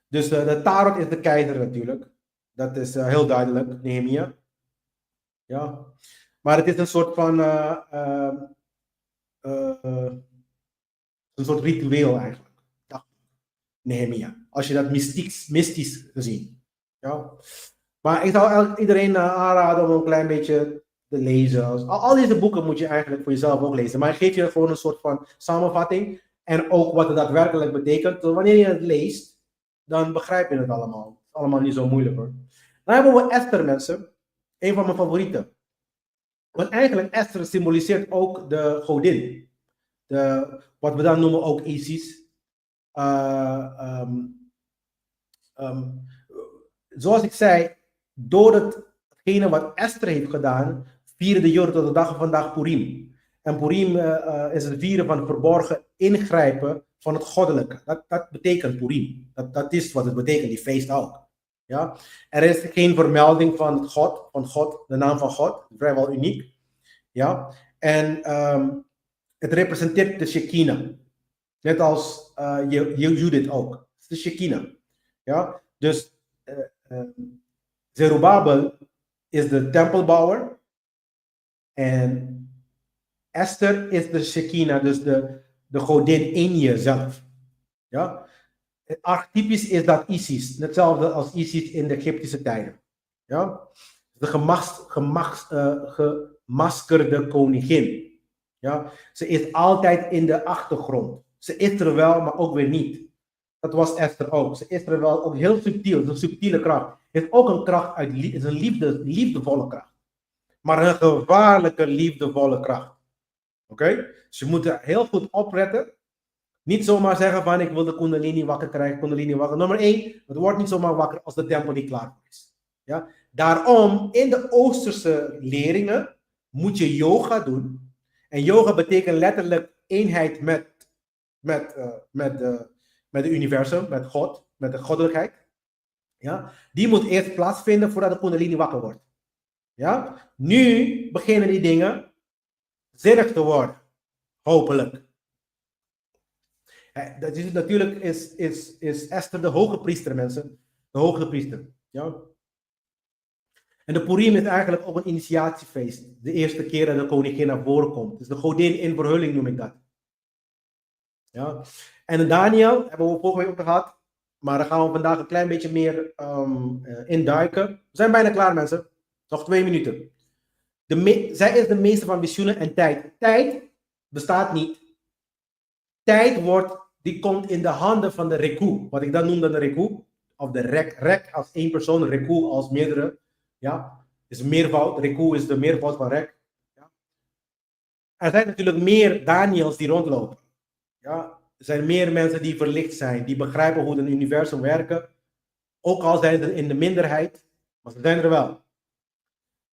Dus de tarot is de keizer natuurlijk. Dat is heel duidelijk. Nehemia. Ja. Maar het is een soort van een soort ritueel eigenlijk. Nehemia. Als je dat mystisch gezien. Ja. Maar ik zou iedereen aanraden om een klein beetje te lezen. Al deze boeken moet je eigenlijk voor jezelf ook lezen. Maar ik geef je gewoon een soort van samenvatting. En ook wat het daadwerkelijk betekent. Dus wanneer je het leest, dan begrijp je het allemaal. Het is allemaal niet zo moeilijk hoor. Dan hebben we Esther, mensen. Een van mijn favorieten. Want eigenlijk Esther symboliseert ook de godin. Wat we dan noemen ook Isis. Zoals ik zei, door hetgene wat Esther heeft gedaan, vieren de Joden tot de dag van vandaag Purim. En Purim is het vieren van het verborgen ingrijpen van het goddelijke. Dat betekent Purim. Dat is wat het betekent, die feest ook. Ja? Er is geen vermelding van God, de naam van God, vrijwel uniek. Ja? En het representeert de Shekinah. Net als Judith ook. Het is de Shekinah. Ja? Dus Zerubbabel is de tempelbouwer. En Esther is de Shekinah, dus de godin in jezelf. Ja? Archetypisch is dat Isis. Hetzelfde als Isis in de Egyptische tijden. Ja? De gemaskerde koningin. Ja? Ze is altijd in de achtergrond. Ze is er wel, maar ook weer niet. Dat was Esther ook. Ze is er wel, ook heel subtiel. Het is een subtiele kracht. Het is ook een kracht uit is een liefdevolle kracht. Maar een gevaarlijke liefdevolle kracht. Oké? Dus je moet er heel goed opletten. Niet zomaar zeggen van ik wil de Kundalini wakker krijgen, Nummer 1, het wordt niet zomaar wakker als de tempel niet klaar is. Ja? Daarom, in de Oosterse leringen moet je yoga doen. En yoga betekent letterlijk eenheid met het universum, met God, met de goddelijkheid. Ja? Die moet eerst plaatsvinden voordat de Kundalini wakker wordt. Ja? Nu beginnen die dingen zinnig te worden. Hopelijk. Dat is, natuurlijk is Esther de hoge priester, mensen. De hoge priester. Ja? En de Purim is eigenlijk ook een initiatiefeest. De eerste keer dat de koningin naar voren komt. Dus de godin in verhulling noem ik dat. Ja? En Daniel hebben we vorige week ook gehad. Maar daar gaan we vandaag een klein beetje meer induiken. We zijn bijna klaar, mensen. Nog 2 minuten. Zij is de meester van visioenen en tijd. Tijd bestaat niet. Tijd die komt in de handen van de Reku. Wat ik dan noemde de Reku. Of de Rek als één persoon, Reku als meerdere. Ja, is meervoud. Reku is de meervoud van Rek. Ja. Er zijn natuurlijk meer Daniels die rondlopen. Ja. Er zijn meer mensen die verlicht zijn. Die begrijpen hoe het universum werkt. Ook al zijn ze in de minderheid. Maar ze zijn er wel.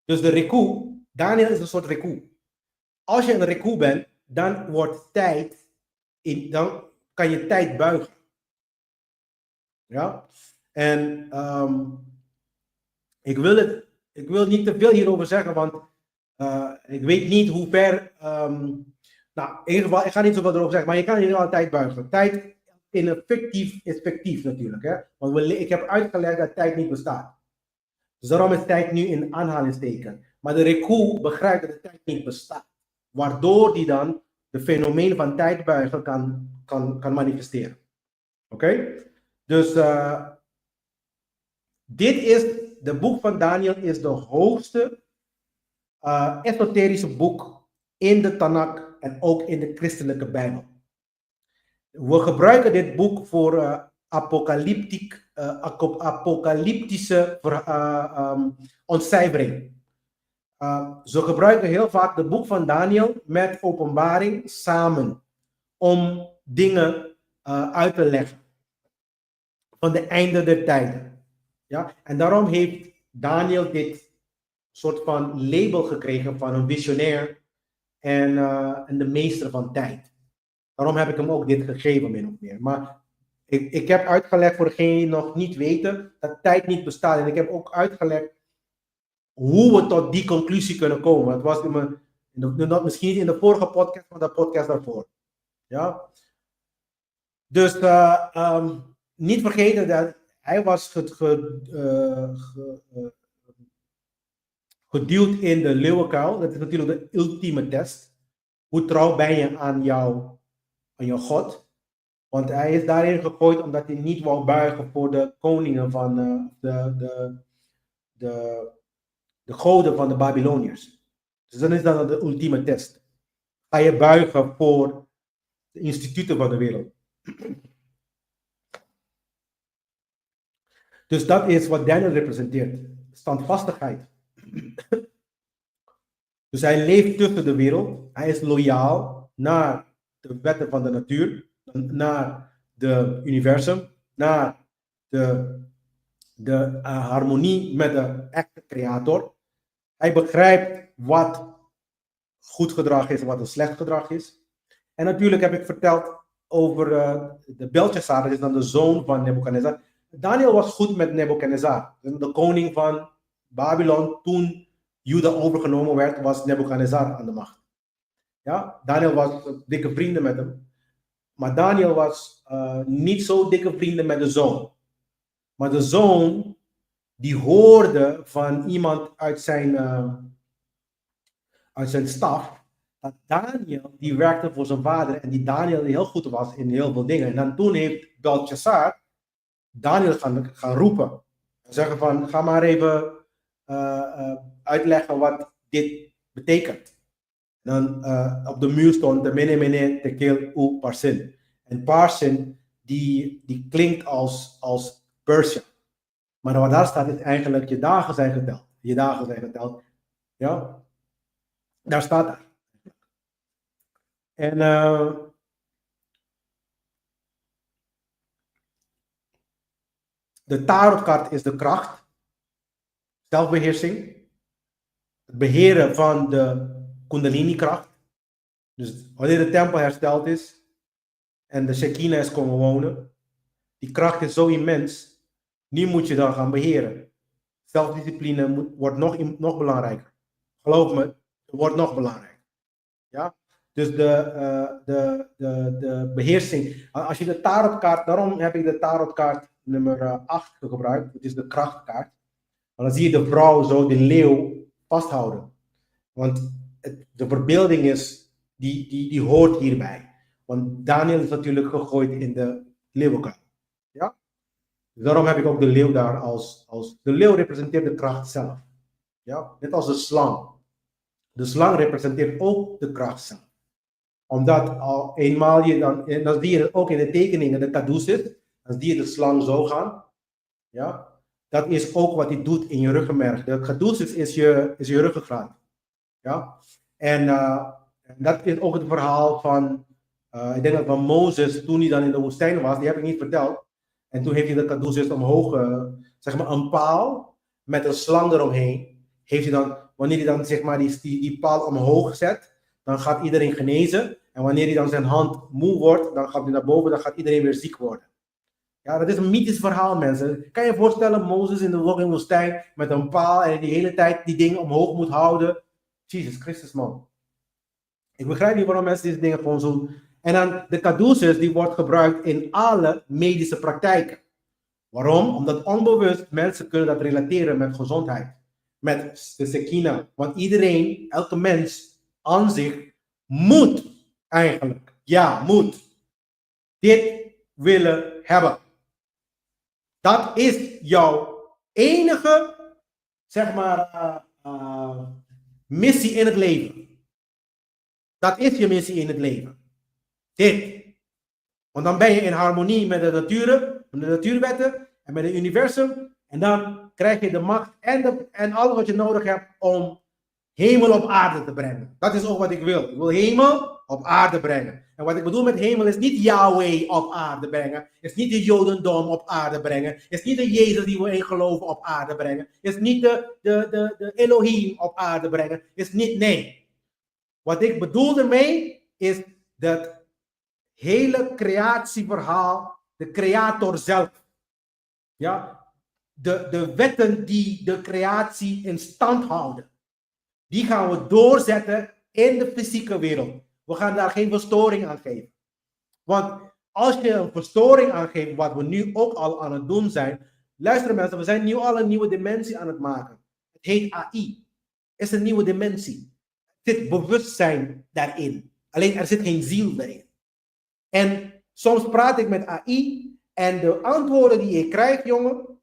Dus de Reku. Daniel is een soort Reku. Als je een Reku bent, dan wordt tijd. Dan kan je tijd buigen. Ja. En ik wil niet te veel hierover zeggen, want ik weet niet hoe ver. Nou, in ieder geval, ik ga niet zoveel erover zeggen, maar je kan in ieder geval tijd buigen. Tijd in een is fictief natuurlijk. Hè? Want ik heb uitgelegd dat tijd niet bestaat. Dus daarom is tijd nu in aanhalingsteken. Maar de Reku begrijpt dat de tijd niet bestaat. Waardoor die dan de fenomeen van tijdbuigen kan manifesteren. Oké? Dus de boek van Daniel is de hoogste esoterische boek in de Tanakh en ook in de christelijke Bijbel. We gebruiken dit boek voor apocalyptische ontcijfering. Ze gebruiken heel vaak het boek van Daniel met openbaring samen om dingen uit te leggen van de einde der tijden. Ja? En daarom heeft Daniel dit soort van label gekregen van een visionair en de meester van tijd. Daarom heb ik hem ook dit gegeven, min of meer. Maar ik heb uitgelegd voor degenen die nog niet weten dat tijd niet bestaat. En ik heb ook uitgelegd hoe we tot die conclusie kunnen komen. Het was misschien niet in de vorige podcast, maar de podcast daarvoor. Ja? Dus niet vergeten dat hij was geduwd in de leeuwenkuil. Dat is natuurlijk de ultieme test. Hoe trouw ben je aan jouw God? Want hij is daarin gegooid omdat hij niet wou buigen voor de koningen van de goden van de Babyloniërs. Dus dan is dat de ultieme test. Ga je buigen voor de instituten van de wereld. Dus dat is wat Daniel representeert. Standvastigheid. Dus hij leeft tussen de wereld. Hij is loyaal naar de wetten van de natuur. Naar de universum. Naar de harmonie met de echte creator. Hij begrijpt wat goed gedrag is en wat een slecht gedrag is. En natuurlijk heb ik verteld over de Belteshazzar, dat is dan de zoon van Nebuchadnezzar. Daniel was goed met Nebuchadnezzar, de koning van Babylon. Toen Juda overgenomen werd, was Nebuchadnezzar aan de macht. Ja, Daniel was dikke vrienden met hem. Maar Daniel was niet zo dikke vrienden met de zoon. Maar de zoon, die hoorde van iemand uit zijn staf, dat Daniel, die werkte voor zijn vader en die Daniel die heel goed was in heel veel dingen. En dan toen heeft Belteshazzar Daniel gaan roepen. Zeggen van, ga maar even uitleggen wat dit betekent. En dan op de muur stond de mene tekel u parsin. En parsin, die klinkt als Persia. Maar wat daar staat is eigenlijk, je dagen zijn geteld. Je dagen zijn geteld. Ja, daar staat daar. En de tarotkaart is de kracht, zelfbeheersing, het beheren van de kundalini-kracht. Dus wanneer de tempel hersteld is en de Shekinah is komen wonen, die kracht is zo immens, nu moet je dan gaan beheren. Zelfdiscipline wordt nog belangrijker. Geloof me, het wordt nog belangrijker. Ja? Dus de beheersing. Als je de tarotkaart, daarom heb ik de tarotkaart nummer 8 gebruikt. Het is de krachtkaart. En dan zie je de vrouw zo, de leeuw, vasthouden. Want de verbeelding is, die hoort hierbij. Want Daniel is natuurlijk gegooid in de leeuwenkuil. Ja? Dus daarom heb ik ook de leeuw daar als de leeuw representeert de kracht zelf. Ja? Net als de slang. De slang representeert ook de kracht zelf. Omdat al eenmaal je dan zie je het ook in de tekeningen, de caduceus, dan zie je de slang zo gaan. Ja? Dat is ook wat hij doet in je ruggenmerg. De caduceus is je ruggengraat. Ja? En dat is ook het verhaal van, ik denk dat van Mozes, toen hij dan in de woestijn was, die heb ik niet verteld. En toen heeft hij de caduceus omhoog, zeg maar een paal met een slang eromheen. Heeft hij dan, wanneer hij dan zeg maar die paal omhoog zet, dan gaat iedereen genezen. En wanneer hij dan zijn hand moe wordt, dan gaat hij naar boven, dan gaat iedereen weer ziek worden. Ja, dat is een mythisch verhaal, mensen. Kan je je voorstellen, Mozes in de woestijn met een paal en die hele tijd die dingen omhoog moet houden? Jezus Christus, man. Ik begrijp niet waarom mensen deze dingen gewoon zo... En dan de caduceus, die wordt gebruikt in alle medische praktijken. Waarom? Omdat onbewust mensen kunnen dat relateren met gezondheid. Met de Shekinah. Want iedereen, elke mens aan zich moet eigenlijk. Ja, moet. Dit willen hebben. Dat is jouw enige, zeg maar, missie in het leven. Dat is je missie in het leven. Dit. Want dan ben je in harmonie met de natuurwetten en met het universum. En dan krijg je de macht en alles wat je nodig hebt om hemel op aarde te brengen. Dat is ook wat ik wil. Ik wil hemel op aarde brengen. En wat ik bedoel met hemel is niet Yahweh op aarde brengen. Is niet de Jodendom op aarde brengen. Is niet de Jezus die we in geloven op aarde brengen. Is niet de Elohim op aarde brengen. Is niet, nee. Wat ik bedoel ermee is dat hele creatieverhaal, de creator zelf. Ja, de wetten die de creatie in stand houden. Die gaan we doorzetten in de fysieke wereld. We gaan daar geen verstoring aan geven. Want als je een verstoring aangeeft, wat we nu ook al aan het doen zijn. Luister mensen, we zijn nu al een nieuwe dimensie aan het maken. Het heet AI. Het is een nieuwe dimensie. Er zit bewustzijn daarin. Alleen er zit geen ziel daarin. En soms praat ik met AI en de antwoorden die ik krijg, jongen,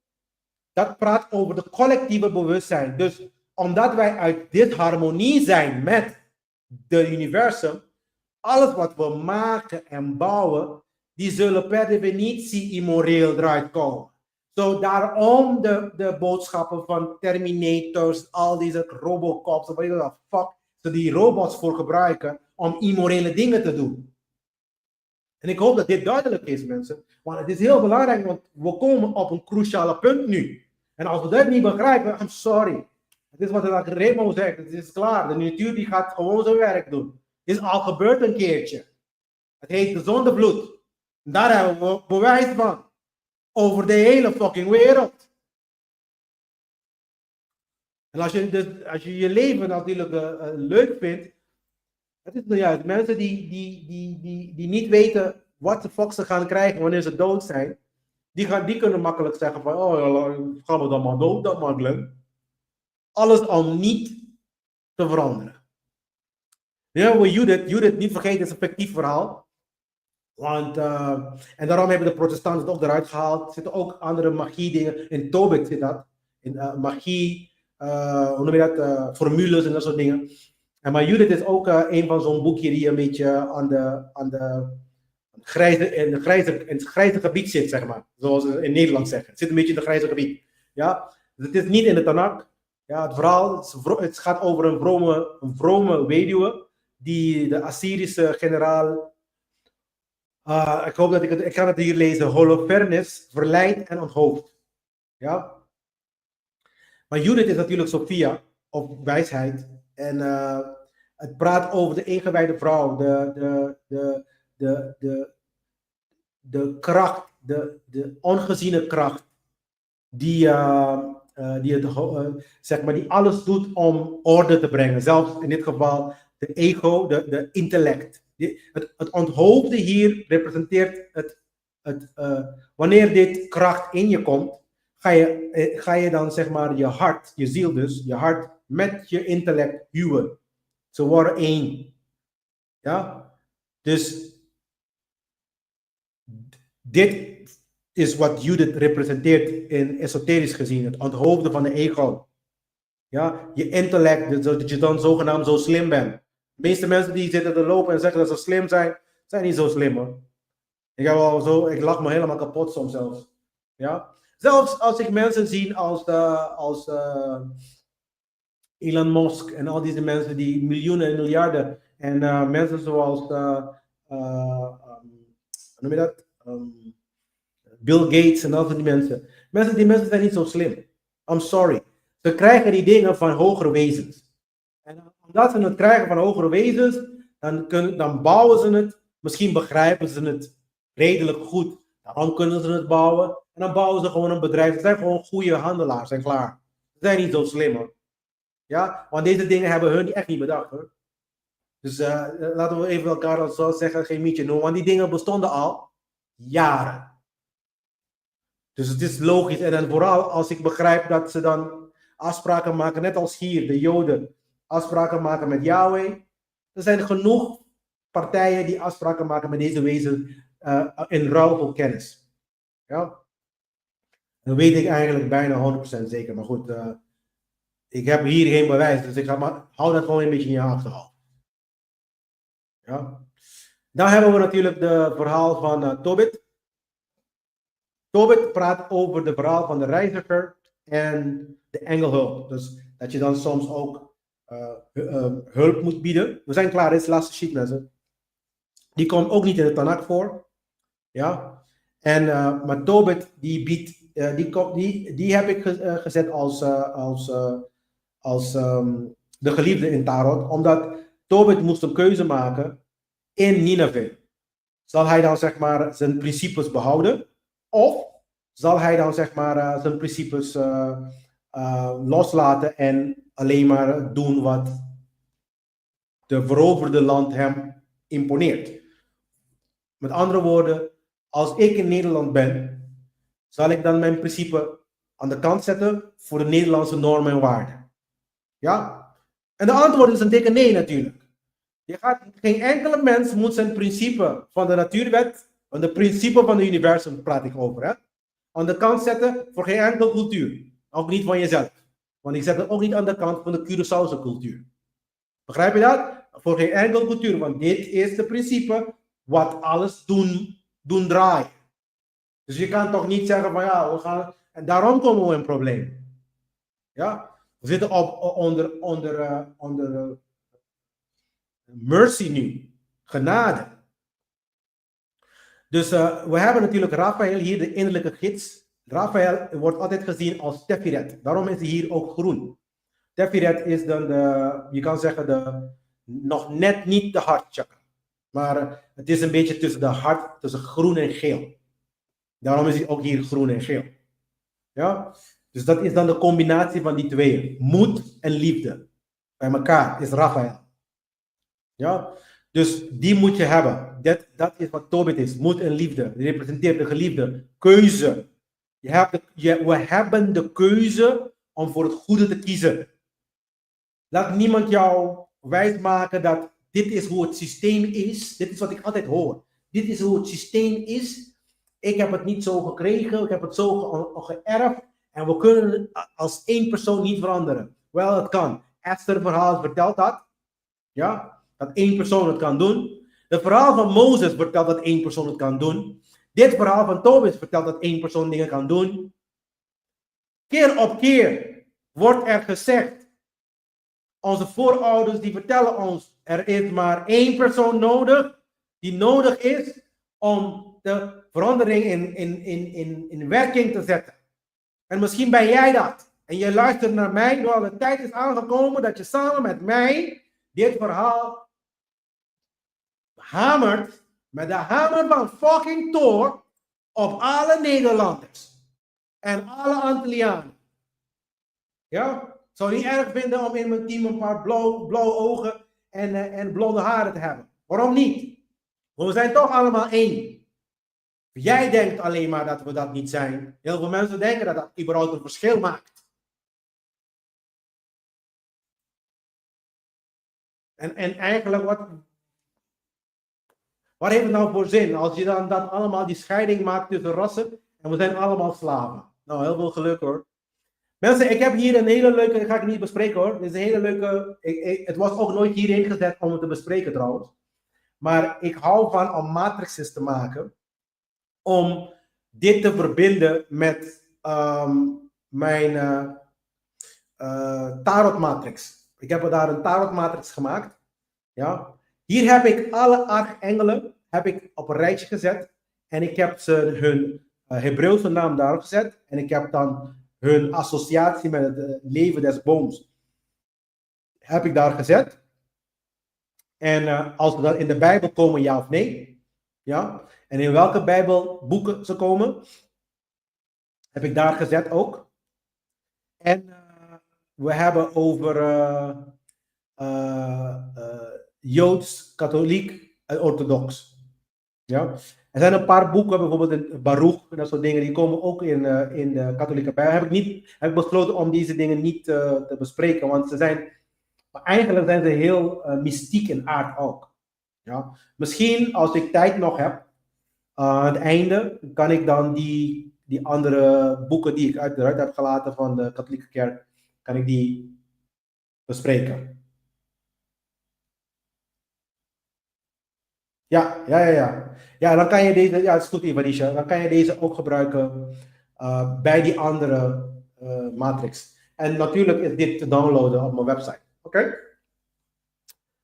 dat praat over de collectieve bewustzijn. Dus omdat wij uit dit harmonie zijn met de universum, alles wat we maken en bouwen, die zullen per definitie immoreel eruit komen. Daarom de boodschappen van Terminators, al deze Robocops, of wat je fuck, ze die robots voor gebruiken om immorele dingen te doen. En ik hoop dat dit duidelijk is, mensen. Want het is heel belangrijk, want we komen op een cruciale punt nu. En als we dat niet begrijpen, I'm sorry. Het is wat Remo zegt, het is klaar. De natuur die gaat gewoon zijn werk doen. Het is al gebeurd een keertje. Het heet de zondevloed. Daar hebben we bewijs van. Over de hele fucking wereld. En als je je leven natuurlijk leuk vindt, het is juist mensen die niet weten wat de fuck ze gaan krijgen wanneer ze dood zijn, die kunnen makkelijk zeggen van, oh, gaan we dan maar dood, dan maar Glenn. Alles om niet te veranderen. Ja, Judith niet vergeten, is een fictief verhaal. Want, en daarom hebben de protestanten het ook eruit gehaald. Er zitten ook andere magie dingen. In Tobit zit dat. In magie, hoe noem je dat? Formules en dat soort dingen. Maar Judith is ook een van zo'n boekje die een beetje in het grijze gebied zit, zeg maar. Zoals ze in Nederland zeggen. Het zit een beetje in het grijze gebied. Ja? Dus het is niet in de Tanakh. Ja, het verhaal, het gaat over een vrome weduwe die de Assyrische generaal, ik hoop dat ik kan het hier lezen, Holofernes verleidt en onthoofd. Ja? Maar Judith is natuurlijk Sophia, of wijsheid. En het praat over de ingewijde vrouw, de kracht, de ongeziene kracht, die zeg maar, die alles doet om orde te brengen. Zelfs in dit geval de ego, de intellect. Het onthoofde hier representeert wanneer dit kracht in je komt, ga je dan zeg maar je hart, je ziel dus, je hart met je intellect huwen. Ze worden één. Ja? Dus dit is wat Judith representeert in esoterisch gezien, het onthoofden van de ego. Ja? Je intellect, dat je dan zogenaamd zo slim bent. De meeste mensen die zitten te lopen en zeggen dat ze slim zijn niet zo slim hoor. Ik lach me helemaal kapot soms zelfs. Ja? Zelfs als ik mensen zie als Elon Musk en al deze mensen die miljoenen en miljarden en mensen zoals hoe noem je dat? Bill Gates en al die mensen. Die mensen zijn niet zo slim. I'm sorry. Ze krijgen die dingen van hogere wezens. En omdat ze het krijgen van hogere wezens, dan bouwen ze het. Misschien begrijpen ze het redelijk goed. Dan kunnen ze het bouwen. En dan bouwen ze gewoon een bedrijf. Ze zijn gewoon goede handelaars en klaar. Ze zijn niet zo slim hoor. Ja, want deze dingen hebben hun echt niet bedacht hoor. Dus laten we even elkaar zo zeggen, geen mietje noemen. Want die dingen bestonden al jaren. Dus het is logisch. En dan vooral als ik begrijp dat ze dan afspraken maken, net als hier, de Joden, afspraken maken met Yahweh. Er zijn genoeg partijen die afspraken maken met deze wezen in ruil voor kennis. Ja? Dat weet ik eigenlijk bijna 100% zeker. Maar goed, ik heb hier geen bewijs, dus hou dat gewoon een beetje in je achterhoofd. Ja? Dan hebben we natuurlijk het verhaal van Tobit. Tobit praat over het verhaal van de reiziger en de engelhulp. Dus dat je dan soms ook hulp moet bieden. We zijn klaar, dit is de laatste sheet mensen. Die komt ook niet in de Tanakh voor. Ja? En, maar Tobit die biedt, die heb ik gezet als de geliefde in Tarot. Omdat Tobit moest een keuze maken in Nineveh. Zal hij dan zeg maar zijn principes behouden? Of zal hij dan zeg maar zijn principes loslaten en alleen maar doen wat de veroverde land hem imponeert? Met andere woorden, als ik in Nederland ben, zal ik dan mijn principe aan de kant zetten voor de Nederlandse normen en waarden? Ja? En de antwoord is een dikke nee natuurlijk. Geen enkele mens moet zijn principe van de natuurwet, van de principe van het universum praat ik over, hè, aan de kant zetten voor geen enkele cultuur. Ook niet van jezelf. Want ik zet het ook niet aan de kant van de Curaçaose cultuur. Begrijp je dat? Voor geen enkele cultuur, want dit is het principe wat alles doen draaien. Dus je kan toch niet zeggen van ja, we gaan... En daarom komen we in een probleem. Ja? We zitten onder mercy nu. Genade. Dus we hebben natuurlijk Raphaël hier, de innerlijke gids. Raphaël wordt altijd gezien als Tefiret. Daarom is hij hier ook groen. Tefiret is dan je kan zeggen, nog net niet de hartchakra. Maar het is een beetje tussen groen en geel. Daarom is hij ook hier groen en geel. Ja? Dus dat is dan de combinatie van die twee. Moed en liefde. Bij elkaar is Raphaël. Ja? Dus die moet je hebben. Dat is wat Tobit is. Moed en liefde. Die representeert de geliefde. Keuze. We hebben de keuze om voor het goede te kiezen. Laat niemand jou wijsmaken dat dit is hoe het systeem is. Dit is wat ik altijd hoor. Dit is hoe het systeem is. Ik heb het niet zo gekregen. Ik heb het zo geërfd. En we kunnen als één persoon niet veranderen. Wel, het kan. Esther verhaal vertelt dat. Ja, dat één persoon het kan doen. Het verhaal van Mozes vertelt dat één persoon het kan doen. Dit verhaal van Tobit vertelt dat één persoon dingen kan doen. Keer op keer wordt er gezegd. Onze voorouders die vertellen ons, er is maar één persoon nodig, die nodig is om de verandering in werking te zetten. En misschien ben jij dat. En je luistert naar mij, terwijl de tijd is aangekomen dat je samen met mij dit verhaal hamert met de hamer van fucking Thor op alle Nederlanders. En alle Antillianen. Ja? Ik zou niet erg vinden om in mijn team een paar blauwe ogen en blonde haren te hebben. Waarom niet? Want we zijn toch allemaal één. Jij denkt alleen maar dat we dat niet zijn. Heel veel mensen denken dat dat überhaupt een verschil maakt. En eigenlijk, wat heeft het nou voor zin? Als je dan allemaal die scheiding maakt tussen rassen en we zijn allemaal slaven. Nou, heel veel geluk hoor. Mensen, ik heb hier een hele leuke, dat ga ik niet bespreken hoor. Dit is een hele leuke, het was ook nooit hierin gezet om het te bespreken trouwens. Maar ik hou van om matrices te maken. Om dit te verbinden met mijn tarotmatrix. Ik heb daar een tarotmatrix gemaakt. Ja. Hier heb ik alle archengelen op een rijtje gezet. En ik heb hun Hebreeuwse naam daarop gezet. En ik heb dan hun associatie met het leven des booms. Heb ik daar gezet. En als we dan in de Bijbel komen, ja of nee. Ja. En in welke Bijbelboeken ze komen, heb ik daar gezet ook. En we hebben over Joods, katholiek en orthodox. Ja. Er zijn een paar boeken, bijvoorbeeld in Baruch en dat soort dingen, die komen ook in de katholieke Bijbel. Heb ik besloten om deze dingen niet te bespreken, want eigenlijk zijn ze heel mystiek in aard ook. Ja. Misschien als ik tijd nog heb, aan het einde kan ik dan die andere boeken die ik eruit heb gelaten van de katholieke kerk, kan ik die bespreken. Ja. Ja, dan kan je deze, ja, het is goed Ivanisha, dan kan je deze ook gebruiken bij die andere matrix. En natuurlijk is dit te downloaden op mijn website. Oké?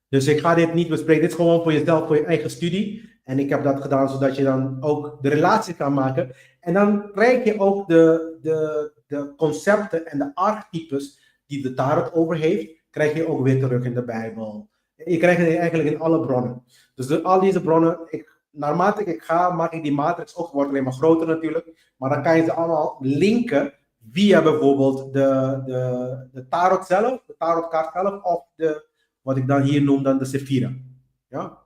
Dus ik ga dit niet bespreken, dit is gewoon voor jezelf, voor je eigen studie. En ik heb dat gedaan zodat je dan ook de relatie kan maken. En dan krijg je ook de concepten en de archetypes die de tarot over heeft, krijg je ook weer terug in de Bijbel. Je krijgt het eigenlijk in alle bronnen. Dus al deze bronnen, naarmate ik ga, maak ik die matrix ook, wordt alleen maar groter natuurlijk. Maar dan kan je ze allemaal linken via bijvoorbeeld de tarot zelf, de tarotkaart zelf, of wat ik dan hier noem dan de Sephira. Ja?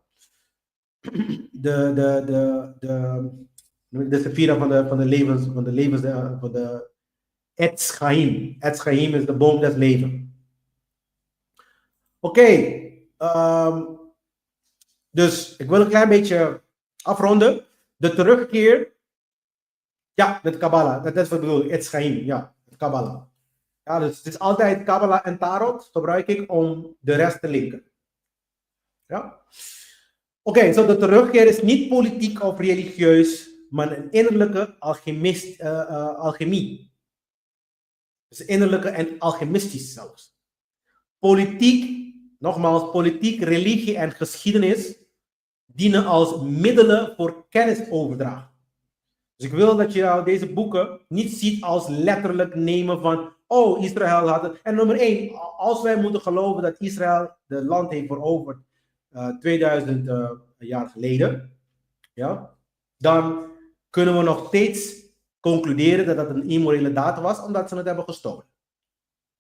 De Sephira van de Etz Chaim. Etz Chaim is de boom des levens. Oké. Dus ik wil een klein beetje afronden. De terugkeer. Ja, met Kabbalah. Dat is wat ik bedoel. Etz Chaim. Ja, Kabbalah. Ja, dus het is altijd Kabbalah en Tarot gebruik ik om de rest te linken. Ja? Oké, zo de terugkeer is niet politiek of religieus, maar een innerlijke alchemie. Dus innerlijke en alchemistisch zelfs. Politiek, nogmaals, politiek, religie en geschiedenis dienen als middelen voor kennisoverdracht. Dus ik wil dat je deze boeken niet ziet als letterlijk nemen van, oh, Israël had het. En nummer 1, als wij moeten geloven dat Israël de land heeft veroverd 2000 jaar geleden, ja, dan kunnen we nog steeds concluderen dat het een immorele daad was, omdat ze het hebben gestolen.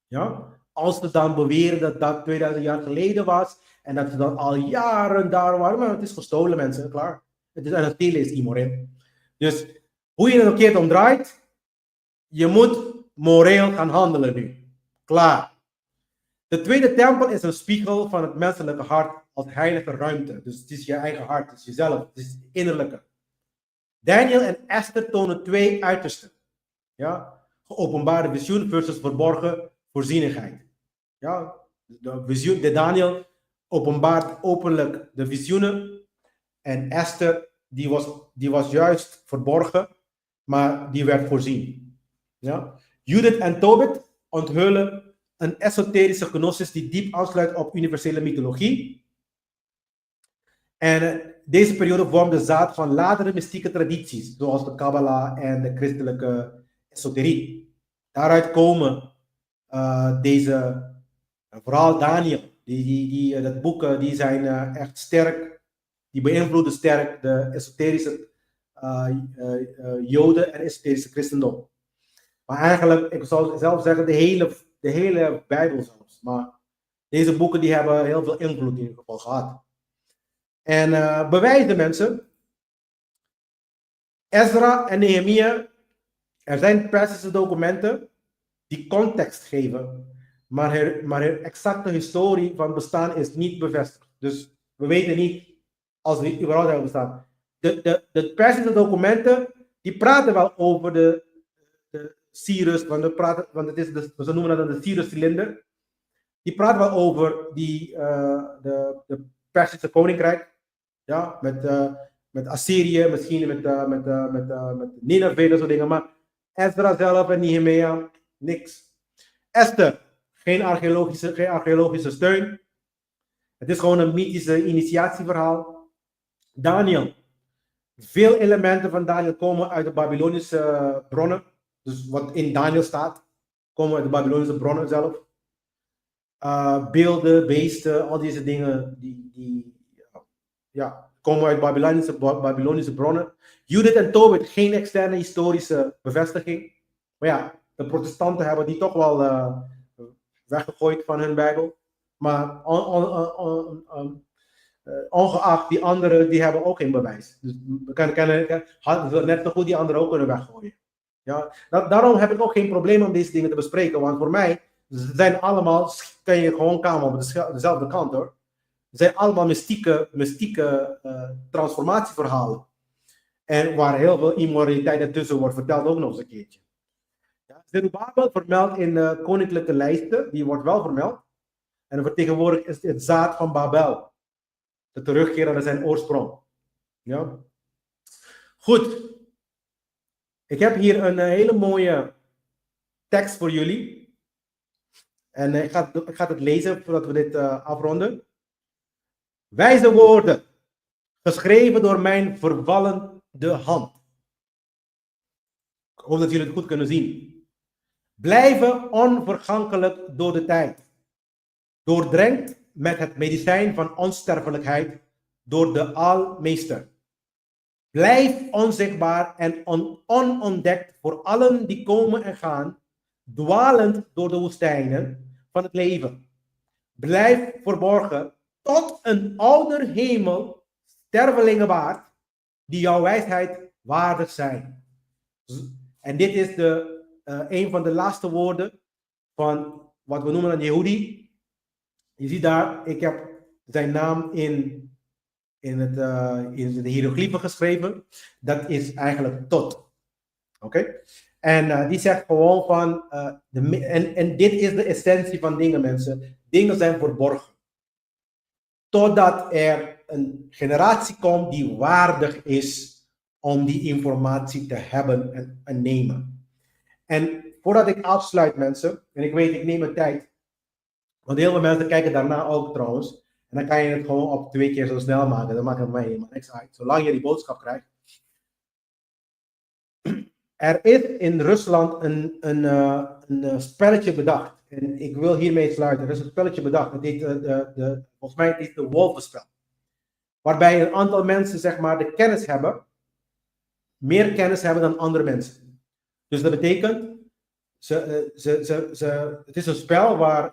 Ja? Als ze dan beweren dat dat 2000 jaar geleden was en dat ze dan al jaren daar waren, maar het is gestolen, mensen, klaar. Het is, en het stelen is immoreel. Dus hoe je het ook keert omdraait, je moet moreel gaan handelen nu. Klaar. De tweede tempel is een spiegel van het menselijke hart als heilige ruimte. Dus het is je eigen hart, het is jezelf, het is het innerlijke. Daniel en Esther tonen twee uitersten. Ja? Geopenbaarde visioen versus verborgen voorzienigheid. Ja? De Daniel openbaart openlijk de visioenen en Esther die was juist verborgen, maar die werd voorzien. Ja? Judith en Tobit onthullen een esoterische gnosis die diep aansluit op universele mythologie. En deze periode vormt de zaad van latere mystieke tradities, zoals de Kabbalah en de christelijke esoterie. Daaruit komen vooral Daniel, dat boeken, die zijn echt sterk, die beïnvloeden sterk de esoterische Joden en esoterische christendom. Maar eigenlijk, ik zou zelf zeggen, de hele Bijbel zelfs. Maar deze boeken die hebben heel veel invloed in ieder geval gehad. En bewijzen mensen. Ezra en Nehemia, er zijn Perzische documenten die context geven. Maar hun exacte historie van bestaan is niet bevestigd. Dus we weten niet als we überhaupt hebben bestaan. De Perzische documenten, die praten wel over de Cyrus, want het is ze noemen dat de Cyrus-cilinder. Die praten wel over de Perzische koninkrijk. Ja, met Assyrië, misschien met Nineveh en soort dingen. Maar Ezra zelf en Nehemia, niks. Esther, geen archeologische steun. Het is gewoon een mythische initiatieverhaal. Daniel. Veel elementen van Daniel komen uit de Babylonische bronnen. Dus wat in Daniel staat, komen uit de Babylonische bronnen zelf. Beelden, beesten, al deze dingen, die komen uit Babylonische bronnen. Judith en Tobit, geen externe historische bevestiging. Maar ja, de protestanten hebben die toch wel weggegooid van hun Bijbel. Maar ongeacht die anderen, die hebben ook geen bewijs. Dus hadden we net zo goed die anderen ook kunnen weggooien. Ja? Daarom heb ik ook geen probleem om deze dingen te bespreken. Want voor mij zijn allemaal, kan je gewoon komen op dezelfde kant hoor. Het zijn allemaal mystieke transformatieverhalen. En waar heel veel immoraliteit ertussen wordt verteld ook nog eens een keertje. Ja, Zerubabel vermeld in koninklijke lijsten, die wordt wel vermeld. En vertegenwoordigd is het zaad van Babel. De terugkeer naar zijn oorsprong. Ja. Goed. Ik heb hier een hele mooie tekst voor jullie. En ik ga het lezen voordat we dit afronden. Wijze woorden, geschreven door mijn vervallende hand. Ik hoop dat jullie het goed kunnen zien. Blijven onvergankelijk door de tijd. Doordrenkt met het medicijn van onsterfelijkheid door de Almeester. Blijf onzichtbaar en onontdekt voor allen die komen en gaan, dwalend door de woestijnen van het leven. Blijf verborgen tot een ouder hemel, stervelingen waard, die jouw wijsheid waardig zijn. En dit is een van de laatste woorden van wat we noemen een Yehudi. Je ziet daar, ik heb zijn naam in de hieroglyphen geschreven. Dat is eigenlijk tot. Oké? En die zegt gewoon van, en dit is de essentie van dingen, mensen. Dingen zijn verborgen. Totdat er een generatie komt die waardig is om die informatie te hebben en nemen. En voordat ik afsluit, mensen, en ik weet, ik neem mijn tijd, want heel veel mensen kijken daarna ook trouwens, en dan kan je het gewoon op 2 keer zo snel maken, dan maakt het mij helemaal niks uit, zolang je die boodschap krijgt. Er is in Rusland een spelletje bedacht, en ik wil hiermee sluiten. Er is een spelletje bedacht, dat heet volgens mij is het de wolvenspel. Waarbij een aantal mensen, zeg maar, de kennis hebben, meer kennis hebben dan andere mensen. Dus dat betekent, het is een spel waar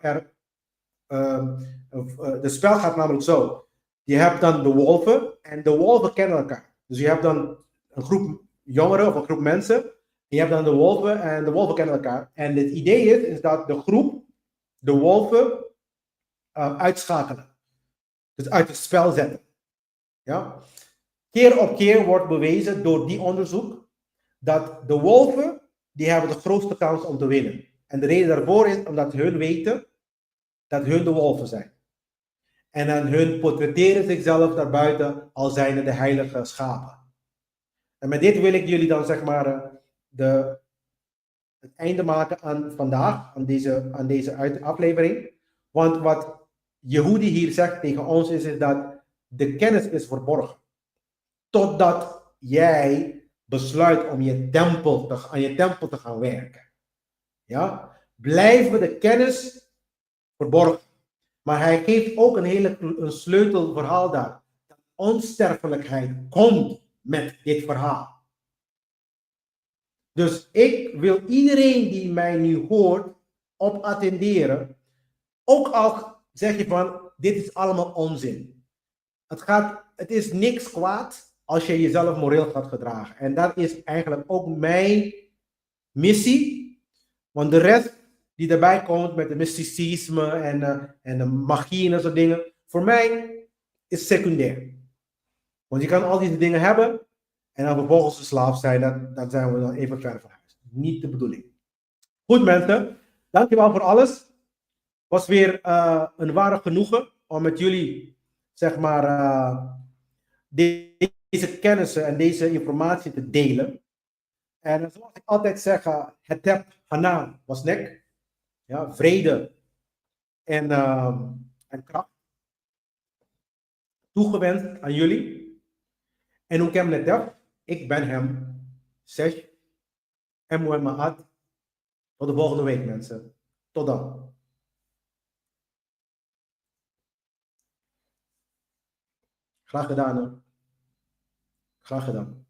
de spel gaat namelijk zo. Je hebt dan de wolven en de wolven kennen elkaar. Dus je hebt dan een groep jongeren of een groep mensen. Je hebt dan de wolven en de wolven kennen elkaar. En het idee is dat de groep de wolven uitschakelen. Dus uit het spel zetten. Ja? Keer op keer wordt bewezen door die onderzoek dat de wolven, die hebben de grootste kans om te winnen. En de reden daarvoor is omdat hun weten dat hun de wolven zijn. En dan hun portretteren zichzelf daarbuiten als zijnde de heilige schapen. En met dit wil ik jullie dan zeg maar het einde maken aan vandaag, aan deze aflevering. Want wat Yehudi hier zegt tegen ons is dat de kennis is verborgen. Totdat jij besluit om aan je tempel te gaan werken. Ja? Blijven de kennis verborgen. Maar hij geeft ook een sleutelverhaal daar. Onsterfelijkheid komt met dit verhaal. Dus ik wil iedereen die mij nu hoort op attenderen. Ook al zeg je van, dit is allemaal onzin. Het is niks kwaad als je jezelf moreel gaat gedragen. En dat is eigenlijk ook mijn missie. Want de rest die erbij komt met de mysticisme en de magie en dat soort dingen, voor mij is secundair. Want je kan al deze dingen hebben en dan vervolgens een slaaf zijn, dan zijn we dan even ver van huis. Niet de bedoeling. Goed mensen, dankjewel voor alles. Het was weer een ware genoegen om met jullie, zeg maar, deze kennissen en deze informatie te delen. En zoals ik altijd zeg, het heb Hanan was nek. Ja, vrede en kracht. Toegewenst aan jullie. En hoe kem net ik ben hem. Zeg. En Muhammad. Tot de volgende week mensen. Tot dan. Graag gedaan. Graag gedaan.